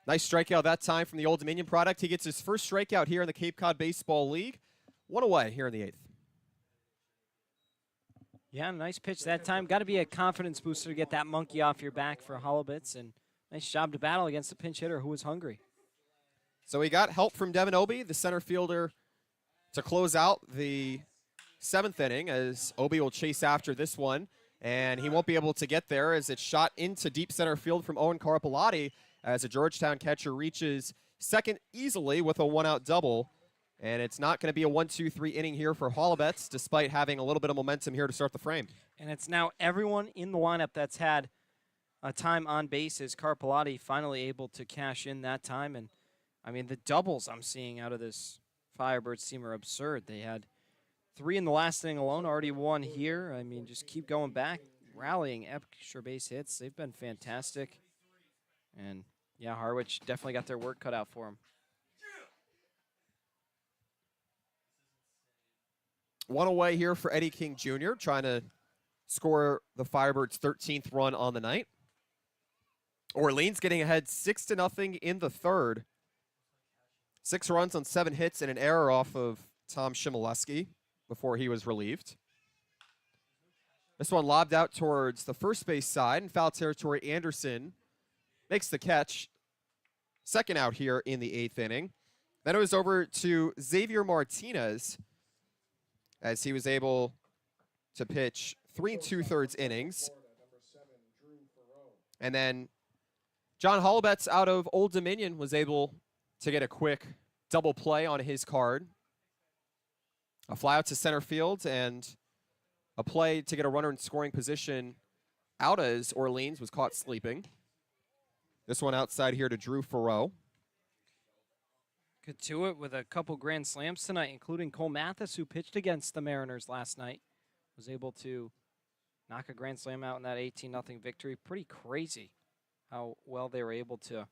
Nice strikeout that time from the Old Dominion product. He gets his first strikeout here in the Cape Cod Baseball League. 1 away here in the 8th. Yeah, nice pitch that time. Got to be a confidence booster to get that monkey off your back for Holubitz, and nice job to battle against the pinch hitter who was hungry. So he got help from Devin Obie, the center fielder, to close out the 7th inning, as Obie will chase after this one, and he won't be able to get there as it's shot into deep center field from Owen Carpellotti as a Georgetown catcher reaches second easily with a 1-out double. And it's not going to be a 1-2-3 inning here for Holubitz, despite having a little bit of momentum here to start the frame. And it's now everyone in the lineup that's had a time on base as Carpellotti finally able to cash in that time. And, I mean, the doubles I'm seeing out of this Firebirds team are absurd. They had 3 in the last inning alone, already 1 here. I mean, just keep going back, rallying extra base hits. They've been fantastic. And, yeah, Harwich definitely got their work cut out for them. 1 away here for Eddie King Jr., trying to score the Firebirds' 13th run on the night. Orleans getting ahead 6-0 in the 3rd. 6 runs on 7 hits and an error off of Tom Shimoleski before he was relieved. This one lobbed out towards the first base side in foul territory. Anderson makes the catch. 2nd out here in the 8th inning. Then it was over to Xavier Martinez, as he was able to pitch 3 2/3 innings. And then John Holubitz out of Old Dominion was able to get a quick double play on his card. A fly out to center field and a play to get a runner in scoring position out as Orleans was caught sleeping. This one outside here to Drew Farreau. Get to it with a couple grand slams tonight, including Cole Mathis, who pitched against the Mariners last night. Was able to knock a grand slam out in that 18-0 victory. Pretty crazy how well they were able to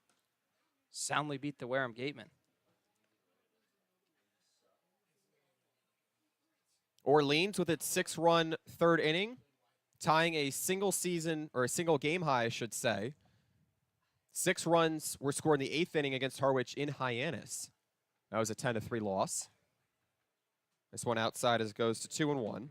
soundly beat the Wareham Gatemen. Orleans with its 6-run 3rd inning, tying a single season, or a single game high, I should say. 6 runs were scored in the 8th inning against Harwich in Hyannis. That was a 10-3 loss. This one outside as goes to 2-1.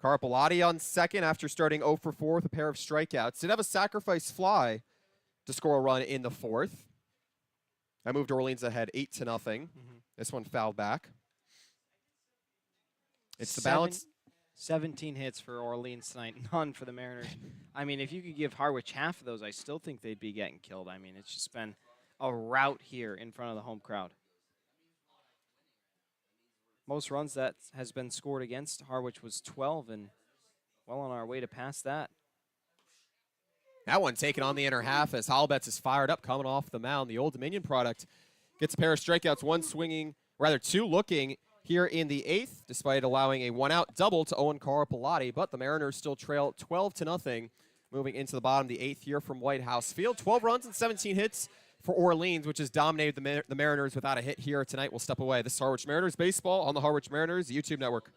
Carpellotti on second after starting 0 for 4 with a pair of strikeouts. Did have a sacrifice fly to score a run in the 4th. I moved Orleans ahead 8-0. This one fouled back. It's the balance. 17 hits for Orleans tonight, none for the Mariners. I mean, if you could give Harwich half of those, I still think they'd be getting killed. I mean, it's just been a rout here in front of the home crowd. Most runs that has been scored against Harwich was 12, and well on our way to pass that. That one taken on the inner half as Holubitz is fired up coming off the mound. The Old Dominion product gets a pair of strikeouts, 1 swinging, rather 2 looking here in the 8th, despite allowing a 1-out double to Owen Carpellotti. But the Mariners still trail 12-0, moving into the bottom of the 8th here from White House Field. 12 runs and 17 hits for Orleans, which has dominated the Mariners without a hit here tonight. We'll step away. This is Harwich Mariners baseball on the Harwich Mariners YouTube network.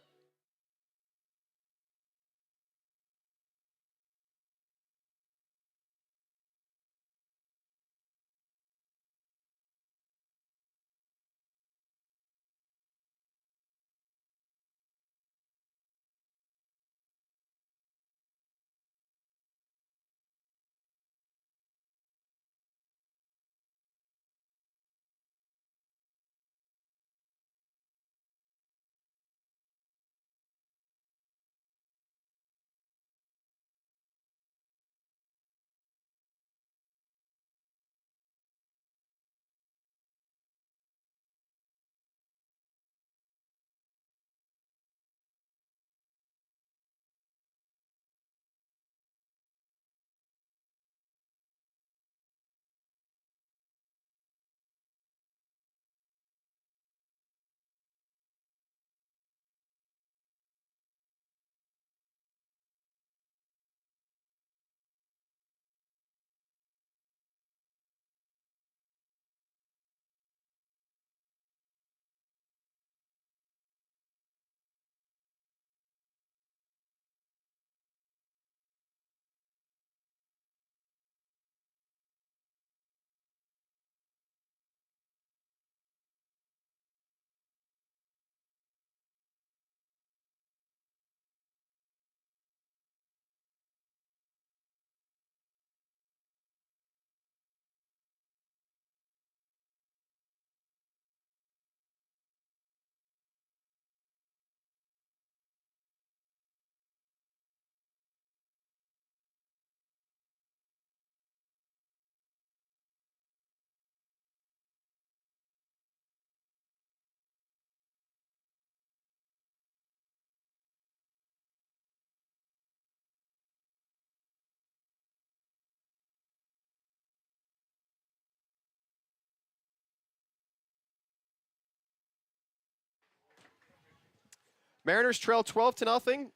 Mariners trail 12-0.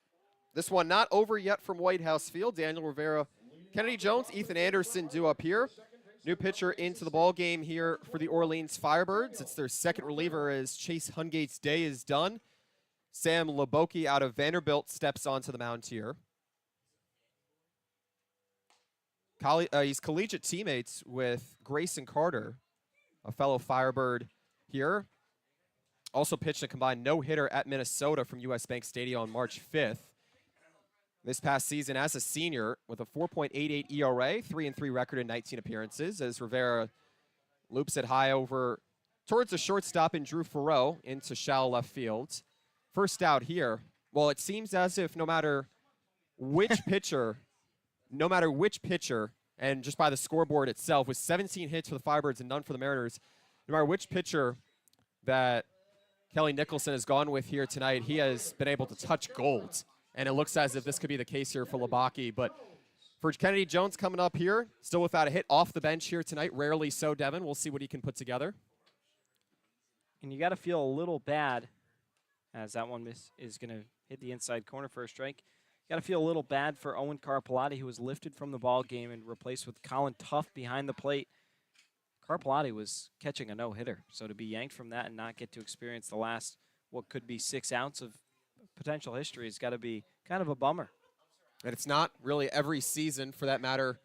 This one not over yet from White House Field. Daniel Rivera, Kennedy Jones, Ethan Anderson due up here. New pitcher into the ball game here for the Orleans Firebirds. It's their second reliever as Chase Hungate's day is done. Sam Leboki out of Vanderbilt steps onto the mound here. He's collegiate teammates with Grayson Carter, a fellow Firebird here. Also pitched a combined no-hitter at Minnesota from US Bank Stadium on March 5th. This past season as a senior with a 4.88 ERA, 3-3 record in 19 appearances as Rivera loops it high over towards the shortstop in Drew Farreau into shallow left field. First out here. Well, it seems as if no matter which pitcher, and just by the scoreboard itself, with 17 hits for the Firebirds and none for the Mariners, no matter which pitcher that Kelly Nicholson has gone with here tonight, he has been able to touch gold. And it looks as if this could be the case here for Lebaki. But for Kennedy Jones coming up here, still without a hit off the bench here tonight. Rarely so, Devin. We'll see what he can put together. And you got to feel a little bad as that one is going to hit the inside corner for a strike. You got to feel a little bad for Owen Carpellotti, who was lifted from the ball game and replaced with Colin Tuff behind the plate. Carpellotti was catching a no-hitter. So to be yanked from that and not get to experience the last, what could be 6 outs of potential history has got to be kind of a bummer. And it's not really every season, for that matter,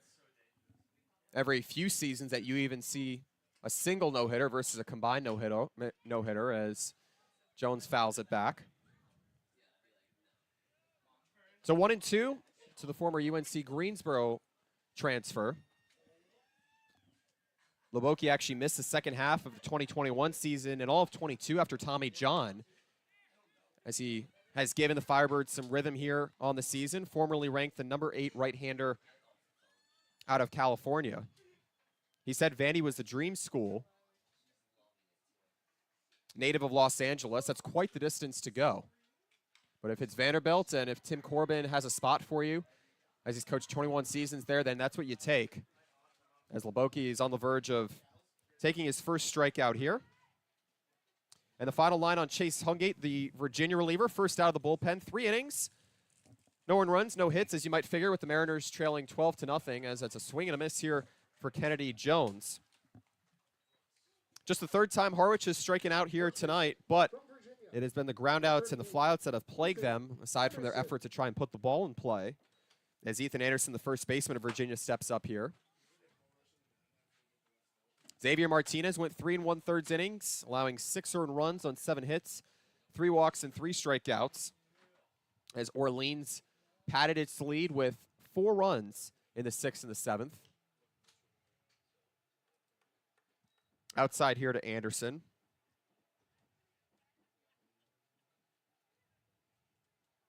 every few seasons that you even see a single no-hitter versus a combined no-hitter as Jones fouls it back. So 1-2 to the former UNC Greensboro transfer. Leboki actually missed the second half of the 2021 season and all of 22 after Tommy John, as he has given the Firebirds some rhythm here on the season. Formerly ranked the number 8 right-hander out of California. He said Vandy was the dream school. Native of Los Angeles, that's quite the distance to go. But if it's Vanderbilt and if Tim Corbin has a spot for you, as he's coached 21 seasons there, then that's what you take. As Leboki is on the verge of taking his first strikeout here. And the final line on Chase Hungate, the Virginia reliever, first out of the bullpen, 3 innings. No earned runs, no hits, as you might figure, with the Mariners trailing 12-0, as it's a swing and a miss here for Kennedy Jones. Just the third time Harwich is striking out here tonight, but it has been the groundouts and the flyouts that have plagued them, aside from their effort to try and put the ball in play, as Ethan Anderson, the first baseman of Virginia, steps up here. Xavier Martinez went 3 1/3 innings, allowing 6 earned runs on 7 hits, 3 walks and 3 strikeouts, as Orleans padded its lead with 4 runs in the 6th and the 7th. Outside here to Anderson.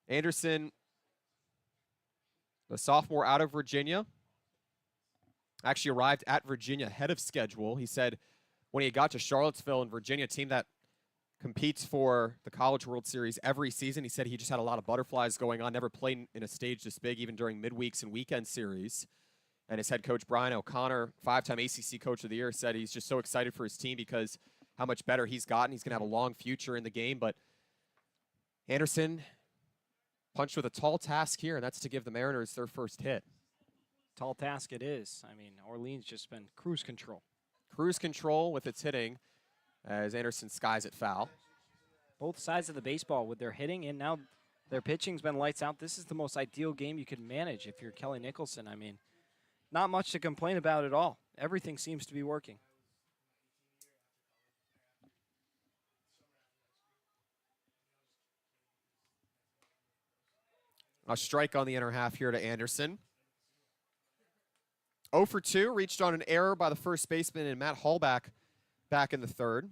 Anderson, the sophomore out of Virginia, actually arrived at Virginia ahead of schedule. He said when he got to Charlottesville and Virginia, a team that competes for the College World Series every season, he said he just had a lot of butterflies going on, never played in a stage this big, even during midweeks and weekend series. And his head coach, Brian O'Connor, 5-time ACC Coach of the Year, said he's just so excited for his team because how much better he's gotten. He's going to have a long future in the game. But Anderson punched with a tall task here, and that's to give the Mariners their first hit. Tall task it is. I mean, Orleans just been cruise control. Cruise control with its hitting as Anderson skies it foul. Both sides of the baseball with their hitting and now their pitching's been lights out. This is the most ideal game you could manage if you're Kelly Nicholson. I mean, not much to complain about at all. Everything seems to be working. A strike on the inner half here to Anderson. 0 for 2, reached on an error by the first baseman and Matt Hallback back in the 3rd.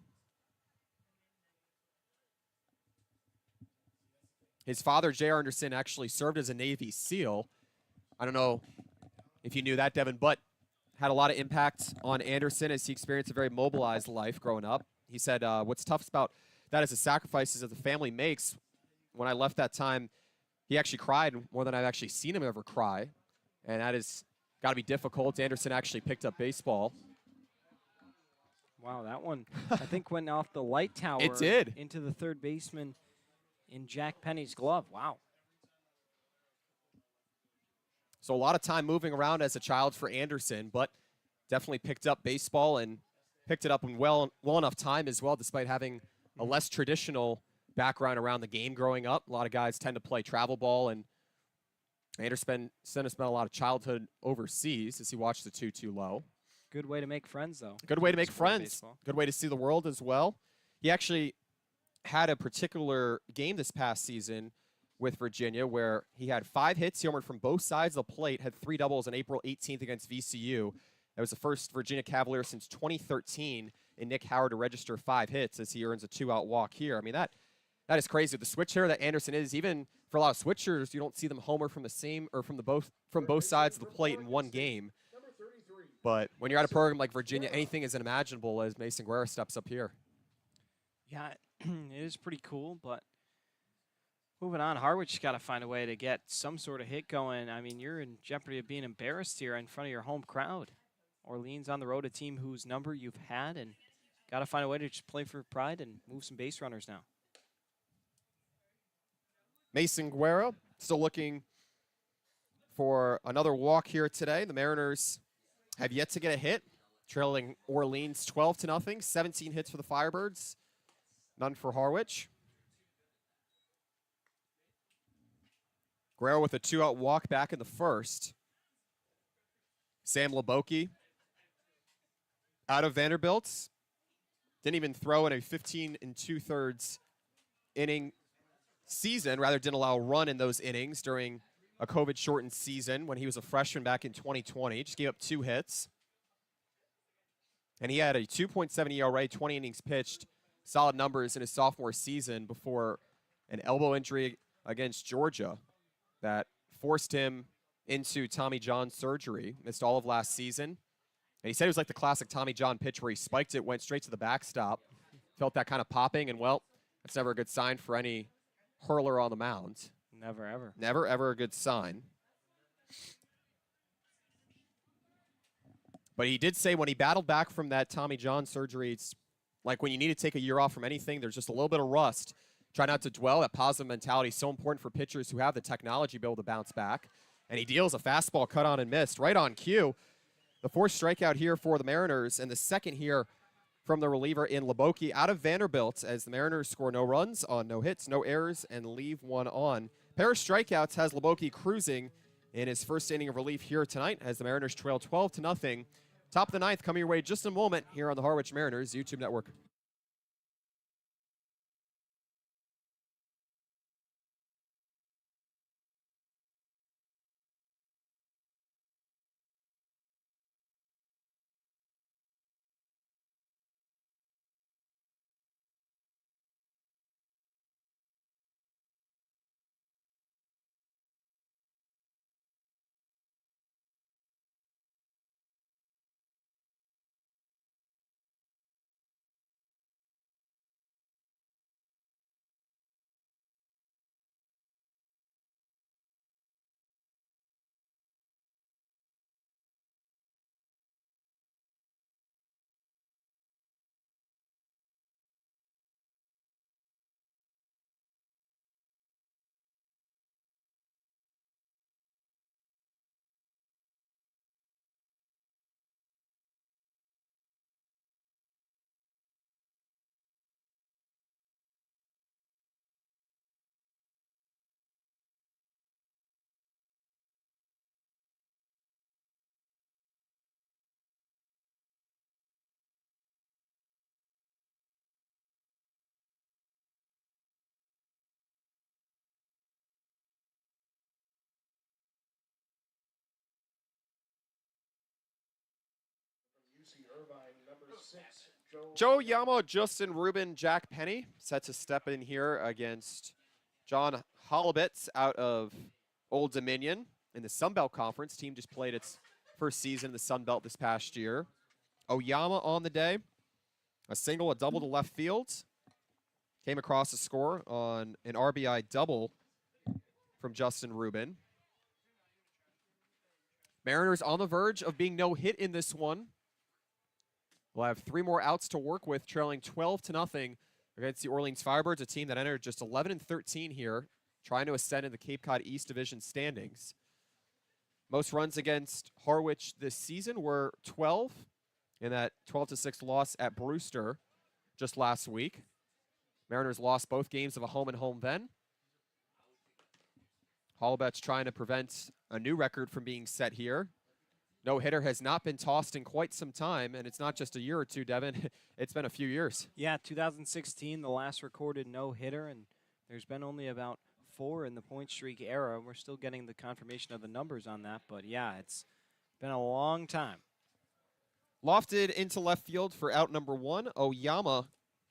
His father, J.R. Anderson, actually served as a Navy SEAL. I don't know if you knew that, Devin, but had a lot of impact on Anderson as he experienced a very mobilized life growing up. He said, what's tough about that is the sacrifices that the family makes. When I left that time, he actually cried more than I've actually seen him ever cry, and that is got to be difficult. Anderson actually picked up baseball. Wow, that one, I think, went off the light tower. It did. Into the third baseman in Jack Penny's glove. Wow. So a lot of time moving around as a child for Anderson, but definitely picked up baseball and picked it up in well enough time as well, despite having a less traditional background around the game growing up. A lot of guys tend to play travel ball, and Anderson spent a lot of childhood overseas as he watched the 2-2 low. Good way to make friends, though. Good way to make Sport friends. baseball. Good way to see the world as well. He actually had a particular game this past season with Virginia where he had 5 hits. He homered from both sides of the plate, had 3 doubles on April 18th against VCU. That was the first Virginia Cavalier since 2013 in Nick Howard to register 5 hits as he earns a 2-out walk here. I mean, that is crazy. The switch hitter that Anderson is, even for a lot of switchers, you don't see them homer from the same or from both sides of the plate in one game. But when you're at a program like Virginia, anything is unimaginable as Mason Guerra steps up here. Yeah, it is pretty cool, but moving on, Harwich got to find a way to get some sort of hit going. I mean, you're in jeopardy of being embarrassed here in front of your home crowd. Orleans on the road, a team whose number you've had, and got to find a way to just play for pride and move some base runners now. Mason Guerra still looking for another walk here today. The Mariners have yet to get a hit, trailing Orleans 12-0. 17 hits for the Firebirds, none for Harwich. Guerra with a 2-out walk back in the first. Sam Leboki out of Vanderbilt. Didn't even throw in a 15 2/3 inning season. Rather, didn't allow a run in those innings during a COVID-shortened season when he was a freshman back in 2020. Just gave up 2 hits. And he had a 2.7 ERA, 20 innings pitched. Solid numbers in his sophomore season before an elbow injury against Georgia that forced him into Tommy John surgery. Missed all of last season. And he said it was like the classic Tommy John pitch where he spiked it, went straight to the backstop. Felt that kind of popping, and, well, that's never a good sign for any hurler on the mound. Never, ever. Never, ever a good sign. But he did say when he battled back from that Tommy John surgery, it's like when you need to take a year off from anything, there's just a little bit of rust. Try not to dwell. That positive mentality is so important for pitchers who have the technology to be able to bounce back. And he deals a fastball cut on and missed right on cue. The 4th strikeout here for the Mariners, and the second here from the reliever in Leboki out of Vanderbilt as the Mariners score no runs on no hits, no errors, and leave 1 on. Pair of strikeouts has Leboki cruising in his first inning of relief here tonight as the Mariners trail 12-0. Top of the 9th coming your way just in a moment here on the Harwich Mariners YouTube Network. UC Irvine, number 6, Joe Yamo, Justin Rubin, Jack Penny set to step in here against John Holobitz out of Old Dominion in the Sun Belt Conference. Team just played its first season in the Sun Belt this past year. Oyama on the day. A single, a double to left field. Came across a score on an RBI double from Justin Rubin. Mariners on the verge of being no hit in this one. We'll have 3 more outs to work with, trailing 12-0. There's against the Orleans Firebirds, a team that entered just 11-13 here, trying to ascend in the Cape Cod East Division standings. Most runs against Harwich this season were 12 in that 12-6 loss at Brewster just last week. Mariners lost both games of a home-and-home then. Holobet's trying to prevent a new record from being set here. No-hitter has not been tossed in quite some time, and it's not just a year or two, Devin. It's been a few years. Yeah, 2016, the last recorded no-hitter, and there's been only about 4 in the point streak era. We're still getting the confirmation of the numbers on that, but yeah, it's been a long time. Lofted into left field for out number 1. Oyama,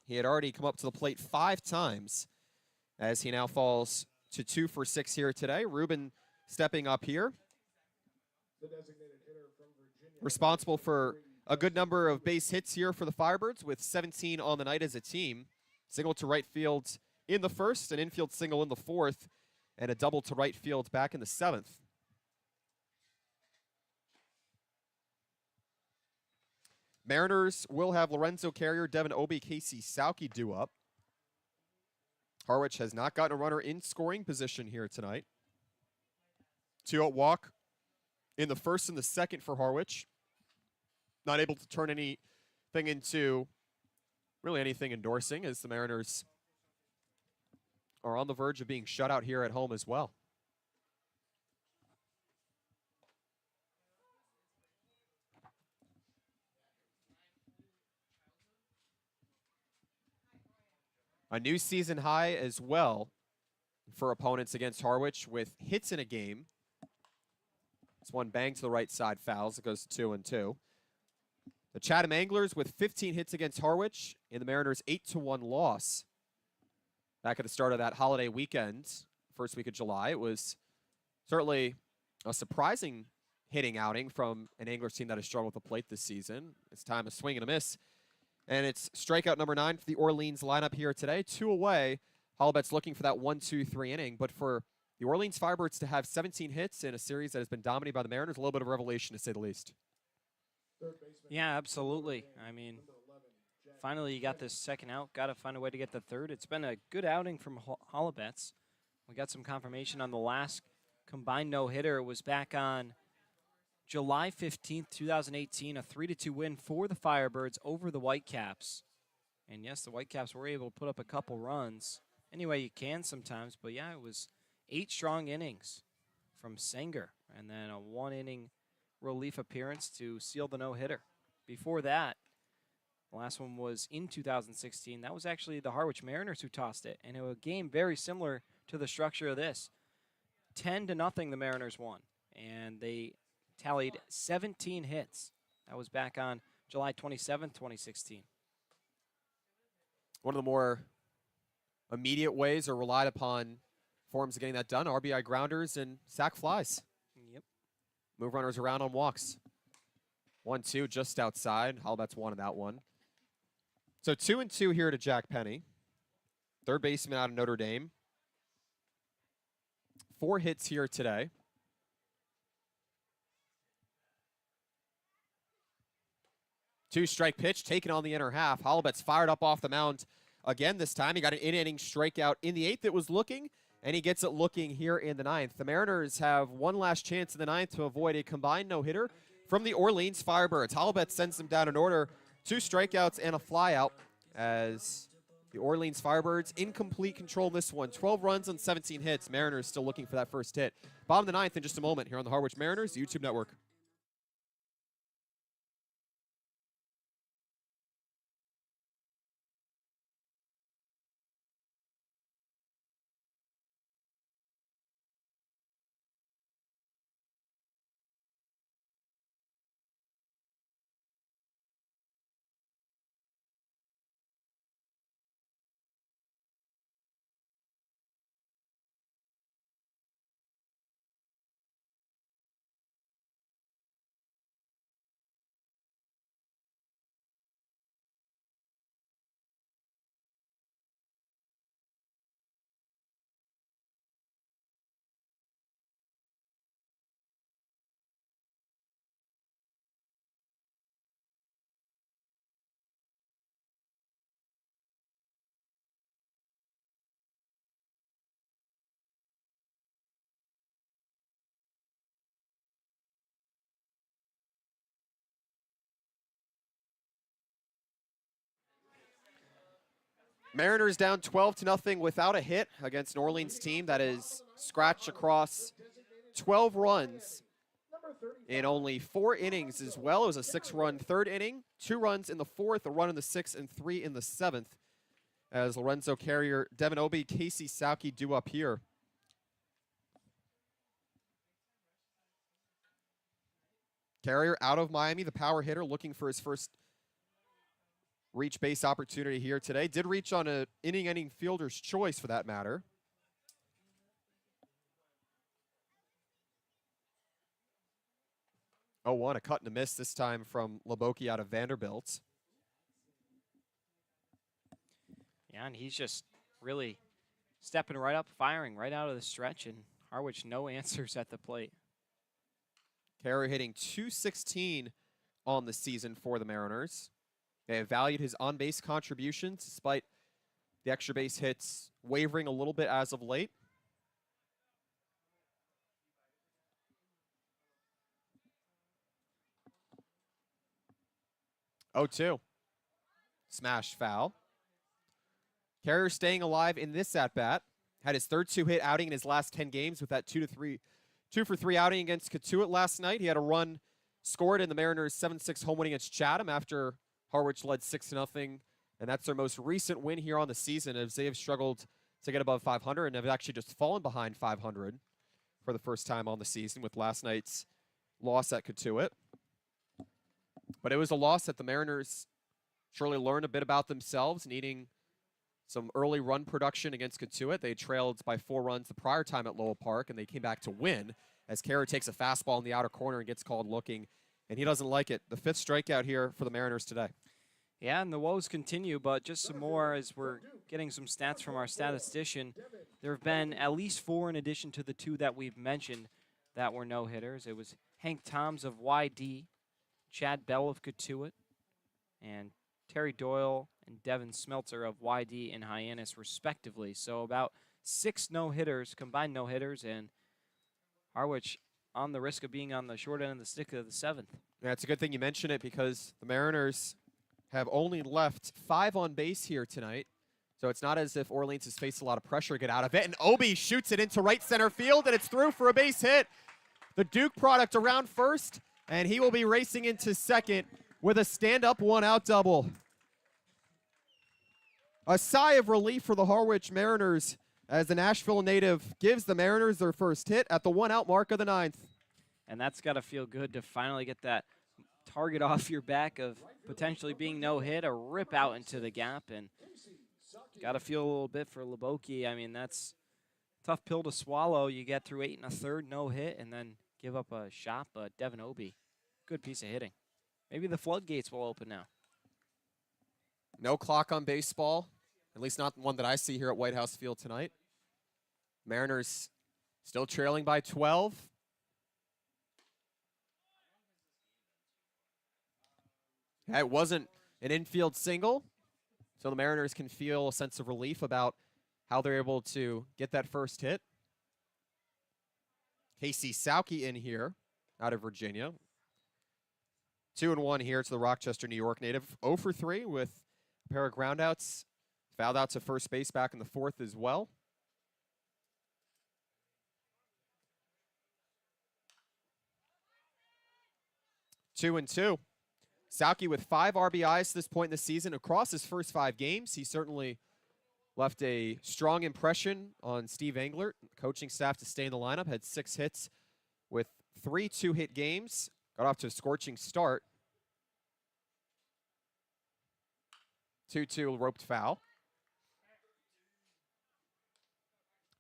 he had already come up to the plate 5 times as he now falls to 2 for 6 here today. Ruben stepping up here. The designated hitter from Virginia. Responsible for a good number of base hits here for the Firebirds with 17 on the night as a team. Single to right field in the first, an infield single in the fourth, and a double to right field back in the 7th. Mariners will have Lorenzo Carrier, Devin Obie, Casey Sauke due up. Harwich has not gotten a runner in scoring position here tonight. 2-out walk in the first and the second for Harwich. Not able to turn anything into really anything endorsing as the Mariners are on the verge of being shut out here at home as well. A new season high as well for opponents against Harwich with hits in a game. This one banged to the right side, fouls. It goes to 2-2. The Chatham Anglers with 15 hits against Harwich in the Mariners' 8-1 loss back at the start of that holiday weekend, first week of July. It was certainly a surprising hitting outing from an Anglers team that has struggled with the plate this season. It's time to swing and a miss. And it's strikeout number 9 for the Orleans lineup here today. 2 away. Holobet's looking for that 1-2-3 inning. But for the Orleans Firebirds to have 17 hits in a series that has been dominated by the Mariners, a little bit of a revelation to say the least. Yeah, absolutely. I mean, finally you got this second out. Got to find a way to get the third. It's been a good outing from Holobet's. We got some confirmation on the last combined no-hitter. It was back on July 15th, 2018, a 3-2 win for the Firebirds over the Whitecaps. And yes, the Whitecaps were able to put up a couple runs. Anyway, you can sometimes, but yeah, it was 8 strong innings from Sanger, and then a 1-inning relief appearance to seal the no-hitter. Before that, the last one was in 2016. That was actually the Harwich Mariners who tossed it, and it was a game very similar to the structure of this. 10-0 the Mariners won, and they tallied 17 hits. That was back on July 27th, 2016. One of the more immediate ways or relied upon forms of getting that done, RBI grounders and sac flies. Yep. Move runners around on walks. 1-2 just outside. Holobet's won on that one. So 2-2 here to Jack Penny. Third baseman out of Notre Dame. 4 hits here today. Two-strike pitch taken on the inner half. Holobet's fired up off the mound again this time. He got an in-inning strikeout in the 8th that was looking, and he gets it looking here in the 9th. The Mariners have one last chance in the 9th to avoid a combined no-hitter from the Orleans Firebirds. Holobet sends them down in order. 2 strikeouts and a flyout as the Orleans Firebirds in complete control in this one. 12 runs on 17 hits. Mariners still looking for that first hit. Bottom of the 9th in just a moment here on the Harwich Mariners YouTube Network. Mariners down 12-0 without a hit against an Orleans team that is scratched across 12 runs in only 4 innings as well. It was a 6-run third inning, 2 runs in the fourth, a run in the sixth, and 3 in the seventh. As Lorenzo Carrier, Devin Obie, Casey Sauke do up here. Carrier out of Miami, the power hitter, looking for his first reach base opportunity here today. Did reach on an inning-ending fielder's choice for that matter. Oh, one, a cut and a miss this time from Leboki out of Vanderbilt. Yeah, and he's just really stepping right up, firing right out of the stretch, and Harwich no answers at the plate. Carrier hitting .216 on the season for the Mariners. They have valued his on-base contributions despite the extra base hits wavering a little bit as of late. Oh, 2. Smash foul. Carrier staying alive in this at-bat. Had his third 2-hit outing in his last 10 games with that 2-for-3 outing against Katuitt last night. He had a run scored in the Mariners' 7-6 home win against Chatham after Harwich led 6-0. And that's their most recent win here on the season, as they have struggled to get above 500 and have actually just fallen behind 500 for the first time on the season with last night's loss at Katuitt. But it was a loss that the Mariners surely learned a bit about themselves, needing some early run production against Katuitt. They trailed by 4 runs the prior time at Lowell Park, and they came back to win as Carrier takes a fastball in the outer corner and gets called looking, and he doesn't like it. The 5th strikeout here for the Mariners today. Yeah, and the woes continue, but just some more as we're getting some stats from our statistician. There have been at least 4 in addition to the 2 that we've mentioned that were no-hitters. It was Hank Toms of YD, Chad Bell of Katuitt, and Terry Doyle and Devin Smeltzer of YD and Hyannis, respectively. So about 6 no-hitters, combined no-hitters, and Harwich on the risk of being on the short end of the stick of the 7th. Yeah, it's a good thing you mention it because the Mariners have only left 5 on base here tonight. So it's not as if Orleans has faced a lot of pressure to get out of it. And Obie shoots it into right center field, and it's through for a base hit. The Duke product around first, and he will be racing into second with a stand-up 1-out double. A sigh of relief for the Harwich Mariners as the Nashville native gives the Mariners their first hit at the 1-out mark of the 9th. And that's got to feel good to finally get that target off your back of potentially being no-hit, a rip out into the gap, and got to feel a little bit for Leboki. I mean, that's a tough pill to swallow. You get through 8 1/3 no-hit and then give up a shot, but Devin Obie, good piece of hitting. Maybe the floodgates will open now. No clock on baseball, at least not one that I see here at White House Field tonight. Mariners still trailing by 12. It wasn't an infield single, so the Mariners can feel a sense of relief about how they're able to get that first hit. Casey Sauke in here out of Virginia. 2-1 here to the Rochester, New York native. 0 for 3 with a pair of groundouts. Fouled out to first base back in the 4th as well. Two and two. Sauke with 5 RBIs to this point in the season across his first 5 games. He certainly left a strong impression on Steve Englert, coaching staff, to stay in the lineup. Had 6 hits with 3 2-hit games. Got off to a scorching start. 2-2 roped foul.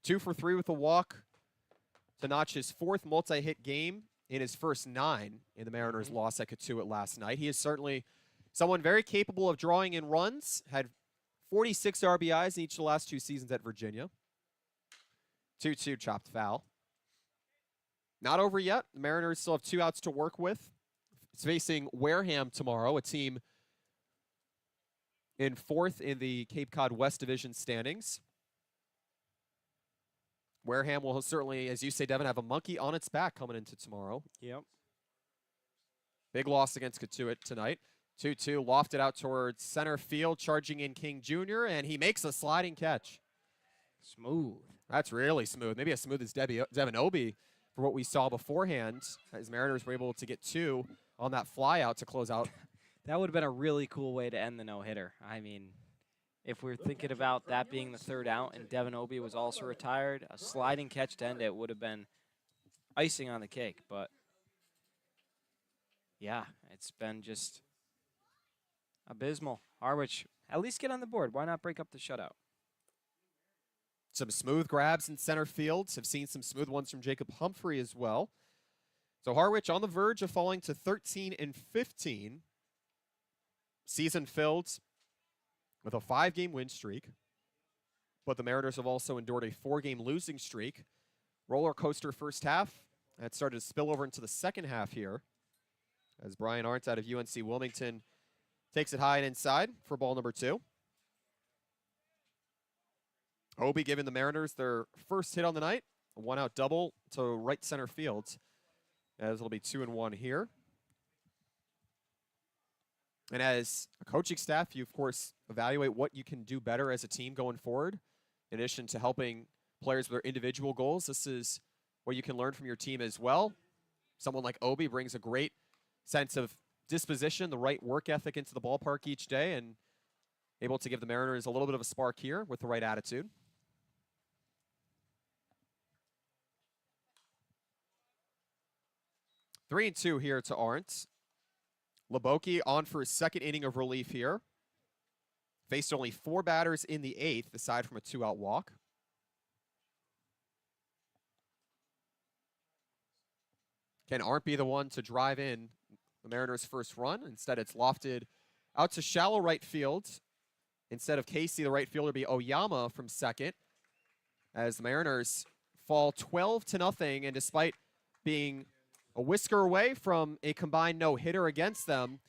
2 for 3 with a walk to notch his 4th multi-hit game in his first 9 in the Mariners' loss at Katuitt last night. He is certainly someone very capable of drawing in runs. Had 46 RBIs in each of the last 2 seasons at Virginia. 2-2 chopped foul. Not over yet. The Mariners still have 2 outs to work with. It's facing Wareham tomorrow, a team in 4th in the Cape Cod West Division standings. Wareham will certainly, as you say, Devin, have a monkey on its back coming into tomorrow. Yep. Big loss against Katuitt tonight. 2-2, lofted out towards center field, charging in King Jr., and he makes a sliding catch. Smooth. That's really smooth. Maybe as smooth as Devin Obie for what we saw beforehand, as Mariners were able to get 2 on that fly out to close out. That would have been a really cool way to end the no-hitter. I mean, if we're thinking about that being the 3rd out and Devin Obie was also retired, a sliding catch to end it would have been icing on the cake. But, yeah, it's been just abysmal. Harwich, at least get on the board. Why not break up the shutout? Some smooth grabs in center field. Have seen some smooth ones from Jacob Humphrey as well. So Harwich on the verge of falling to 13-15. Season filled with a 5-game win streak. But the Mariners have also endured a 4-game losing streak. Roller coaster first half. That started to spill over into the second half here, as Brian Arndt out of UNC Wilmington takes it high and inside for ball number 2. Obie giving the Mariners their first hit on the night. A 1-out double to right center field, as it'll be 2-1 here. And as a coaching staff, you, of course, evaluate what you can do better as a team going forward. In addition to helping players with their individual goals, this is what you can learn from your team as well. Someone like Obie brings a great sense of disposition, the right work ethic into the ballpark each day, and able to give the Mariners a little bit of a spark here with the right attitude. 3-2 here to Arndt. Leboki on for his 2nd inning of relief here. Faced only 4 batters in the 8th, aside from a 2-out walk. Can Arndt be the one to drive in the Mariners' first run? Instead, it's lofted out to shallow right field. Instead of Casey, the right fielder be Oyama from second, as the Mariners fall 12-0, and despite being a whisker away from a combined no-hitter against them,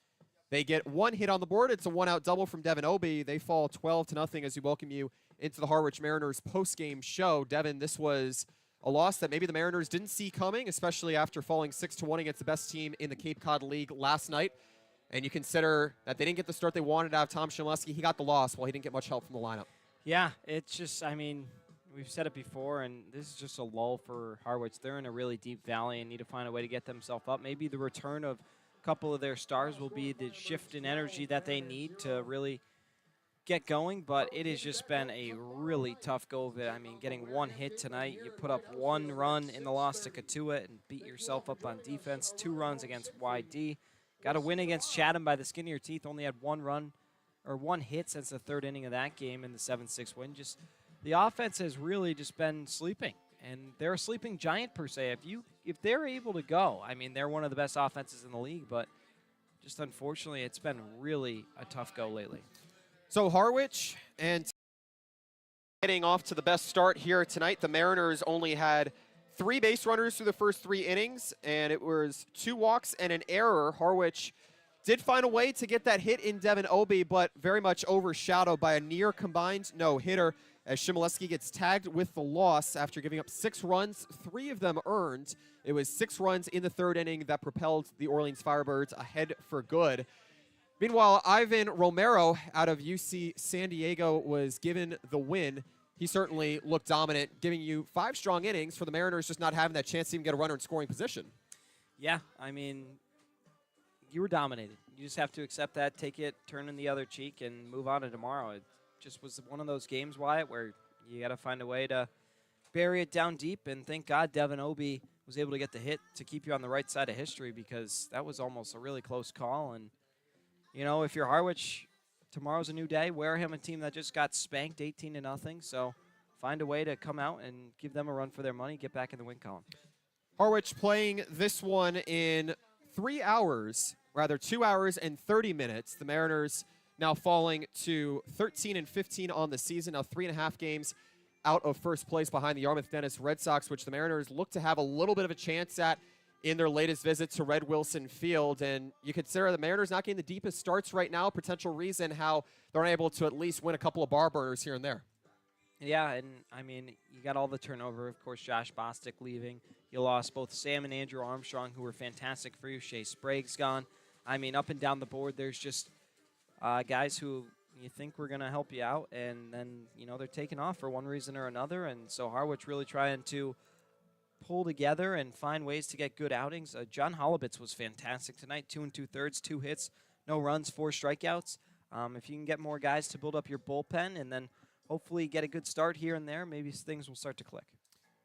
they get 1 hit on the board. It's a 1-out double from Devin Obie. They fall 12-0 as we welcome you into the Harwich Mariners post-game show. Devin, this was a loss that maybe the Mariners didn't see coming, especially after falling 6-1 against the best team in the Cape Cod League last night. And you consider that they didn't get the start they wanted out of Tom Chmielewski. He got the loss while he didn't get much help from the lineup. Yeah, it's just, I mean, we've said it before, and this is just a lull for Harwich. They're in a really deep valley and need to find a way to get themselves up. Maybe the return of a couple of their stars will be the shift in energy that they need to really get going, but it has just been a really tough go of it. I mean, getting 1 hit tonight, you put up 1 run in the loss to Katuah and beat yourself up on defense, 2 runs against YD. Got a win against Chatham by the skin of your teeth, only had 1 run or 1 hit since the 3rd inning of that game in the 7-6 win. Just the offense has really just been sleeping, and they're a sleeping giant per se. If they're able to go, I mean, they're one of the best offenses in the league, but just unfortunately, it's been really a tough go lately. So Harwich and getting off to the best start here tonight. The Mariners only had 3 base runners through the first 3 innings, and it was 2 walks and an error. Harwich did find a way to get that hit in Devin Obie, but very much overshadowed by a near combined no-hitter, as Chmielewski gets tagged with the loss after giving up 6 runs, 3 of them earned. It was 6 runs in the 3rd inning that propelled the Orleans Firebirds ahead for good. Meanwhile, Ivan Romero out of UC San Diego was given the win. He certainly looked dominant, giving you 5 strong innings for the Mariners, just not having that chance to even get a runner in scoring position. Yeah, I mean, you were dominated. You just have to accept that, take it, turn in the other cheek, and move on to tomorrow. It just was one of those games, Wyatt, where you got to find a way to bury it down deep, and thank God Devin Obie was able to get the hit to keep you on the right side of history, because that was almost a really close call. And, you know, if you're Harwich, tomorrow's a new day. Wareham, a team that just got spanked 18-0, so find a way to come out and give them a run for their money, get back in the win column. Harwich playing this one in 2 hours and 30 minutes. The Mariners now falling to 13-15 on the season, now 3.5 games out of first place behind the Yarmouth Dennis Red Sox, which the Mariners look to have a little bit of a chance at in their latest visit to Red Wilson Field. And you consider the Mariners not getting the deepest starts right now, potential reason how they're unable to at least win a couple of bar burners here and there. Yeah, and I mean, you got all the turnover. Of course, Josh Bostic leaving. You lost both Sam and Andrew Armstrong, who were fantastic for you. Shea Sprague's gone. I mean, up and down the board, there's just guys who you think we're going to help you out, and then, they're taking off for one reason or another. And so Harwich really trying to pull together and find ways to get good outings. John Holubitz was fantastic tonight, 2 2/3, 2 hits, no runs, 4 strikeouts. If you can get more guys to build up your bullpen and then hopefully get a good start here and there, maybe things will start to click.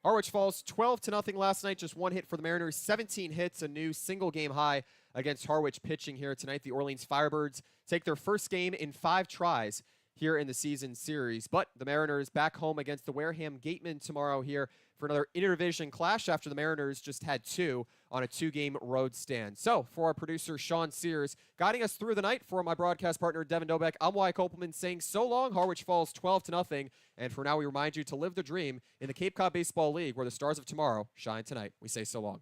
Harwich falls 12-0 last night, just 1 hit for the Mariners, 17 hits, a new single-game high against Harwich pitching here tonight. The Orleans Firebirds take their first game in 5 tries here in the season series. But the Mariners back home against the Wareham Gatemen tomorrow here for another interdivision clash after the Mariners just had 2 on a 2-game road stand. So for our producer, Sean Sears, guiding us through the night, for my broadcast partner, Devin Dobeck, I'm Wyatt Kopelman saying so long. Harwich falls 12-0. And for now, we remind you to live the dream in the Cape Cod Baseball League, where the stars of tomorrow shine tonight. We say so long.